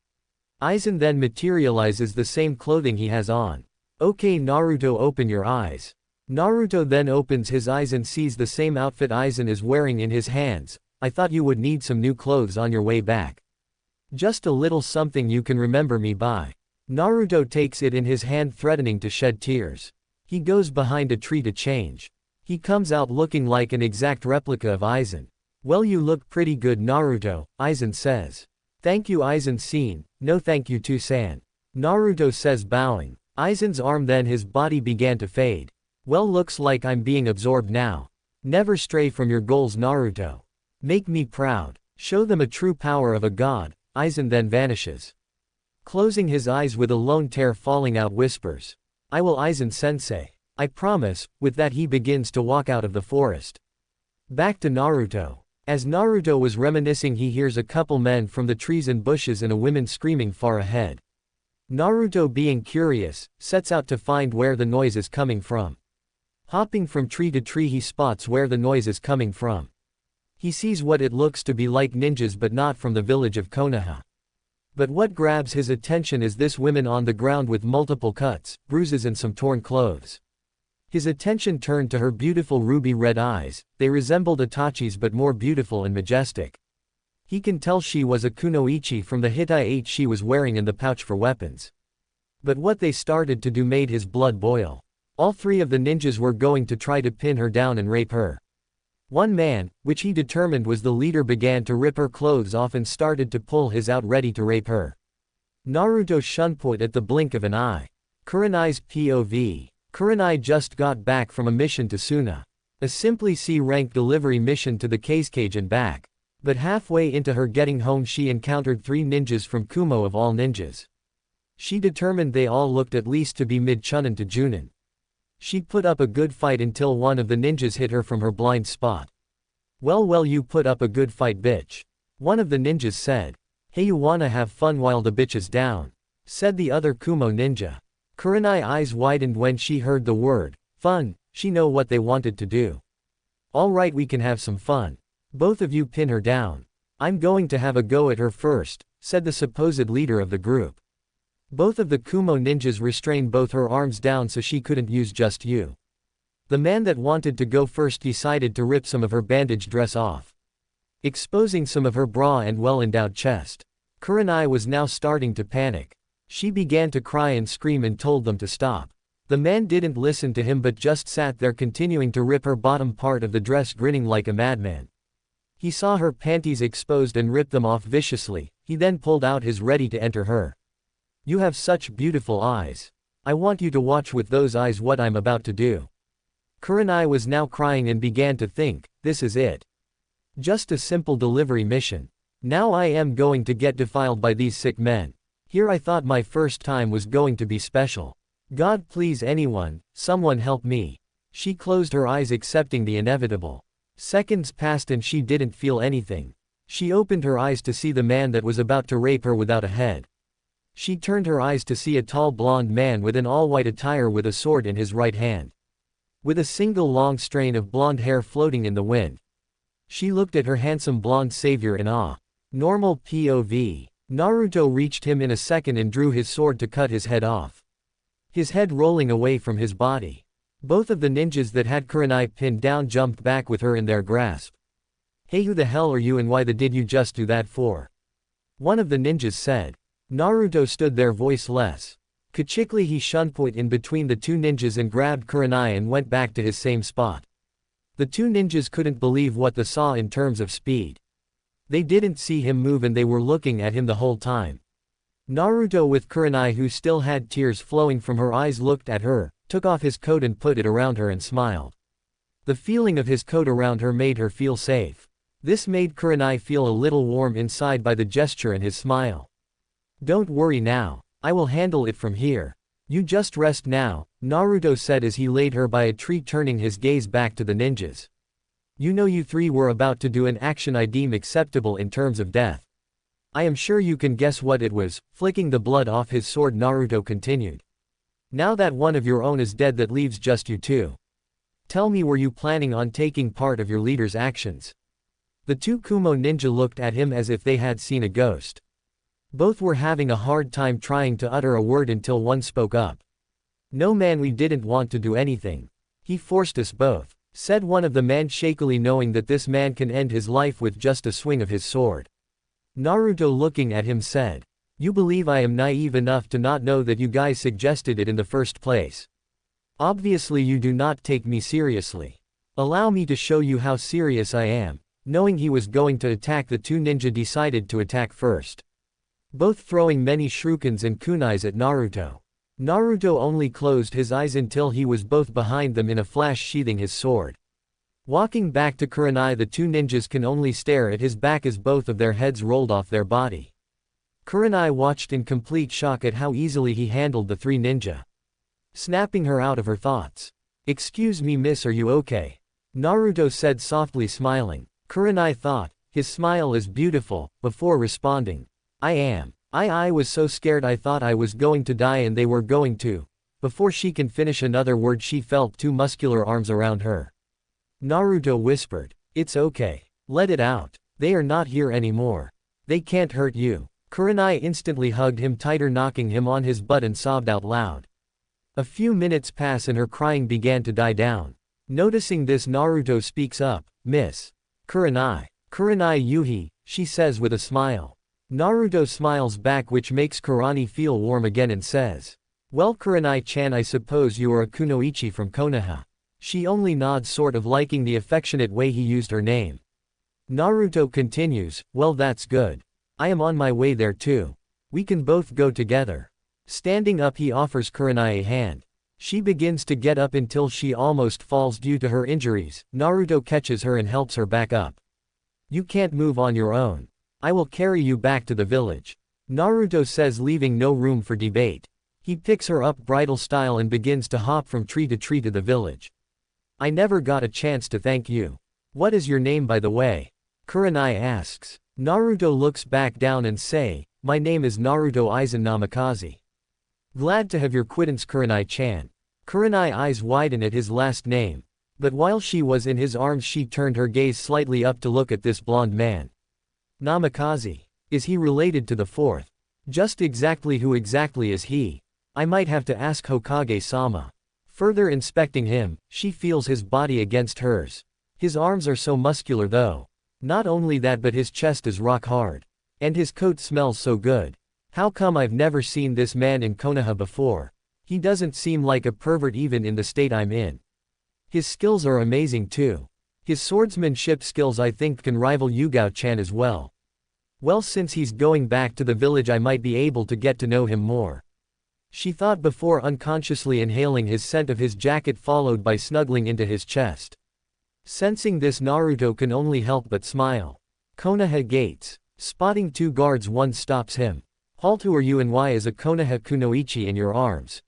Aizen then materializes the same clothing he has on. Okay, Naruto, open your eyes. Naruto then opens his eyes and sees the same outfit Aizen is wearing in his hands. I thought you would need some new clothes on your way back. Just a little something you can remember me by. Naruto takes it in his hand, threatening to shed tears. He goes behind a tree to change. He comes out looking like an exact replica of Aizen. Well, you look pretty good, Naruto, Aizen says. Thank you, Aizen-san. No thank you, Two-san. Naruto says, bowing. Aizen's arm, then his body began to fade. Well, looks like I'm being absorbed now. Never stray from your goals, Naruto. Make me proud. Show them a true power of a god. Aizen then vanishes. Closing his eyes with a lone tear falling out, whispers. I will, Aizen-sensei. I promise. With that he begins to walk out of the forest. Back to Naruto. As Naruto was reminiscing, he hears a couple men from the trees and bushes and a woman screaming far ahead. Naruto, being curious, sets out to find where the noise is coming from. Hopping from tree to tree, he spots where the noise is coming from. He sees what it looks to be like ninjas, but not from the village of Konoha. But what grabs his attention is this woman on the ground with multiple cuts, bruises and some torn clothes. His attention turned to her beautiful ruby red eyes. They resembled Itachi's but more beautiful and majestic. He can tell she was a kunoichi from the hitai she was wearing and the pouch for weapons. But what they started to do made his blood boil. All three of the ninjas were going to try to pin her down and rape her. One man, which he determined was the leader, began to rip her clothes off and started to pull his out, ready to rape her. Naruto shunput at the blink of an eye. Kurenai's POV. Kurenai just got back from a mission to Suna. A simply C-rank delivery mission to the Cage and back. But halfway into her getting home, she encountered 3 ninjas from Kumo of all ninjas. She determined they all looked at least to be mid-chunin to junin. She put up a good fight until one of the ninjas hit her from her blind spot. Well, you put up a good fight, bitch. One of the ninjas said. Hey, you wanna have fun while the bitch is down? Said the other Kumo ninja. Kurenai eyes widened when she heard the word fun. She know what they wanted to do. Alright, we can have some fun. Both of you pin her down. I'm going to have a go at her first, said the supposed leader of the group. Both of the Kumo ninjas restrained both her arms down so she couldn't use just you. The man that wanted to go first decided to rip some of her bandaged dress off, exposing some of her bra and well-endowed chest. Kurenai was now starting to panic. She began to cry and scream and told them to stop. The man didn't listen to him but just sat there continuing to rip her bottom part of the dress, grinning like a madman. He saw her panties exposed and ripped them off viciously. He then pulled out his ready to enter her. You have such beautiful eyes. I want you to watch with those eyes what I'm about to do. Kurenai was now crying and began to think, this is it. Just a simple delivery mission. Now I am going to get defiled by these sick men. Here I thought my first time was going to be special. God, please, anyone, someone help me. She closed her eyes, accepting the inevitable. Seconds passed and she didn't feel anything. She opened her eyes to see the man that was about to rape her without a head. She turned her eyes to see a tall blonde man with an all-white attire with a sword in his right hand, with a single long strain of blonde hair floating in the wind. She looked at her handsome blonde savior in awe. Normal POV. Naruto reached him in a second and drew his sword to cut his head off, his head rolling away from his body. Both of the ninjas that had Kurenai pinned down jumped back with her in their grasp. Hey, who the hell are you and why the did you just do that for? One of the ninjas said. Naruto stood there voiceless. Quickly he shunput in between the 2 ninjas and grabbed Kurenai and went back to his same spot. The 2 ninjas couldn't believe what they saw in terms of speed. They didn't see him move and they were looking at him the whole time. Naruto, with Kurenai, who still had tears flowing from her eyes, looked at her, took off his coat and put it around her and smiled. The feeling of his coat around her made her feel safe. This made Kurenai feel a little warm inside by the gesture and his smile. Don't worry now. I will handle it from here. You just rest now, Naruto said as he laid her by a tree, turning his gaze back to the ninjas. You know, you 3 were about to do an action I deem acceptable in terms of death. I am sure you can guess what it was. Flicking the blood off his sword, Naruto continued. Now that one of your own is dead, that leaves just you 2. Tell me, were you planning on taking part of your leader's actions? The 2 Kumo ninja looked at him as if they had seen a ghost. Both were having a hard time trying to utter a word until one spoke up. No man, we didn't want to do anything. He forced us both, said one of the men shakily, knowing that this man can end his life with just a swing of his sword. Naruto, looking at him, said, you believe I am naive enough to not know that you guys suggested it in the first place? Obviously you do not take me seriously. Allow me to show you how serious I am. Knowing he was going to attack, the 2 ninja decided to attack first, both throwing many shurikens and kunais at Naruto. Naruto only closed his eyes until he was both behind them in a flash, sheathing his sword. Walking back to Kurenai, the 2 ninjas can only stare at his back as both of their heads rolled off their body. Kurenai watched in complete shock at how easily he handled the 3 ninja, snapping her out of her thoughts. Excuse me, miss, are you okay? Naruto said softly, smiling. Kurenai thought. His smile is beautiful, before responding. I am. I was so scared I thought I was going to die and they were going to. Before she can finish another word she felt two muscular arms around her. Naruto whispered. It's okay. Let it out. They are not here anymore. They can't hurt you. Kurenai instantly hugged him tighter, knocking him on his butt, and sobbed out loud. A few minutes pass and her crying began to die down. Noticing this, Naruto speaks up. Miss Kurenai. Kurenai Yuhi, she says with a smile. Naruto smiles back, which makes Kurani feel warm again, and says, well, Kurenai-chan, I suppose you are a kunoichi from Konoha. She only nods, sort of liking the affectionate way he used her name. Naruto continues, well, that's good. I am on my way there too. We can both go together. Standing up, he offers Kurenai a hand. She begins to get up until she almost falls due to her injuries. Naruto catches her and helps her back up. You can't move on your own. I will carry you back to the village. Naruto says, leaving no room for debate. He picks her up bridal style and begins to hop from tree to the village. I never got a chance to thank you. What is your name, by the way? Kurenai asks. Naruto looks back down and say, my name is Naruto Aizen Namikaze. Glad to have your acquaintance, Kurenai-chan. Kurenai eyes widen at his last name. But while she was in his arms she turned her gaze slightly up to look at this blonde man. Namikaze. Is he related to the fourth? Just exactly who exactly is he? I might have to ask Hokage-sama. Further inspecting him, she feels his body against hers. His arms are so muscular though. Not only that, but his chest is rock hard. And his coat smells so good. How come I've never seen this man in Konoha before? He doesn't seem like a pervert even in the state I'm in. His skills are amazing too. His swordsmanship skills I think can rival Yugao-chan as well. Well, since he's going back to the village I might be able to get to know him more. She thought before unconsciously inhaling his scent of his jacket, followed by snuggling into his chest. Sensing this, Naruto can only help but smile. Konoha gates. Spotting two guards, one stops him. Halt, who are you and why is a Konoha kunoichi in your arms?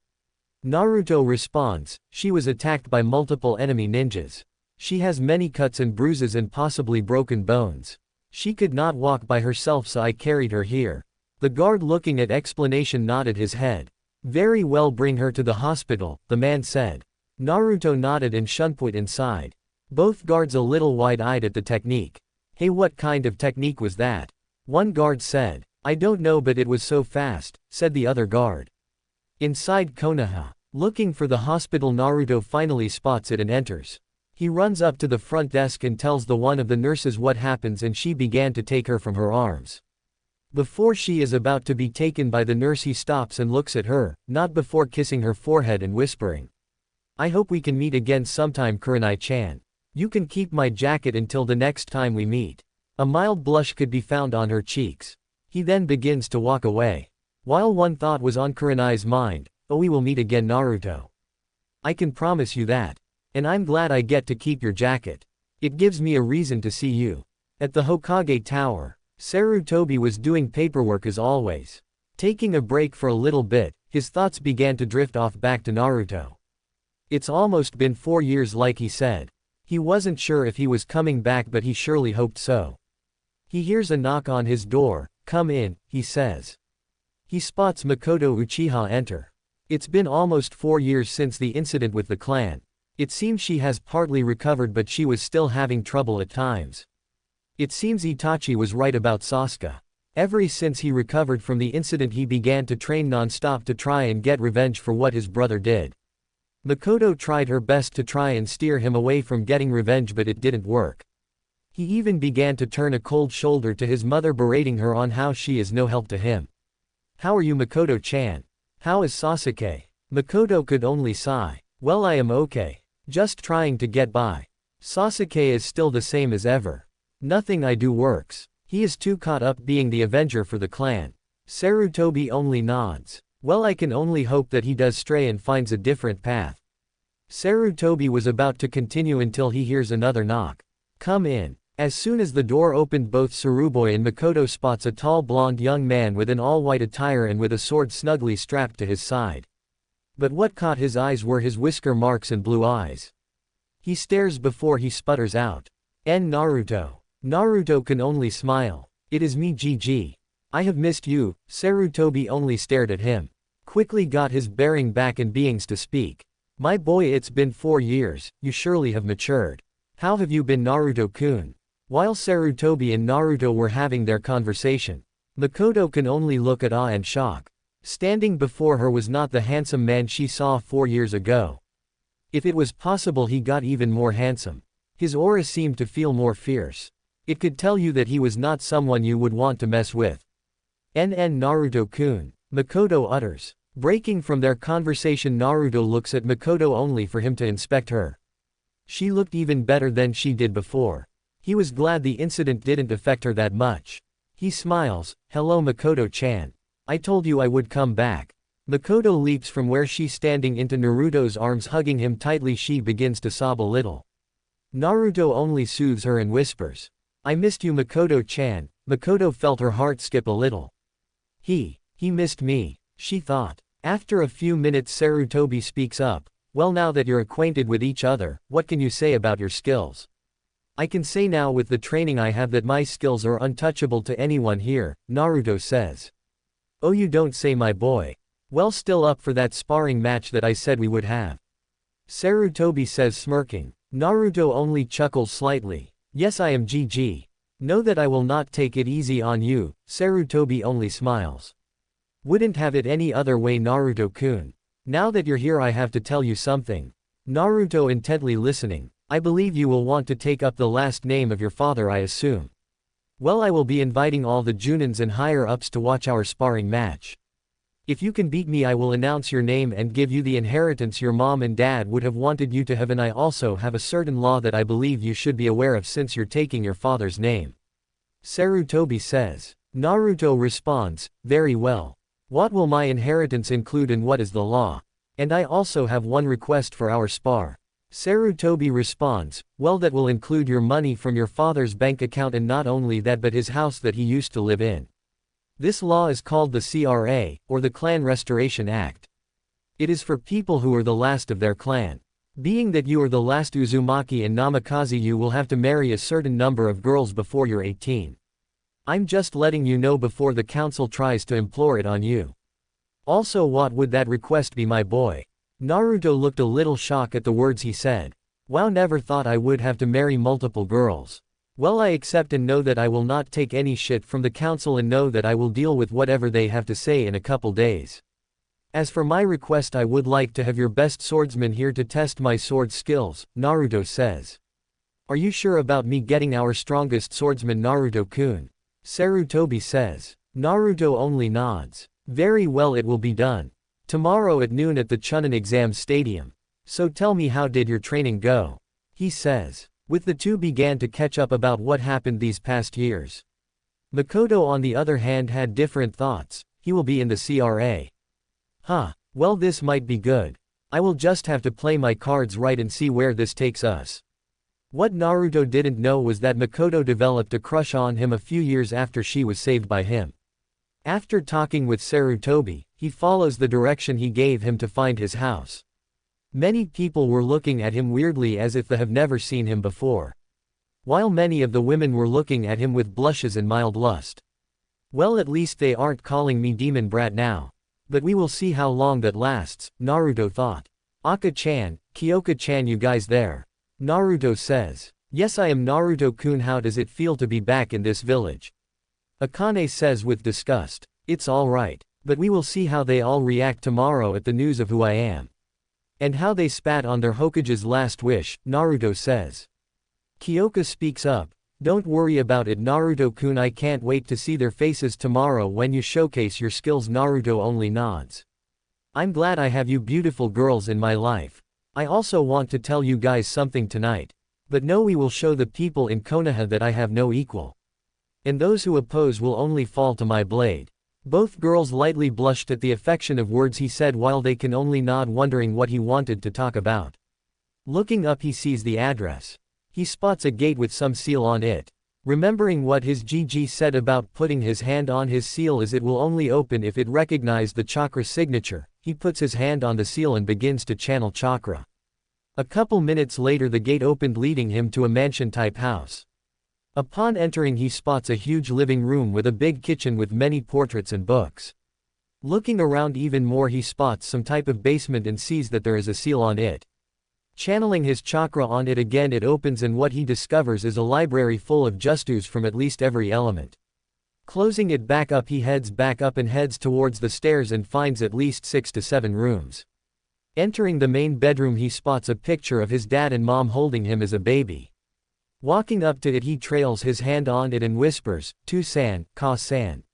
Naruto responds, she was attacked by multiple enemy ninjas. She has many cuts and bruises and possibly broken bones. She could not walk by herself, so I carried her here. The guard, looking at explanation, nodded his head. Very well, bring her to the hospital, the man said. Naruto nodded and shunput inside. Both guards a little wide-eyed at the technique. Hey, what kind of technique was that? One guard said. I don't know, but it was so fast, said the other guard. Inside Konoha. Looking for the hospital, Naruto finally spots it and enters. He runs up to the front desk and tells the one of the nurses what happens, and she began to take her from her arms. Before she is about to be taken by the nurse, he stops and looks at her, not before kissing her forehead and whispering. I hope we can meet again sometime, Kurenai-chan. You can keep my jacket until the next time we meet. A mild blush could be found on her cheeks. He then begins to walk away. While one thought was on Kurenai's mind, oh, we will meet again, Naruto. I can promise you that. And I'm glad I get to keep your jacket. It gives me a reason to see you. At the Hokage Tower, Sarutobi was doing paperwork as always. Taking a break for a little bit, his thoughts began to drift off back to Naruto. It's almost been 4 years, like he said. He wasn't sure if he was coming back, but he surely hoped so. He hears a knock on his door. Come in, he says. He spots Makoto Uchiha enter. It's been almost 4 years since the incident with the clan. It seems she has partly recovered, but she was still having trouble at times. It seems Itachi was right about Sasuke. Ever since he recovered from the incident, he began to train non-stop to try and get revenge for what his brother did. Makoto tried her best to try and steer him away from getting revenge, but it didn't work. He even began to turn a cold shoulder to his mother, berating her on how she is no help to him. How are you, Makoto-chan? How is Sasuke? Makoto could only sigh. Well, I am okay. Just trying to get by. Sasuke is still the same as ever. Nothing I do works. He is too caught up being the avenger for the clan. Sarutobi only nods. Well, I can only hope that he does stray and finds a different path. Sarutobi was about to continue until he hears another knock. Come in. As soon as the door opened, both Saruboy and Makoto spots a tall blonde young man with an all-white attire and with a sword snugly strapped to his side. But what caught his eyes were his whisker marks and blue eyes. He stares before he sputters out. Naruto. Naruto can only smile. It is me GG. I have missed you. Sarutobi only stared at him. Quickly got his bearing back and beings to speak. My boy, it's been 4 years, you surely have matured. How have you been, Naruto-kun? While Sarutobi and Naruto were having their conversation, Makoto can only look at awe and shock. Standing before her was not the handsome man she saw 4 years ago. If it was possible, he got even more handsome. His aura seemed to feel more fierce. It could tell you that he was not someone you would want to mess with. NN Naruto-kun, Makoto utters. Breaking from their conversation, Naruto looks at Makoto only for him to inspect her. She looked even better than she did before. He was glad the incident didn't affect her that much. He smiles. Hello Makoto-chan. I told you I would come back. Makoto leaps from where she's standing into Naruto's arms, hugging him tightly. She begins to sob a little. Naruto only soothes her and whispers, I missed you Makoto-chan. Makoto felt her heart skip a little. He missed me, she thought. After a few minutes, Sarutobi speaks up. Well, now that you're acquainted with each other, what can you say about your skills? I can say now with the training I have that my skills are untouchable to anyone here, Naruto says. Oh, you don't say, my boy. Well, still up for that sparring match that I said we would have? Sarutobi says, smirking. Naruto only chuckles slightly. Yes, I am GG. Know that I will not take it easy on you. Sarutobi only smiles. Wouldn't have it any other way, Naruto-kun. Now that you're here, I have to tell you something. Naruto intently listening. I believe you will want to take up the last name of your father, I assume. Well, I will be inviting all the Junins and higher-ups to watch our sparring match. If you can beat me, I will announce your name and give you the inheritance your mom and dad would have wanted you to have, and I also have a certain law that I believe you should be aware of since you're taking your father's name. Sarutobi says. Naruto responds, very well. What will my inheritance include and what is the law? And I also have one request for our spar. Sarutobi responds, well, that will include your money from your father's bank account, and not only that but his house that he used to live in. This law is called the CRA, or the Clan Restoration Act. It is for people who are the last of their clan. Being that you are the last Uzumaki and Namikaze, you will have to marry a certain number of girls before you're 18. I'm just letting you know before the council tries to implore it on you. Also, what would that request be, my boy? Naruto looked a little shocked at the words he said. Wow, never thought I would have to marry multiple girls. Well, I accept and know that I will not take any shit from the council and know that I will deal with whatever they have to say in a couple days. As for my request, I would like to have your best swordsman here to test my sword skills, Naruto says. Are you sure about me getting our strongest swordsman, Naruto-kun? Sarutobi says. Naruto only nods. Very well, it will be done. Tomorrow at noon at the Chunin exam stadium. So tell me, how did your training go? He says. With the two began to catch up about what happened these past years. Makoto on the other hand had different thoughts. He will be in the CRA. Huh, well, this might be good. I will just have to play my cards right and see where this takes us. What Naruto didn't know was that Makoto developed a crush on him a few years after she was saved by him. After talking with Sarutobi, he follows the direction he gave him to find his house. Many people were looking at him weirdly as if they have never seen him before. While many of the women were looking at him with blushes and mild lust. Well, at least they aren't calling me demon brat now. But we will see how long that lasts, Naruto thought. Aka-chan, Kyoka-chan, you guys there? Naruto says. Yes, I am Naruto-kun. How does it feel to be back in this village? Akane says with disgust. It's alright, but we will see how they all react tomorrow at the news of who I am. And how they spat on their Hokage's last wish, Naruto says. Kyoka speaks up. Don't worry about it, Naruto-kun. I can't wait to see their faces tomorrow when you showcase your skills. Naruto only nods. I'm glad I have you beautiful girls in my life. I also want to tell you guys something tonight. But no, we will show the people in Konoha that I have no equal. And those who oppose will only fall to my blade. Both girls lightly blushed at the affection of words he said while they can only nod, wondering what he wanted to talk about. Looking up, he sees the address. He spots a gate with some seal on it. Remembering what his GG said about putting his hand on his seal as it will only open if it recognized the chakra signature, he puts his hand on the seal and begins to channel chakra. A couple minutes later, the gate opened, leading him to a mansion-type house. Upon entering he spots a huge living room with a big kitchen with many portraits and books. Looking around even more he spots some type of basement and sees that there is a seal on it. Channeling his chakra on it again, it opens and what he discovers is a library full of justus from at least every element. Closing it back up he heads back up and heads towards the stairs and finds at least 6 to 7 rooms. Entering the main bedroom he spots a picture of his dad and mom holding him as a baby. Walking up to it he trails his hand on it and whispers, "Tu-san, ka-san.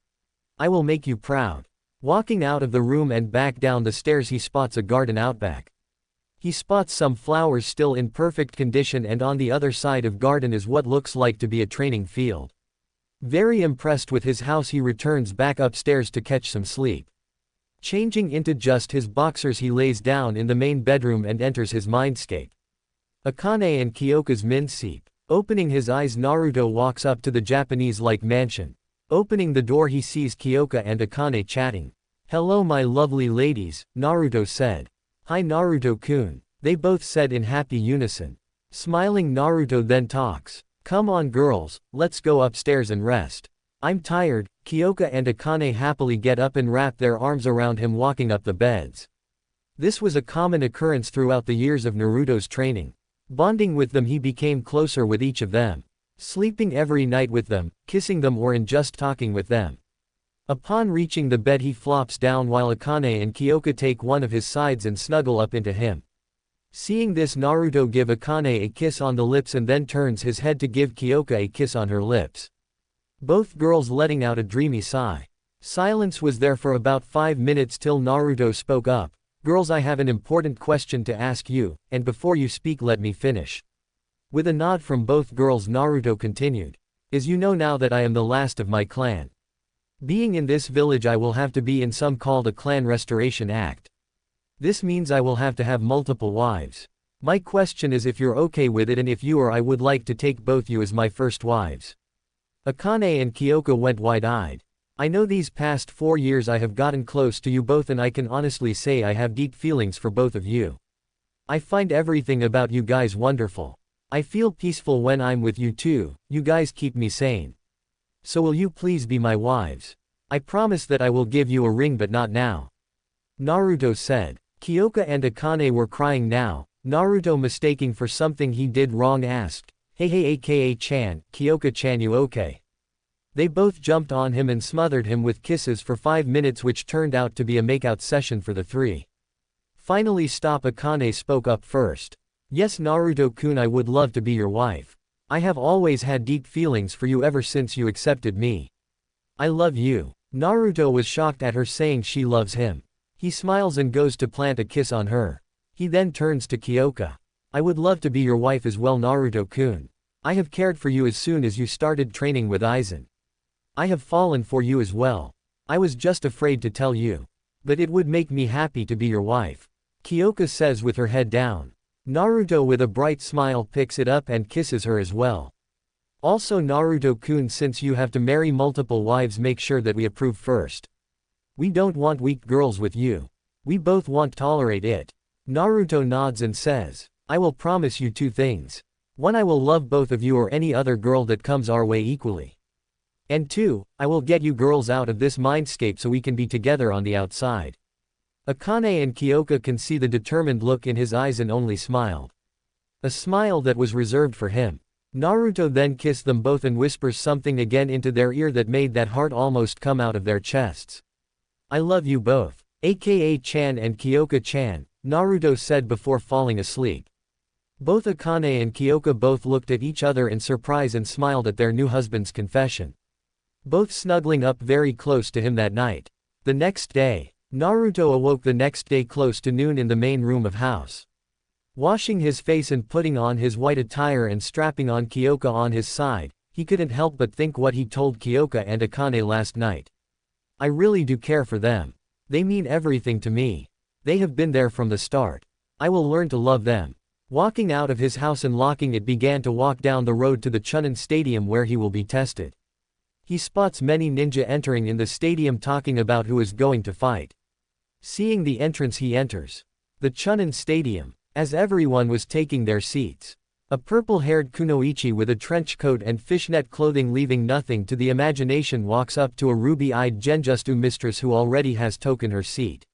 I will make you proud." Walking out of the room and back down the stairs he spots a garden outback. He spots some flowers still in perfect condition and on the other side of garden is what looks like to be a training field. Very impressed with his house he returns back upstairs to catch some sleep. Changing into just his boxers he lays down in the main bedroom and enters his mindscape. Akane and Kyoka's mindscape. Opening his eyes Naruto walks up to the Japanese-like mansion. Opening the door he sees Kyoka and Akane chatting. "Hello my lovely ladies," Naruto said. "Hi Naruto-kun," they both said in happy unison. Smiling Naruto then talks. "Come on girls, let's go upstairs and rest. I'm tired." Kyoka and Akane happily get up and wrap their arms around him walking up the beds. This was a common occurrence throughout the years of Naruto's training. Bonding with them he became closer with each of them. Sleeping every night with them, kissing them or in just talking with them. Upon reaching the bed he flops down while Akane and Kyoka take one of his sides and snuggle up into him. Seeing this Naruto give Akane a kiss on the lips and then turns his head to give Kyoka a kiss on her lips. Both girls letting out a dreamy sigh. Silence was there for about 5 minutes till Naruto spoke up. "Girls, I have an important question to ask you, and before you speak let me finish." With a nod from both girls Naruto continued. "As you know now that I am the last of my clan. Being in this village I will have to be in some called a clan restoration act. This means I will have to have multiple wives. My question is if you're okay with it and if you or I would like to take both you as my first wives." Akane and Kyoka went wide-eyed. "I know these past 4 years I have gotten close to you both and I can honestly say I have deep feelings for both of you. I find everything about you guys wonderful. I feel peaceful when I'm with you too, you guys keep me sane. So will you please be my wives? I promise that I will give you a ring but not now," Naruto said. Kyoka and Akane were crying now. Naruto, mistaking for something he did wrong, asked, Hey aka-chan, Kyoka-chan, you okay?" They both jumped on him and smothered him with kisses for 5 minutes, which turned out to be a makeout session for the three. Finally Akane spoke up first. "Yes Naruto-kun, I would love to be your wife. I have always had deep feelings for you ever since you accepted me. I love you." Naruto was shocked at her saying she loves him. He smiles and goes to plant a kiss on her. He then turns to Kyoka. "I would love to be your wife as well Naruto-kun. I have cared for you as soon as you started training with Aizen. I have fallen for you as well. I was just afraid to tell you. But it would make me happy to be your wife," Kyoka says with her head down. Naruto with a bright smile picks it up and kisses her as well. "Also Naruto-kun, since you have to marry multiple wives, make sure that we approve first. We don't want weak girls with you. We both won't tolerate it." Naruto nods and says, "I will promise you 2 things. 1, I will love both of you or any other girl that comes our way equally. And 2, I will get you girls out of this mindscape so we can be together on the outside." Akane and Kyoka can see the determined look in his eyes and only smiled. A smile that was reserved for him. Naruto then kissed them both and whispers something again into their ear that made that heart almost come out of their chests. "I love you both, aka-chan and Kyoka-chan," Naruto said before falling asleep. Both Akane and Kyoka both looked at each other in surprise and smiled at their new husband's confession. Both snuggling up very close to him that night. The next day, Naruto awoke the next day close to noon in the main room of house. Washing his face and putting on his white attire and strapping on Kyoka on his side, he couldn't help but think what he told Kyoka and Akane last night. "I really do care for them. They mean everything to me. They have been there from the start. I will learn to love them." Walking out of his house and locking it, began to walk down the road to the Chunin Stadium where he will be tested. He spots many ninja entering in the stadium talking about who is going to fight. Seeing the entrance he enters the Chunin Stadium. As everyone was taking their seats, A purple-haired kunoichi with a trench coat and fishnet clothing leaving nothing to the imagination walks up to a ruby-eyed genjutsu mistress who already has taken her seat.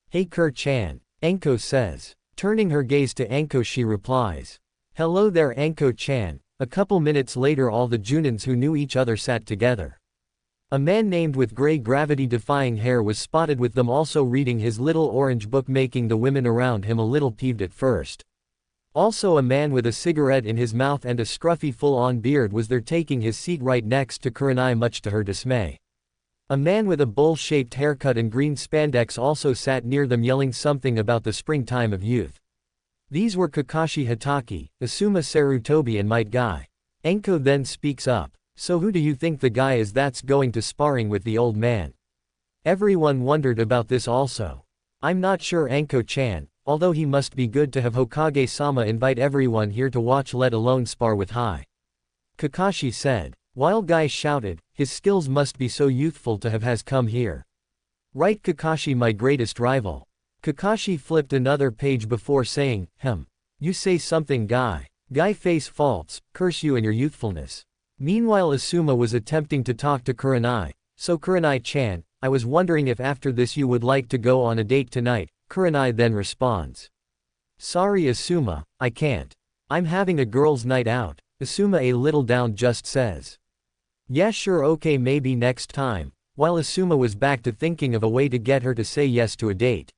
"Hey Kur-chan," Anko says. Turning her gaze to Anko she replies. "Hello there Anko-chan." A couple minutes later all the junins who knew each other sat together. A man named with grey gravity-defying hair was spotted with them also reading his little orange book, making the women around him a little peeved at first. Also a man with a cigarette in his mouth and a scruffy full-on beard was there taking his seat right next to Kurenai, much to her dismay. A man with a bowl-shaped haircut and green spandex also sat near them yelling something about the springtime of youth. These were Kakashi Hatake, Asuma Sarutobi and Might Guy. Anko then speaks up. "So who do you think the guy is that's going to sparring with the old man?" Everyone wondered about this also. "I'm not sure Anko-chan, although he must be good to have Hokage-sama invite everyone here to watch let alone spar with Hai," Kakashi said. While Guy shouted, "His skills must be so youthful to have has come here. Right Kakashi, my greatest rival." Kakashi flipped another page before saying, "You say something Guy." Guy face faults, "Curse you and your youthfulness." Meanwhile Asuma was attempting to talk to Kurenai. "So Kurenai-chan, I was wondering if after this you would like to go on a date tonight." Kurenai then responds. "Sorry Asuma, I can't. I'm having a girls' night out." Asuma a little down just says. "Yeah sure okay maybe next time," while Asuma was back to thinking of a way to get her to say yes to a date.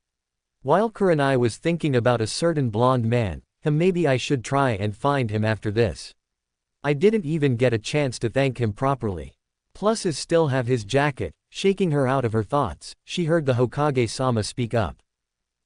While Kurenai was thinking about a certain blonde man, maybe I should try and find him after this. I didn't even get a chance to thank him properly. Plus I still have his jacket." Shaking her out of her thoughts, she heard the Hokage-sama speak up.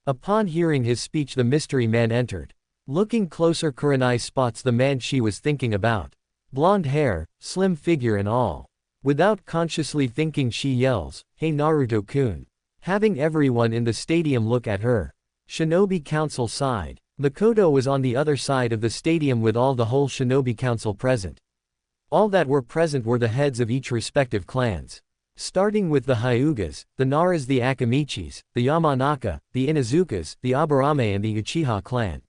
Upon hearing his speech the mystery man entered. Looking closer Kurenai spots the man she was thinking about. Blonde hair, slim figure and all. Without consciously thinking she yells, "Hey Naruto-kun." Having everyone in the stadium look at her. Shinobi Council sighed. Makoto was on the other side of the stadium with all the whole Shinobi Council present. All that were present were the heads of each respective clans. Starting with the Hyugas, the Naras, the Akamichis, the Yamanaka, the Inuzukas, the Aburame and the Uchiha clan.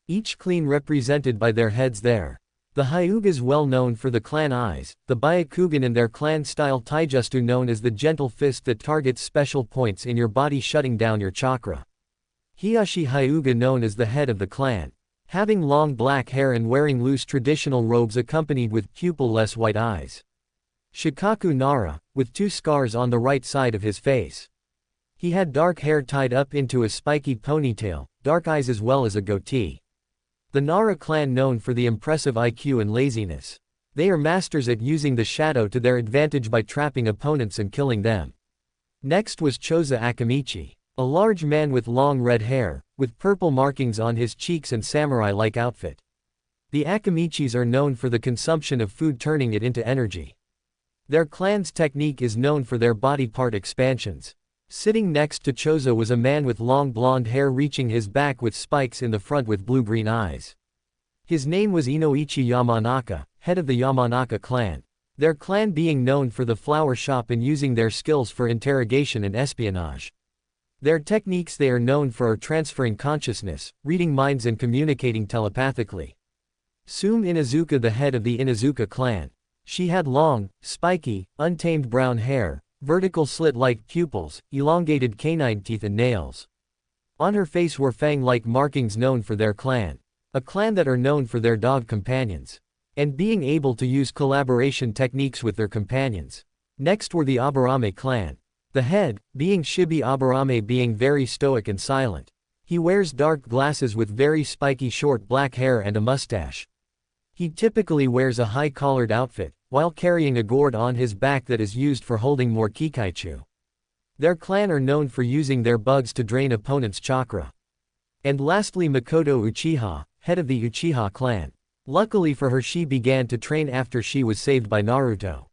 Each clan represented by their heads there. The Hyugas well known for the clan eyes, the Byakugan and their clan style taijutsu known as the gentle fist that targets special points in your body shutting down your chakra. Hiyashi Hyuga known as the head of the clan. Having long black hair and wearing loose traditional robes accompanied with pupil-less white eyes. Shikaku Nara, with 2 scars on the right side of his face. He had dark hair tied up into a spiky ponytail, dark eyes as well as a goatee. The Nara clan known for the impressive IQ and laziness. They are masters at using the shadow to their advantage by trapping opponents and killing them. Next was Choza Akamichi, a large man with long red hair, with purple markings on his cheeks and samurai-like outfit. The Akamichis are known for the consumption of food turning it into energy. Their clan's technique is known for their body part expansions. Sitting next to Choza was a man with long blonde hair reaching his back with spikes in the front with blue-green eyes. His name was Inoichi Yamanaka, head of the Yamanaka clan. Their clan being known for the flower shop and using their skills for interrogation and espionage. Their techniques they are known for are transferring consciousness, reading minds and communicating telepathically. Sume Inuzuka, the head of the Inuzuka clan. She had long, spiky, untamed brown hair, vertical slit-like pupils, elongated canine teeth and nails. On her face were fang-like markings known for their clan. A clan that are known for their dog companions. And being able to use collaboration techniques with their companions. Next were the Aburame clan. The head, being Shibi Aburame being very stoic and silent. He wears dark glasses with very spiky short black hair and a mustache. He typically wears a high-collared outfit, while carrying a gourd on his back that is used for holding more kikaichu. Their clan are known for using their bugs to drain opponents' chakra. And lastly Makoto Uchiha, head of the Uchiha clan. Luckily for her she began to train after she was saved by Naruto.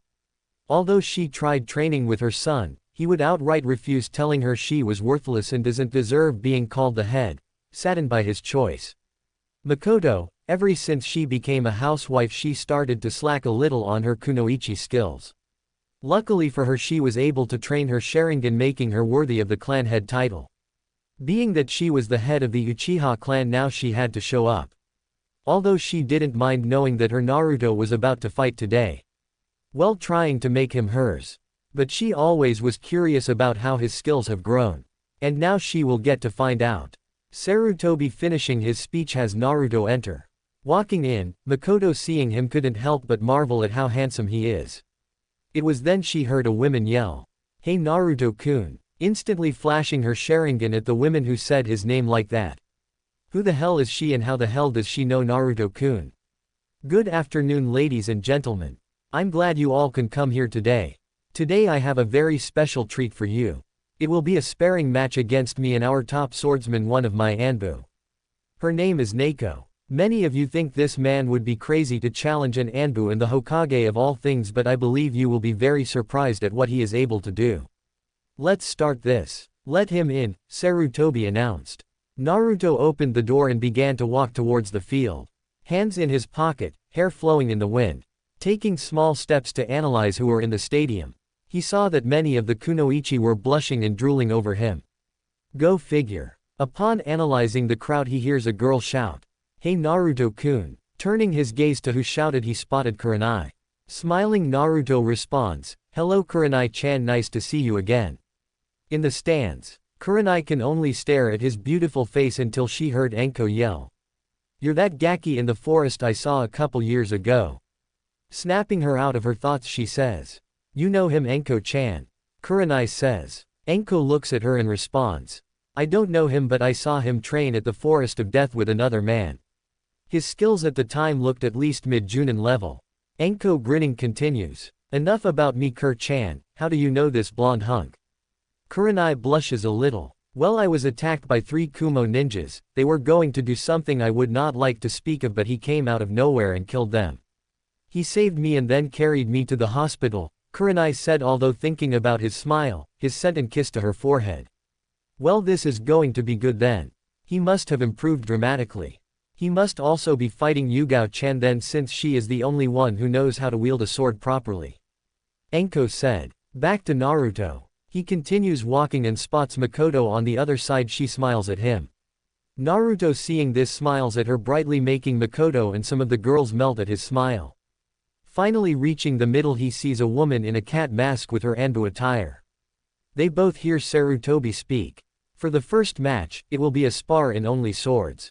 Although she tried training with her son, he would outright refuse telling her she was worthless and doesn't deserve being called the head, saddened by his choice. Makoto, ever since she became a housewife she started to slack a little on her kunoichi skills. Luckily for her she was able to train her Sharingan making her worthy of the clan head title. Being that she was the head of the Uchiha clan now she had to show up. although she didn't mind knowing that her Naruto was about to fight today. Well, trying to make him hers. But she always was curious about how his skills have grown. And now she will get to find out. Sarutobi finishing his speech has Naruto enter. Walking in, Makoto seeing him couldn't help but marvel at how handsome he is. It was then she heard a woman yell, "Hey Naruto-kun," instantly flashing her Sharingan at the women who said his name like that. Who the hell is she and how the hell does she know Naruto-kun? Good afternoon ladies and gentlemen. I'm glad you all can come here today. Today I have a very special treat for you. It will be a sparring match against me and our top swordsman, one of my Anbu. Her name is Neiko. Many of you think this man would be crazy to challenge an Anbu and the Hokage of all things, but I believe you will be very surprised at what he is able to do. Let's start this. Let him in, Sarutobi announced. Naruto opened the door and began to walk towards the field. Hands in his pocket, hair flowing in the wind. Taking small steps to analyze who were in the stadium. He saw that many of the kunoichi were blushing and drooling over him. Go figure. Upon analyzing the crowd he hears a girl shout, "Hey Naruto-kun." Turning his gaze to who shouted he spotted Kurenai. Smiling Naruto responds, "Hello Kurenai-chan, nice to see you again." In the stands, Kurenai can only stare at his beautiful face until she heard Enko yell, "You're that Gaki in the forest I saw a couple years ago." Snapping her out of her thoughts she says, "You know him Enko-chan?" Kurenai says. Enko looks at her and responds, "I don't know him, but I saw him train at the Forest of Death with another man. His skills at the time looked at least mid-Junin level." Enko grinning continues, "Enough about me Kur-chan, how do you know this blonde hunk?" Kurenai blushes a little. "Well, I was attacked by 3 Kumo ninjas, they were going to do something I would not like to speak of, but he came out of nowhere and killed them. He saved me and then carried me to the hospital," Kurenai said, although thinking about his smile, his scent and kiss to her forehead. "Well, this is going to be good then. He must have improved dramatically. He must also be fighting Yugao-chan then, since she is the only one who knows how to wield a sword properly." Enko said. Back to Naruto. He continues walking and spots Makoto on the other side. She smiles at him. Naruto seeing this smiles at her brightly, making Makoto and some of the girls melt at his smile. Finally reaching the middle he sees a woman in a cat mask with her Anbu attire. They both hear Sarutobi speak. For the first match, it will be a spar in only swords.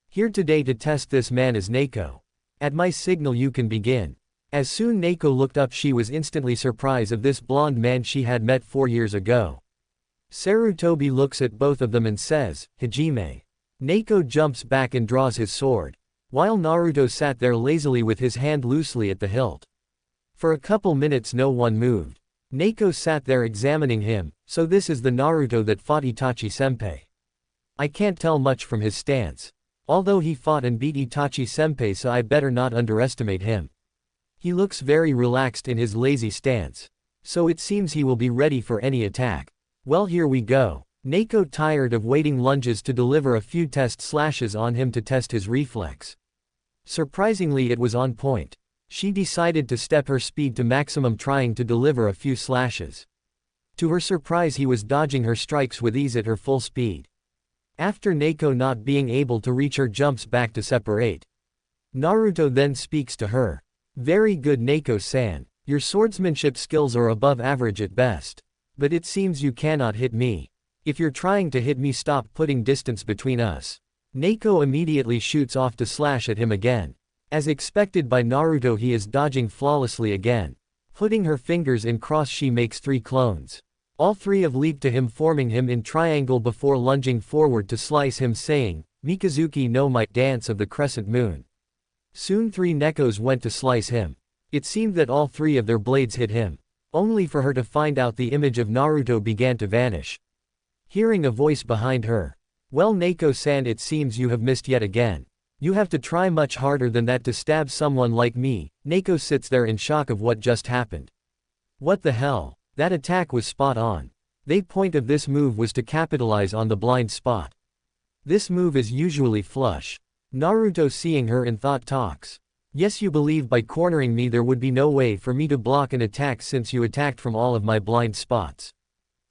Here today to test this man is Neiko. At my signal you can begin. As soon Neiko looked up she was instantly surprised of this blonde man she had met 4 years ago. Sarutobi looks at both of them and says, "Hajime." Neiko jumps back and draws his sword. While Naruto sat there lazily with his hand loosely at the hilt. For a couple minutes no one moved. Neiko sat there examining him. So this is the Naruto that fought Itachi-senpai. I can't tell much from his stance. Although he fought and beat Itachi-senpai, so I better not underestimate him. He looks very relaxed in his lazy stance. So it seems he will be ready for any attack. Well, here we go. Neiko, tired of waiting, lunges to deliver a few test slashes on him to test his reflex. Surprisingly it was on point. She decided to step her speed to maximum, trying to deliver a few slashes. To her surprise he was dodging her strikes with ease at her full speed. After Neiko not being able to reach her, jumps back to separate. Naruto then speaks to her. "Very good Neiko-san. Your swordsmanship skills are above average at best. But it seems you cannot hit me. If you're trying to hit me, stop putting distance between us." Neiko immediately shoots off to slash at him again. As expected by Naruto, he is dodging flawlessly again. Putting her fingers in cross she makes 3 clones. All 3 have leaped to him, forming him in triangle before lunging forward to slice him, saying, "Mikazuki no Might Dance of the Crescent Moon." Soon 3 Nekos went to slice him. It seemed that all 3 of their blades hit him. Only for her to find out the image of Naruto began to vanish. Hearing a voice behind her. "Well Neiko-san, it seems you have missed yet again. You have to try much harder than that to stab someone like me." Neiko sits there in shock of what just happened. What the hell? That attack was spot on. The point of this move was to capitalize on the blind spot. This move is usually flush. Naruto seeing her in thought talks. "Yes, you believe by cornering me there would be no way for me to block an attack since you attacked from all of my blind spots.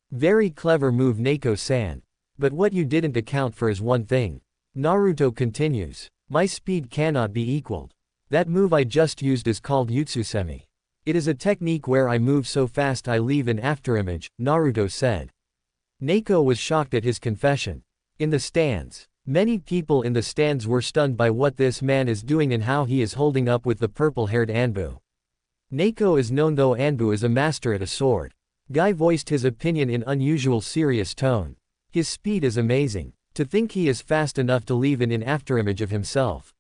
Very clever move Neiko-san. But what you didn't account for is one thing." Naruto continues. My speed cannot be equaled. That move I just used is called Jutsusemi. It is a technique where I move so fast I leave an afterimage, Naruto said. Naoko was shocked at his confession. In the stands, many people in the stands were stunned by what this man is doing and how he is holding up with the purple-haired Anbu. Naoko is known though Anbu is a master at a sword. Guy voiced his opinion in unusual serious tone. His speed is amazing. To think he is fast enough to leave an afterimage of himself.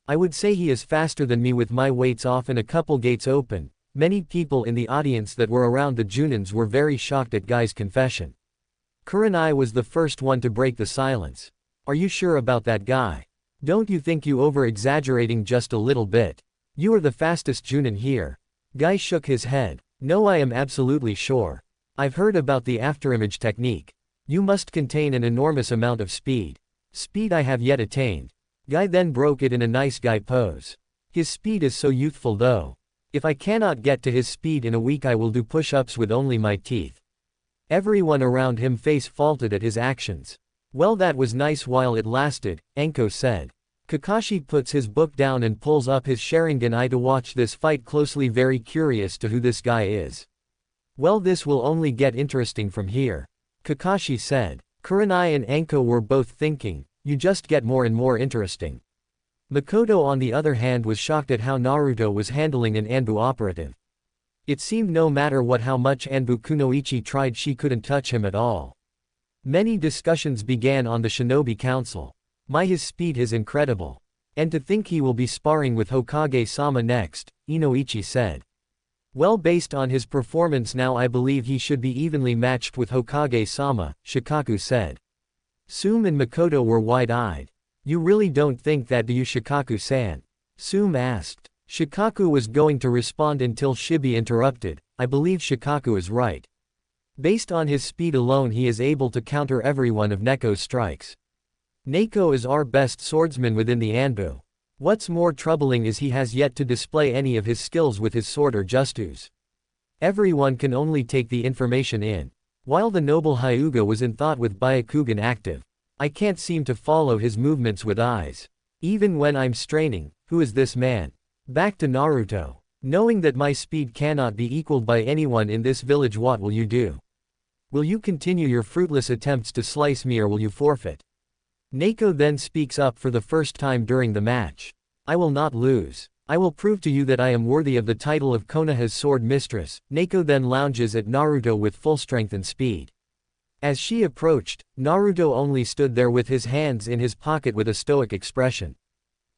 I would say he is faster than me with my weights off and a couple gates open. Many people in the audience that were around the Junins were very shocked at Guy's confession. Kurenai was the first one to break the silence. Are you sure about that, Guy? Don't you think you over-exaggerating just a little bit? You are the fastest Junin here. Guy shook his head. No, I am absolutely sure. I've heard about the afterimage technique. You must contain an enormous amount of speed. Speed I have yet attained. Guy then broke it in a nice guy pose. His speed is so youthful though. If I cannot get to his speed in a week I will do push-ups with only my teeth. Everyone around him face faulted at his actions. Well, that was nice while it lasted, Anko said. Kakashi puts his book down and pulls up his Sharingan eye to watch this fight closely, very curious to who this guy is. Well, this will only get interesting from here, Kakashi said. Kurenai and Anko were both thinking, you just get more and more interesting. Makoto on the other hand was shocked at how Naruto was handling an Anbu operative. It seemed no matter how much Anbu Kunoichi tried, she couldn't touch him at all. Many discussions began on the Shinobi Council. His speed is incredible. And to think he will be sparring with Hokage-sama next, Inoichi said. Well, based on his performance now I believe he should be evenly matched with Hokage-sama, Shikaku said. Sume and Makoto were wide-eyed. You really don't think that, do you, Shikaku-san? Sume asked. Shikaku was going to respond until Shibi interrupted. I believe Shikaku is right. Based on his speed alone he is able to counter every one of Neko's strikes. Neko is our best swordsman within the Anbu. What's more troubling is he has yet to display any of his skills with his sword or Justus. Everyone can only take the information in. While the noble Hyuga was in thought with Byakugan active. I can't seem to follow his movements with eyes. Even when I'm straining, who is this man? Back to Naruto. Knowing that my speed cannot be equaled by anyone in this village, what will you do? Will you continue your fruitless attempts to slice me or will you forfeit? Neko then speaks up for the first time during the match. I will not lose. I will prove to you that I am worthy of the title of Konoha's sword mistress. Neko then lounges at Naruto with full strength and speed. As she approached, Naruto only stood there with his hands in his pocket with a stoic expression.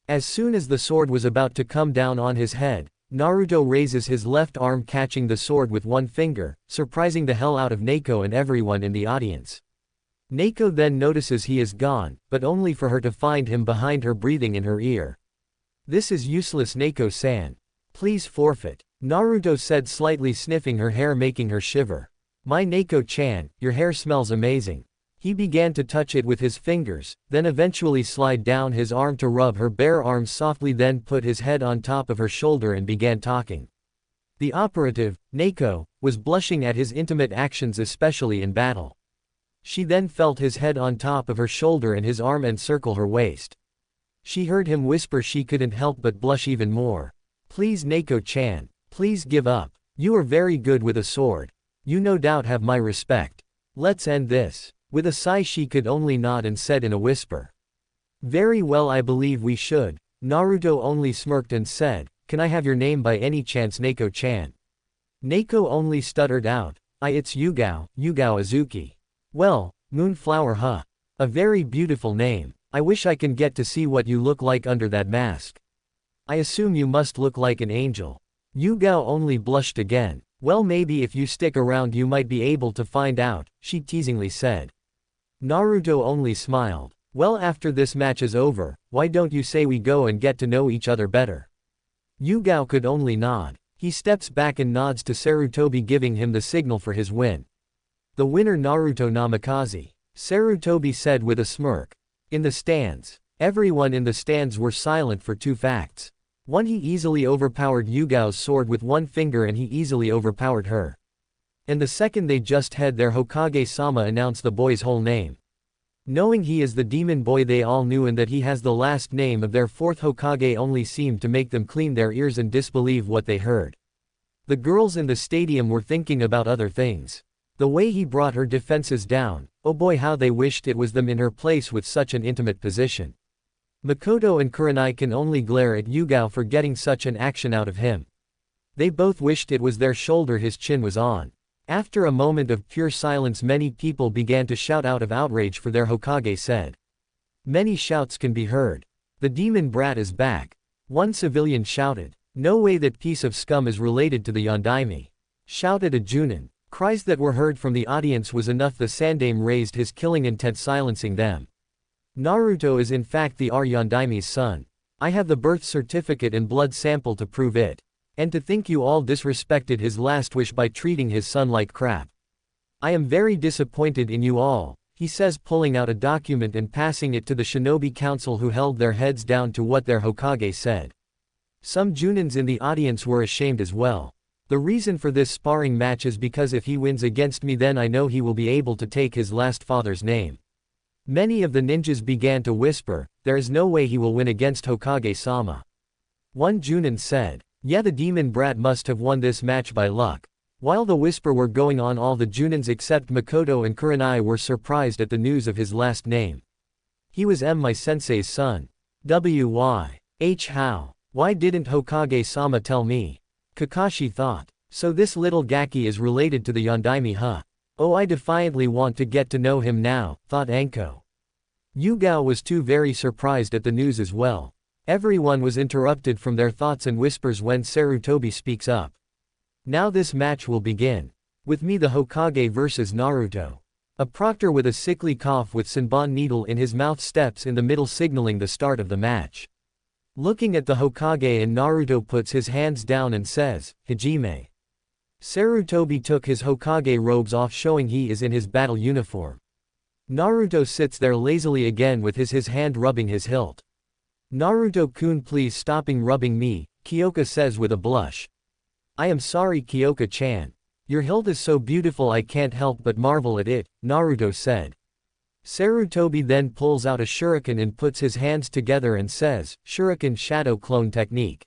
As soon as the sword was about to come down on his head, Naruto raises his left arm, catching the sword with one finger, surprising the hell out of Neko and everyone in the audience. Neko then notices he is gone, but only for her to find him behind her, breathing in her ear. This is useless, Neko-san. Please forfeit, Naruto said, slightly sniffing her hair, making her shiver. My Neko-chan, your hair smells amazing. He began to touch it with his fingers, then eventually slide down his arm to rub her bare arms softly, then put his head on top of her shoulder and began talking. The operative, Neko, was blushing at his intimate actions, especially in battle. She then felt his head on top of her shoulder and his arm encircle her waist. She heard him whisper she couldn't help but blush even more. Please, Neko-chan, please give up. You are very good with a sword. You no doubt have my respect. Let's end this. With a sigh she could only nod and said in a whisper. Very well, I believe we should. Naruto only smirked and said, can I have your name by any chance, Neko-chan? Neko only stuttered out, it's Yugao Azuki. Well, Moonflower, huh? A very beautiful name. I wish I can get to see what you look like under that mask. I assume you must look like an angel. Yugao only blushed again. Well, maybe if you stick around you might be able to find out, she teasingly said. Naruto only smiled. Well, after this match is over, why don't you say we go and get to know each other better? Yugao could only nod. He steps back and nods to Sarutobi, giving him the signal for his win. The winner, Naruto Namikaze, Sarutobi said with a smirk. In the stands, everyone in the stands were silent for two facts. One, he easily overpowered Yugao's sword with one finger and he easily overpowered her. And the second, they just had their Hokage-sama announce the boy's whole name. Knowing he is the demon boy they all knew and that he has the last name of their fourth Hokage only seemed to make them clean their ears and disbelieve what they heard. The girls in the stadium were thinking about other things. The way he brought her defenses down, oh boy how they wished it was them in her place with such an intimate position. Makoto and Kurenai can only glare at Yugao for getting such an action out of him. They both wished it was their shoulder his chin was on. After a moment of pure silence many people began to shout out of outrage for their Hokage said. Many shouts can be heard. The demon brat is back. One civilian shouted. No way that piece of scum is related to the Yondaime. Shouted a Junin. Cries that were heard from the audience was enough. The Sandaime raised his killing intent silencing them. Naruto is in fact the Yondaime's son. I have the birth certificate and blood sample to prove it. And to think you all disrespected his last wish by treating his son like crap. I am very disappointed in you all, he says pulling out a document and passing it to the Shinobi Council who held their heads down to what their Hokage said. Some Junins in the audience were ashamed as well. The reason for this sparring match is because if he wins against me then I know he will be able to take his last father's name. Many of the ninjas began to whisper, there is no way he will win against Hokage-sama. One Junin said, yeah the demon brat must have won this match by luck. While the whisper were going on all the Junins except Makoto and Kurenai were surprised at the news of his last name. He was my sensei's son. How? Why didn't Hokage-sama tell me? Kakashi thought. So this little Gaki is related to the Yondaime huh? Oh I defiantly want to get to know him now, thought Anko. Yugao was too very surprised at the news as well. Everyone was interrupted from their thoughts and whispers when Sarutobi speaks up. Now this match will begin. With me the Hokage versus Naruto. A proctor with a sickly cough with Senbon needle in his mouth steps in the middle signaling the start of the match. Looking at the Hokage and Naruto puts his hands down and says, Hajime. Sarutobi took his Hokage robes off showing he is in his battle uniform. Naruto sits there lazily again with his hand rubbing his hilt. Naruto-kun please stopping rubbing me, Kyoka says with a blush. I am sorry Kyoka-chan. Your hilt is so beautiful I can't help but marvel at it, Naruto said. Sarutobi then pulls out a shuriken and puts his hands together and says, Shuriken Shadow Clone Technique.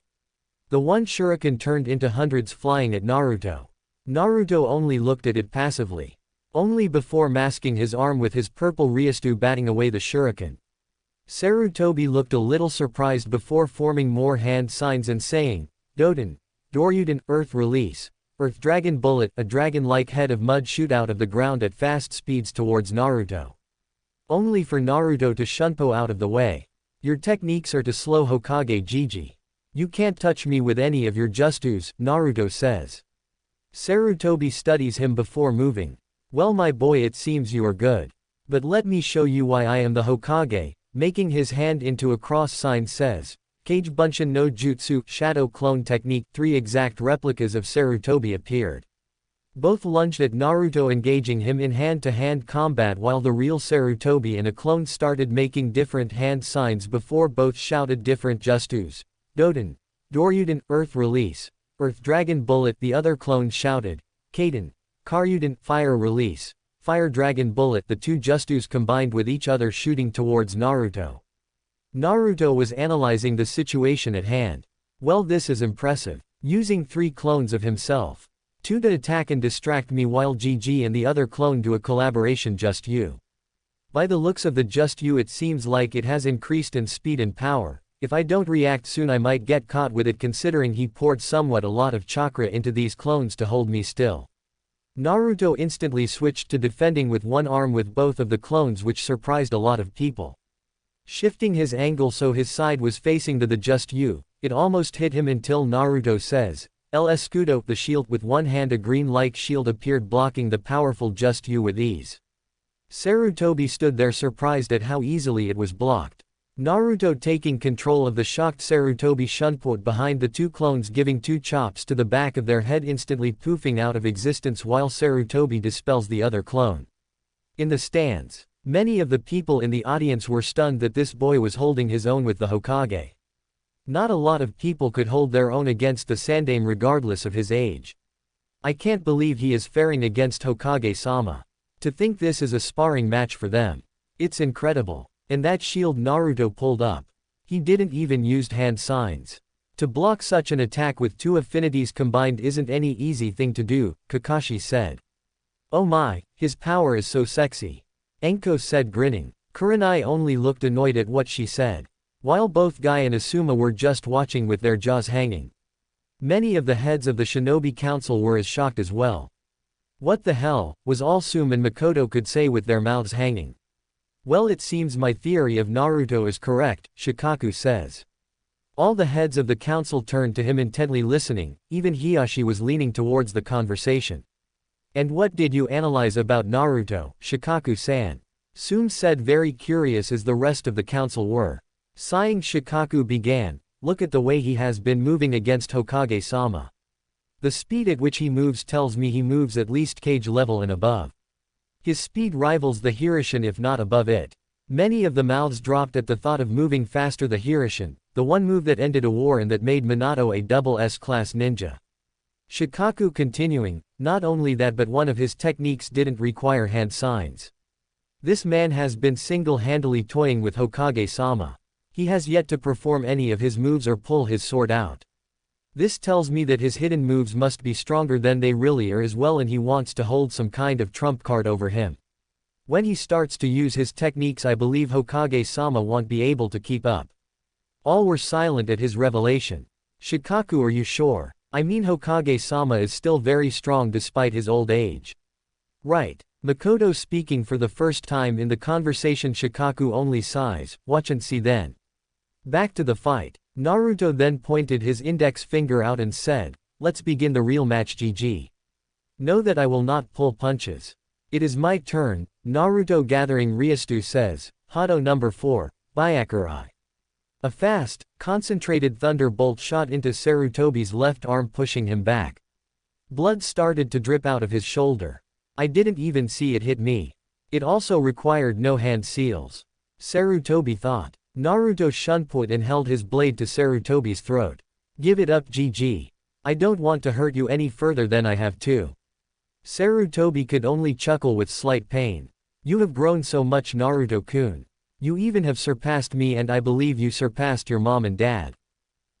The one shuriken turned into hundreds flying at Naruto. Naruto only looked at it passively. Only before masking his arm with his purple Ryastu batting away the shuriken. Sarutobi looked a little surprised before forming more hand signs and saying, Doden, Doryuden, Earth Release. Earth Dragon Bullet, a dragon-like head of mud shoot out of the ground at fast speeds towards Naruto. Only for Naruto to shunpo out of the way. Your techniques are to slow Hokage Gigi. You can't touch me with any of your justus, Naruto says. Sarutobi studies him before moving. Well my boy it seems you are good. But let me show you why I am the Hokage, making his hand into a cross sign says, Kage Bunshin no Jutsu, Shadow Clone Technique. 3 exact replicas of Sarutobi appeared. Both lunged at Naruto engaging him in hand-to-hand combat while the real Sarutobi and a clone started making different hand signs before both shouted different justus. Doden, Doryuden, Earth Release. Earth Dragon Bullet. The other clone shouted, Kaden, Karyuden, Fire Release. Fire Dragon Bullet. The two justus combined with each other shooting towards Naruto. Naruto was analyzing the situation at hand. Well this is impressive. Using 3 clones of himself. 2 to attack and distract me while GG and the other clone do a collaboration just you. By the looks of the just you it seems like it has increased in speed and power. If I don't react soon I might get caught with it considering he poured somewhat a lot of chakra into these clones to hold me still. Naruto instantly switched to defending with one arm with both of the clones which surprised a lot of people. Shifting his angle so his side was facing the just you, it almost hit him until Naruto says, El Escudo. The shield with one hand a green-like shield appeared blocking the powerful just you with ease. Sarutobi stood there surprised at how easily it was blocked. Naruto taking control of the shocked Sarutobi shunput behind the 2 clones giving 2 chops to the back of their head instantly poofing out of existence while Sarutobi dispels the other clone. In the stands, many of the people in the audience were stunned that this boy was holding his own with the Hokage. Not a lot of people could hold their own against the Sandaime regardless of his age. I can't believe he is faring against Hokage-sama. To think this is a sparring match for them. It's incredible. And that shield Naruto pulled up. He didn't even use hand signs. To block such an attack with two affinities combined isn't any easy thing to do, Kakashi said. Oh my, his power is so sexy. Enko said grinning. Kurenai only looked annoyed at what she said. While both Guy and Asuma were just watching with their jaws hanging. Many of the heads of the Shinobi Council were as shocked as well. What the hell, was all Sume and Makoto could say with their mouths hanging. Well, it seems my theory of Naruto is correct, Shikaku says. All the heads of the council turned to him intently listening, even Hiyashi was leaning towards the conversation. And what did you analyze about Naruto, Shikaku-san? Sume said, very curious as the rest of the council were. Sighing, Shikaku began, look at the way he has been moving against Hokage-sama. The speed at which he moves tells me he moves at least cage level and above. His speed rivals the Hirishin if not above it. Many of the mouths dropped at the thought of moving faster the Hirishin, the one move that ended a war and that made Minato a double S-class ninja. Shikaku continuing, not only that but one of his techniques didn't require hand signs. This man has been single-handedly toying with Hokage-sama. He has yet to perform any of his moves or pull his sword out. This tells me that his hidden moves must be stronger than they really are as well, and he wants to hold some kind of trump card over him. When he starts to use his techniques, I believe Hokage-sama won't be able to keep up. All were silent at his revelation. Shikaku, are you sure? I mean, Hokage-sama is still very strong despite his old age. Right. Makoto speaking for the first time in the conversation. Shikaku only sighs, watch and see then. Back to the fight. Naruto then pointed his index finger out and said, let's begin the real match. GG. Know that I will not pull punches. It is my turn, Naruto gathering Ryastu says, Hado number 4, Byakurai. A fast, concentrated thunderbolt shot into Sarutobi's left arm, pushing him back. Blood started to drip out of his shoulder. I didn't even see it hit me. It also required no hand seals. Sarutobi thought. Naruto shunput and held his blade to Sarutobi's throat. Give it up, GG. I don't want to hurt you any further than I have to. Sarutobi could only chuckle with slight pain. You have grown so much, Naruto-kun. You even have surpassed me, and I believe you surpassed your mom and dad.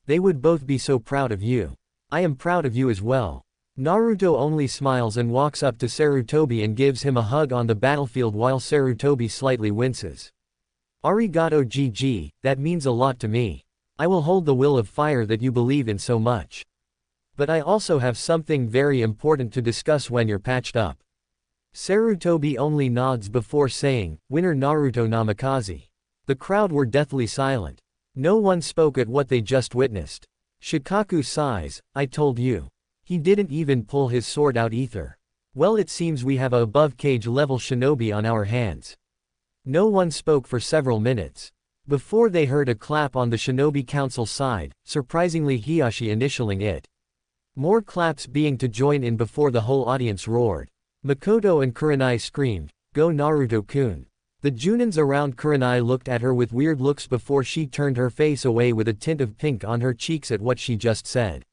They would both be so proud of you. I am proud of you as well. Naruto only smiles and walks up to Sarutobi and gives him a hug on the battlefield while Sarutobi slightly winces. Arigato, GG, that means a lot to me. I will hold the will of fire that you believe in so much. But I also have something very important to discuss when you're patched up. Sarutobi only nods before saying, winner Naruto Namikaze. The crowd were deathly silent. No one spoke at what they just witnessed. Shikaku sighs, I told you. He didn't even pull his sword out either. Well, it seems we have a above cage level shinobi on our hands. No one spoke for several minutes. Before they heard a clap on the Shinobi Council side, surprisingly Hiyashi initialing it. More claps being to join in before the whole audience roared. Makoto and Kurenai screamed, go Naruto-kun. The Junins around Kurenai looked at her with weird looks before she turned her face away with a tint of pink on her cheeks at what she just said.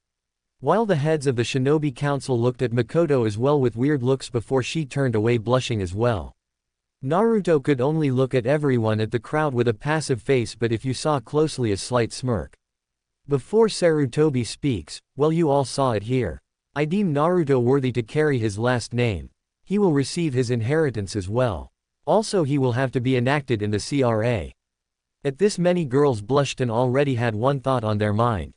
While the heads of the Shinobi Council looked at Makoto as well with weird looks before she turned away blushing as well. Naruto could only look at everyone at the crowd with a passive face, but if you saw closely a slight smirk. Before Sarutobi speaks, well, you all saw it here. I deem Naruto worthy to carry his last name. He will receive his inheritance as well. Also he will have to be enacted in the CRA. At this many girls blushed and already had one thought on their mind.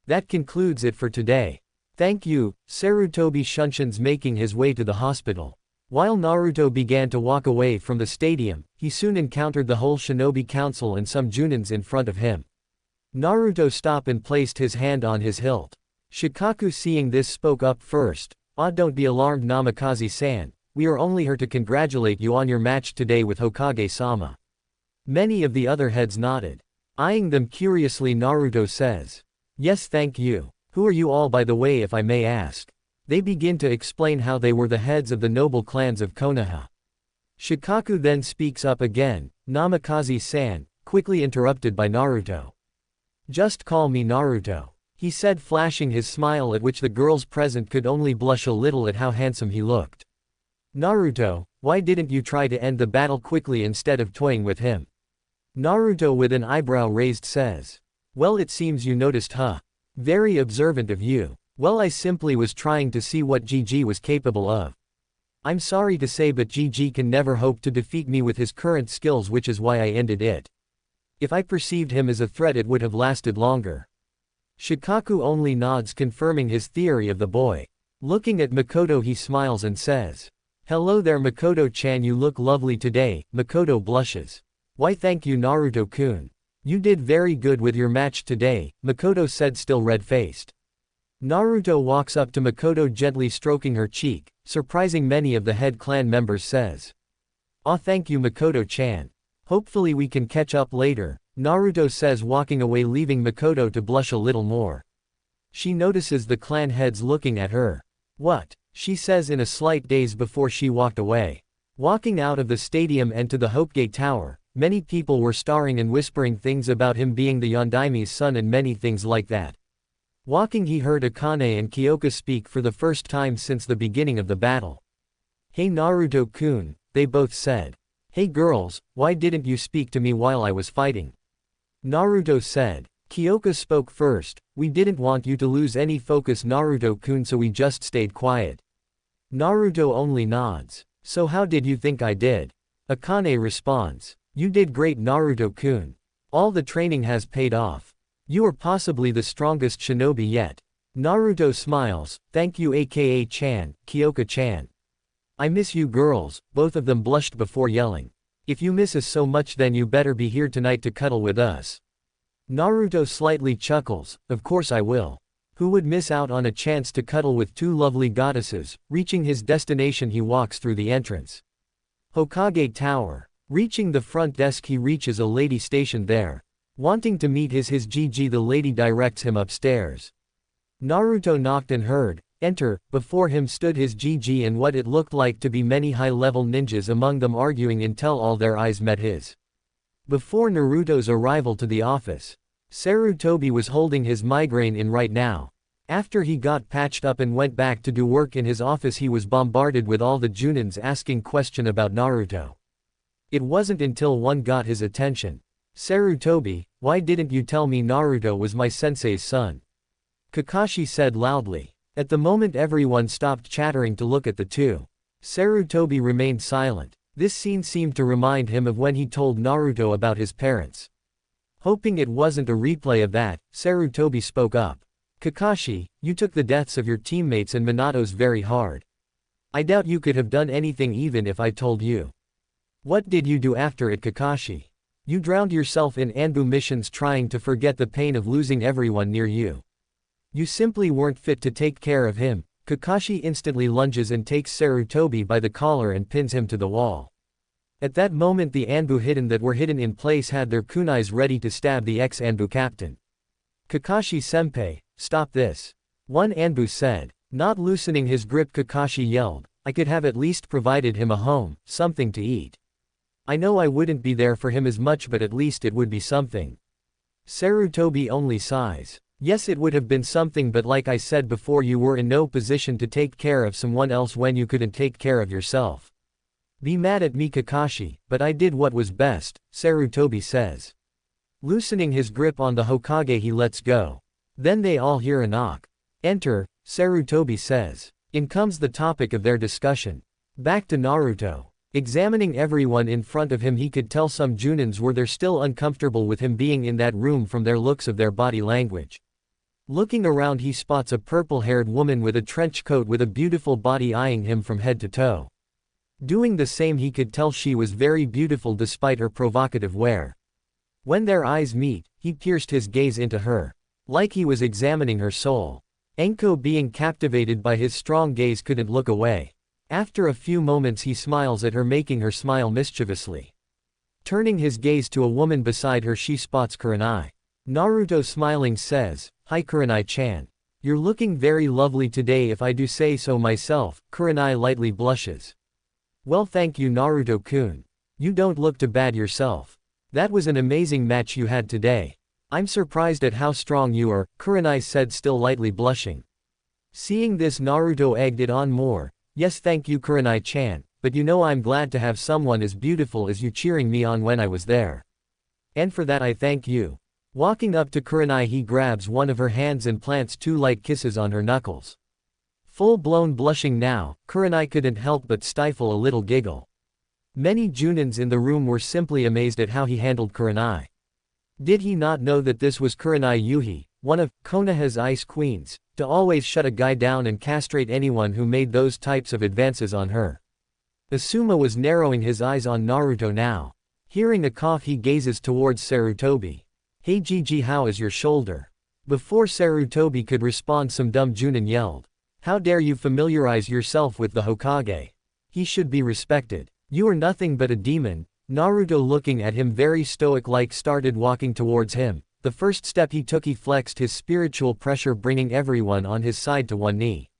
That concludes it for today. Thank you. Sarutobi Shunshin's making his way to the hospital. While Naruto began to walk away from the stadium, he soon encountered the whole Shinobi Council and some Junins in front of him. Naruto stopped and placed his hand on his hilt. Shikaku seeing this spoke up first. Don't be alarmed, Namikaze-san. We are only here to congratulate you on your match today with Hokage-sama. Many of the other heads nodded. Eyeing them curiously, Naruto says. Yes, thank you. Who are you all, by the way, if I may ask? They begin to explain how they were the heads of the noble clans of Konoha. Shikaku then speaks up again, Namikaze-san, quickly interrupted by Naruto. Just call me Naruto, he said, flashing his smile at which the girls present could only blush a little at how handsome he looked. Naruto, why didn't you try to end the battle quickly instead of toying with him? Naruto with an eyebrow raised says. Well, it seems you noticed, huh? Very observant of you. Well, I simply was trying to see what GG was capable of. I'm sorry to say, but GG can never hope to defeat me with his current skills, which is why I ended it. If I perceived him as a threat, it would have lasted longer. Shikaku only nods, confirming his theory of the boy. Looking at Makoto, he smiles and says, Hello there, Makoto-chan, you look lovely today. Makoto blushes. Why, thank you, Naruto-kun. You did very good with your match today, Makoto said, still red-faced. Naruto walks up to Makoto, gently stroking her cheek, surprising many of the head clan members, says. Aw, thank you, Makoto-chan. Hopefully we can catch up later, Naruto says, walking away, leaving Makoto to blush a little more. She notices the clan heads looking at her. What? She says in a slight daze before she walked away. Walking out of the stadium and to the Hopegate Tower, many people were staring and whispering things about him being the Yondaime's son and many things like that. Walking, he heard Akane and Kyoka speak for the first time since the beginning of the battle. Hey Naruto-kun, they both said. Hey girls, why didn't you speak to me while I was fighting? Naruto said. Kyoka spoke first. We didn't want you to lose any focus, Naruto-kun, so we just stayed quiet. Naruto only nods. So how did you think I did? Akane responds. You did great, Naruto-kun. All the training has paid off. You are possibly the strongest shinobi yet. Naruto smiles. Thank you, aka-chan, Kyoka-chan. I miss you girls, both of them blushed before yelling. If you miss us so much, then you better be here tonight to cuddle with us. Naruto slightly chuckles. Of course I will. Who would miss out on a chance to cuddle with two lovely goddesses? Reaching his destination, he walks through the entrance. Hokage Tower. Reaching the front desk, he reaches a lady stationed there. Wanting to meet his GG, the lady directs him upstairs. Naruto knocked and heard, enter. Before him stood his GG and what it looked like to be many high-level ninjas, among them arguing until all their eyes met his. Before Naruto's arrival to the office, Sarutobi was holding his migraine in right now. After he got patched up and went back to do work in his office, he was bombarded with all the Junins asking questions about Naruto. It wasn't until one got his attention. Sarutobi, why didn't you tell me Naruto was my sensei's son? Kakashi said loudly. At the moment, everyone stopped chattering to look at the two. Sarutobi remained silent. This scene seemed to remind him of when he told Naruto about his parents. Hoping it wasn't a replay of that, Sarutobi spoke up. Kakashi, you took the deaths of your teammates and Minato's very hard. I doubt you could have done anything even if I told you. What did you do after it, Kakashi? You drowned yourself in Anbu missions trying to forget the pain of losing everyone near you. You simply weren't fit to take care of him. Kakashi instantly lunges and takes Sarutobi by the collar and pins him to the wall. At that moment, the Anbu that were hidden in place had their kunais ready to stab the ex-Anbu captain. Kakashi-senpai, stop this. One Anbu said. Not loosening his grip, Kakashi yelled, I could have at least provided him a home, something to eat. I know I wouldn't be there for him as much, but at least it would be something. Sarutobi only sighs. Yes, it would have been something, but like I said before, you were in no position to take care of someone else when you couldn't take care of yourself. Be mad at me, Kakashi, but I did what was best, Sarutobi says. Loosening his grip on the Hokage, he lets go. Then they all hear a knock. Enter, Sarutobi says. In comes the topic of their discussion. Back to Naruto. Examining everyone in front of him, he could tell some Junins were there still uncomfortable with him being in that room from their looks of their body language. Looking around, he spots a purple-haired woman with a trench coat with a beautiful body eyeing him from head to toe. Doing the same, he could tell she was very beautiful despite her provocative wear. When their eyes meet, he pierced his gaze into her. Like he was examining her soul. Enko, being captivated by his strong gaze, couldn't look away. After a few moments, he smiles at her, making her smile mischievously. Turning his gaze to a woman beside her, she spots Kurenai. Naruto smiling says, Hi Kurenai-chan. You're looking very lovely today if I do say so myself. Kurenai lightly blushes. Well, thank you, Naruto-kun. You don't look too bad yourself. That was an amazing match you had today. I'm surprised at how strong you are, Kurenai said, still lightly blushing. Seeing this, Naruto egged it on more. Yes, thank you Kurenai-chan, but you know I'm glad to have someone as beautiful as you cheering me on when I was there. And for that I thank you. Walking up to Kurenai, he grabs one of her hands and plants 2 light kisses on her knuckles. Full-blown blushing now, Kurenai couldn't help but stifle a little giggle. Many Junins in the room were simply amazed at how he handled Kurenai. Did he not know that this was Kurenai Yuhi, one of Konoha's ice queens, to always shut a guy down and castrate anyone who made those types of advances on her? Asuma was narrowing his eyes on Naruto now. Hearing a cough, he gazes towards Sarutobi. Hey Gigi, how is your shoulder? Before Sarutobi could respond, some dumb Junin yelled. How dare you familiarize yourself with the Hokage? He should be respected. You are nothing but a demon. Naruto, looking at him very stoic-like, started walking towards him. The first step he took, he flexed his spiritual pressure, bringing everyone on his side to one knee.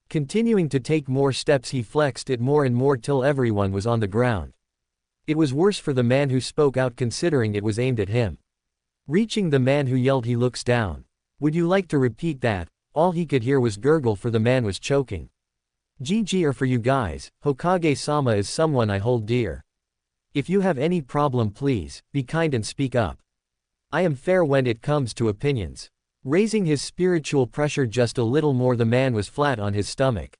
Continuing to take more steps, he flexed it more and more till everyone was on the ground. It was worse for the man who spoke out, considering it was aimed at him. Reaching the man who yelled, he looks down. Would you like to repeat that? All he could hear was gurgle, for the man was choking. GG are for you guys. Hokage-sama is someone I hold dear. If you have any problem, please, be kind and speak up. I am fair when it comes to opinions. Raising his spiritual pressure just a little more, the man was flat on his stomach.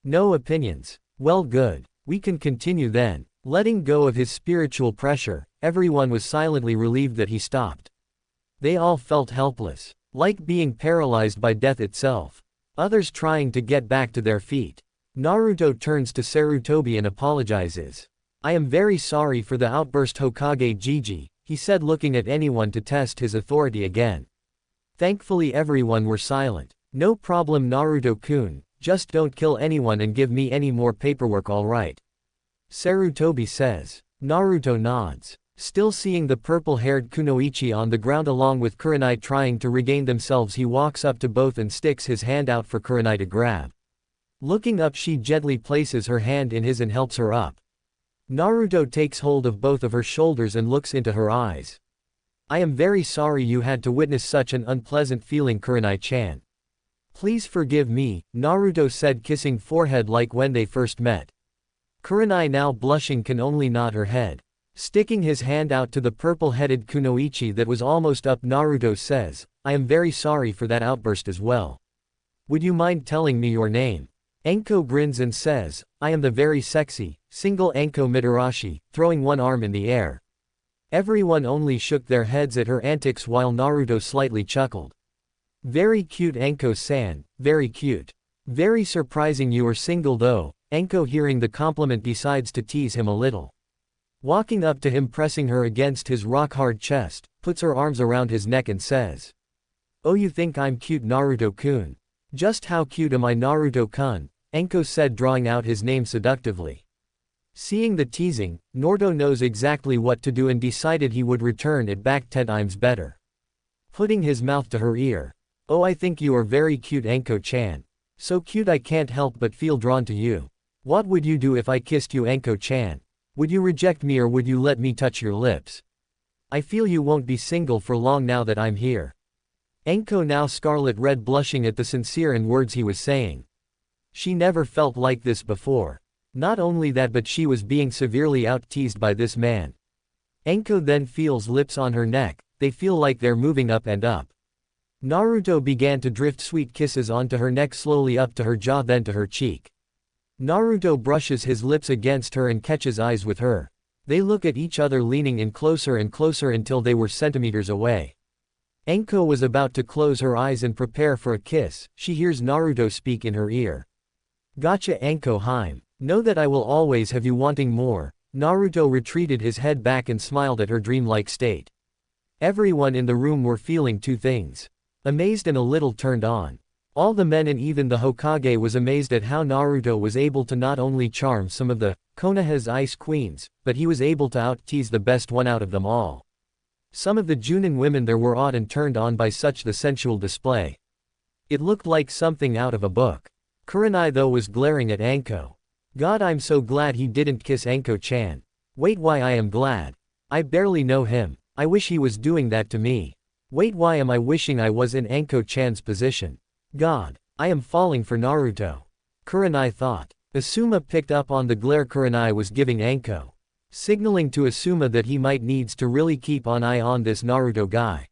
No opinions. Well, good. We can continue then. Letting go of his spiritual pressure, everyone was silently relieved that he stopped. They all felt helpless, like being paralyzed by death itself. Others trying to get back to their feet. Naruto turns to Sarutobi and apologizes. I am very sorry for the outburst, Hokage Gigi, he said, looking at anyone to test his authority again. Thankfully everyone were silent. No problem Naruto-kun, just don't kill anyone and give me any more paperwork, alright? Sarutobi says. Naruto nods. Still seeing the purple-haired Kunoichi on the ground along with Kurenai trying to regain themselves, he walks up to both and sticks his hand out for Kurenai to grab. Looking up, she gently places her hand in his and helps her up. Naruto takes hold of both of her shoulders and looks into her eyes. I am very sorry you had to witness such an unpleasant feeling, Kurenai-chan. Please forgive me, Naruto said, kissing forehead like when they first met. Kurenai, now blushing, can only nod her head. Sticking his hand out to the purple-headed Kunoichi that was almost up, Naruto says, I am very sorry for that outburst as well. Would you mind telling me your name? Enko grins and says, I am the very sexy, single Enko Mitarashi, throwing one arm in the air. Everyone only shook their heads at her antics while Naruto slightly chuckled. Very cute Enko-san, very cute. Very surprising you are single though. Enko, hearing the compliment, decides to tease him a little. Walking up to him, pressing her against his rock-hard chest, puts her arms around his neck and says, Oh, you think I'm cute, Naruto-kun? Just how cute am I, Naruto-kun? Enko said, drawing out his name seductively. Seeing the teasing, Naruto knows exactly what to do and decided he would return it back 10 times better. Putting his mouth to her ear. Oh, I think you are very cute, Enko-chan. So cute I can't help but feel drawn to you. What would you do if I kissed you, Enko-chan? Would you reject me or would you let me touch your lips? I feel you won't be single for long now that I'm here. Enko, now scarlet red, blushing at the sincere and words he was saying. She never felt like this before. Not only that, but she was being severely out-teased by this man. Enko then feels lips on her neck, they feel like they're moving up and up. Naruto began to drift sweet kisses onto her neck, slowly up to her jaw, then to her cheek. Naruto brushes his lips against her and catches eyes with her. They look at each other, leaning in closer and closer until they were centimeters away. Enko was about to close her eyes and prepare for a kiss. She hears Naruto speak in her ear. Gotcha, Enko Haim. Know that I will always have you wanting more. Naruto retreated his head back and smiled at her dreamlike state. Everyone in the room were feeling two things. Amazed and a little turned on. All the men and even the Hokage was amazed at how Naruto was able to not only charm some of the Konoha's ice queens, but he was able to out-tease the best one out of them all. Some of the Junin women there were awed and turned on by such the sensual display. It looked like something out of a book. Kurenai though was glaring at Enko. God, I'm so glad he didn't kiss Enko-chan. Wait, why I am glad. I barely know him. I wish he was doing that to me. Wait, why am I wishing I was in Enko-chan's position? God, I am falling for Naruto. Kurenai thought. Asuma picked up on the glare Kurenai was giving Anko, signaling to Asuma that he might needs to really keep an eye on this Naruto guy.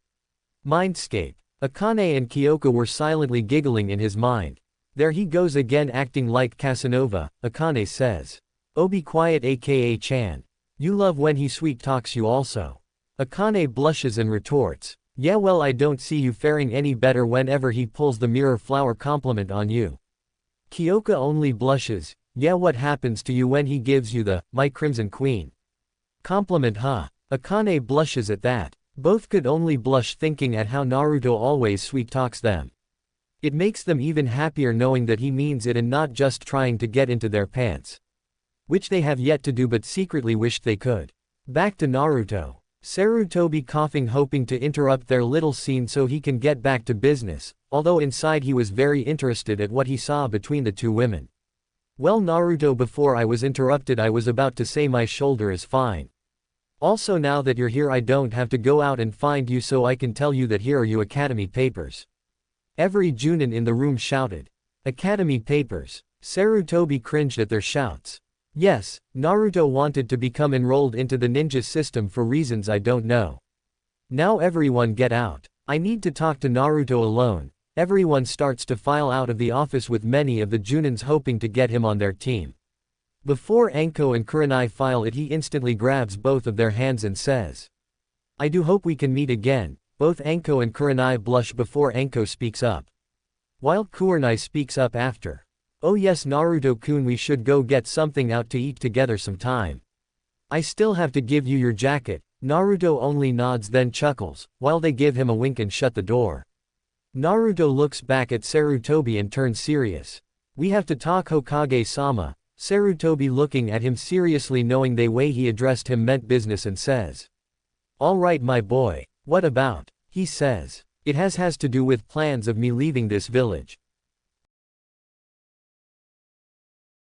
Mindscape. Akane and Kyoka were silently giggling in his mind. There he goes again acting like Casanova, Akane says. Oh, be quiet aka Chan. You love when he sweet talks you also. Akane blushes and retorts. Yeah, well, I don't see you faring any better whenever he pulls the mirror flower compliment on you. Kyoka only blushes. Yeah, what happens to you when he gives you the, my crimson queen? Compliment, huh? Akane blushes at that. Both could only blush thinking at how Naruto always sweet talks them. It makes them even happier knowing that he means it and not just trying to get into their pants. Which they have yet to do but secretly wished they could. Back to Naruto. Sarutobi coughing hoping to interrupt their little scene so he can get back to business, although inside he was very interested at what he saw between the two women. Well, Naruto, before I was interrupted I was about to say my shoulder is fine. Also, now that you're here I don't have to go out and find you, so I can tell you that here are your academy papers. Every Junin in the room shouted. Academy papers. Sarutobi cringed at their shouts. Yes, Naruto wanted to become enrolled into the ninja system for reasons I don't know. Now everyone get out. I need to talk to Naruto alone. Everyone starts to file out of the office with many of the Junins hoping to get him on their team. Before Anko and Kurenai file it, he instantly grabs both of their hands and says, I do hope we can meet again. Both Anko and Kurenai blush before Anko speaks up, while Kurenai speaks up after. Oh yes, Naruto-kun, we should go get something out to eat together sometime. I still have to give you your jacket. Naruto only nods then chuckles, while they give him a wink and shut the door. Naruto looks back at Sarutobi and turns serious. We have to talk, Hokage-sama. Sarutobi looking at him seriously, knowing the way he addressed him meant business, and says, all right my boy. What about? He says, it has to do with plans of me leaving this village.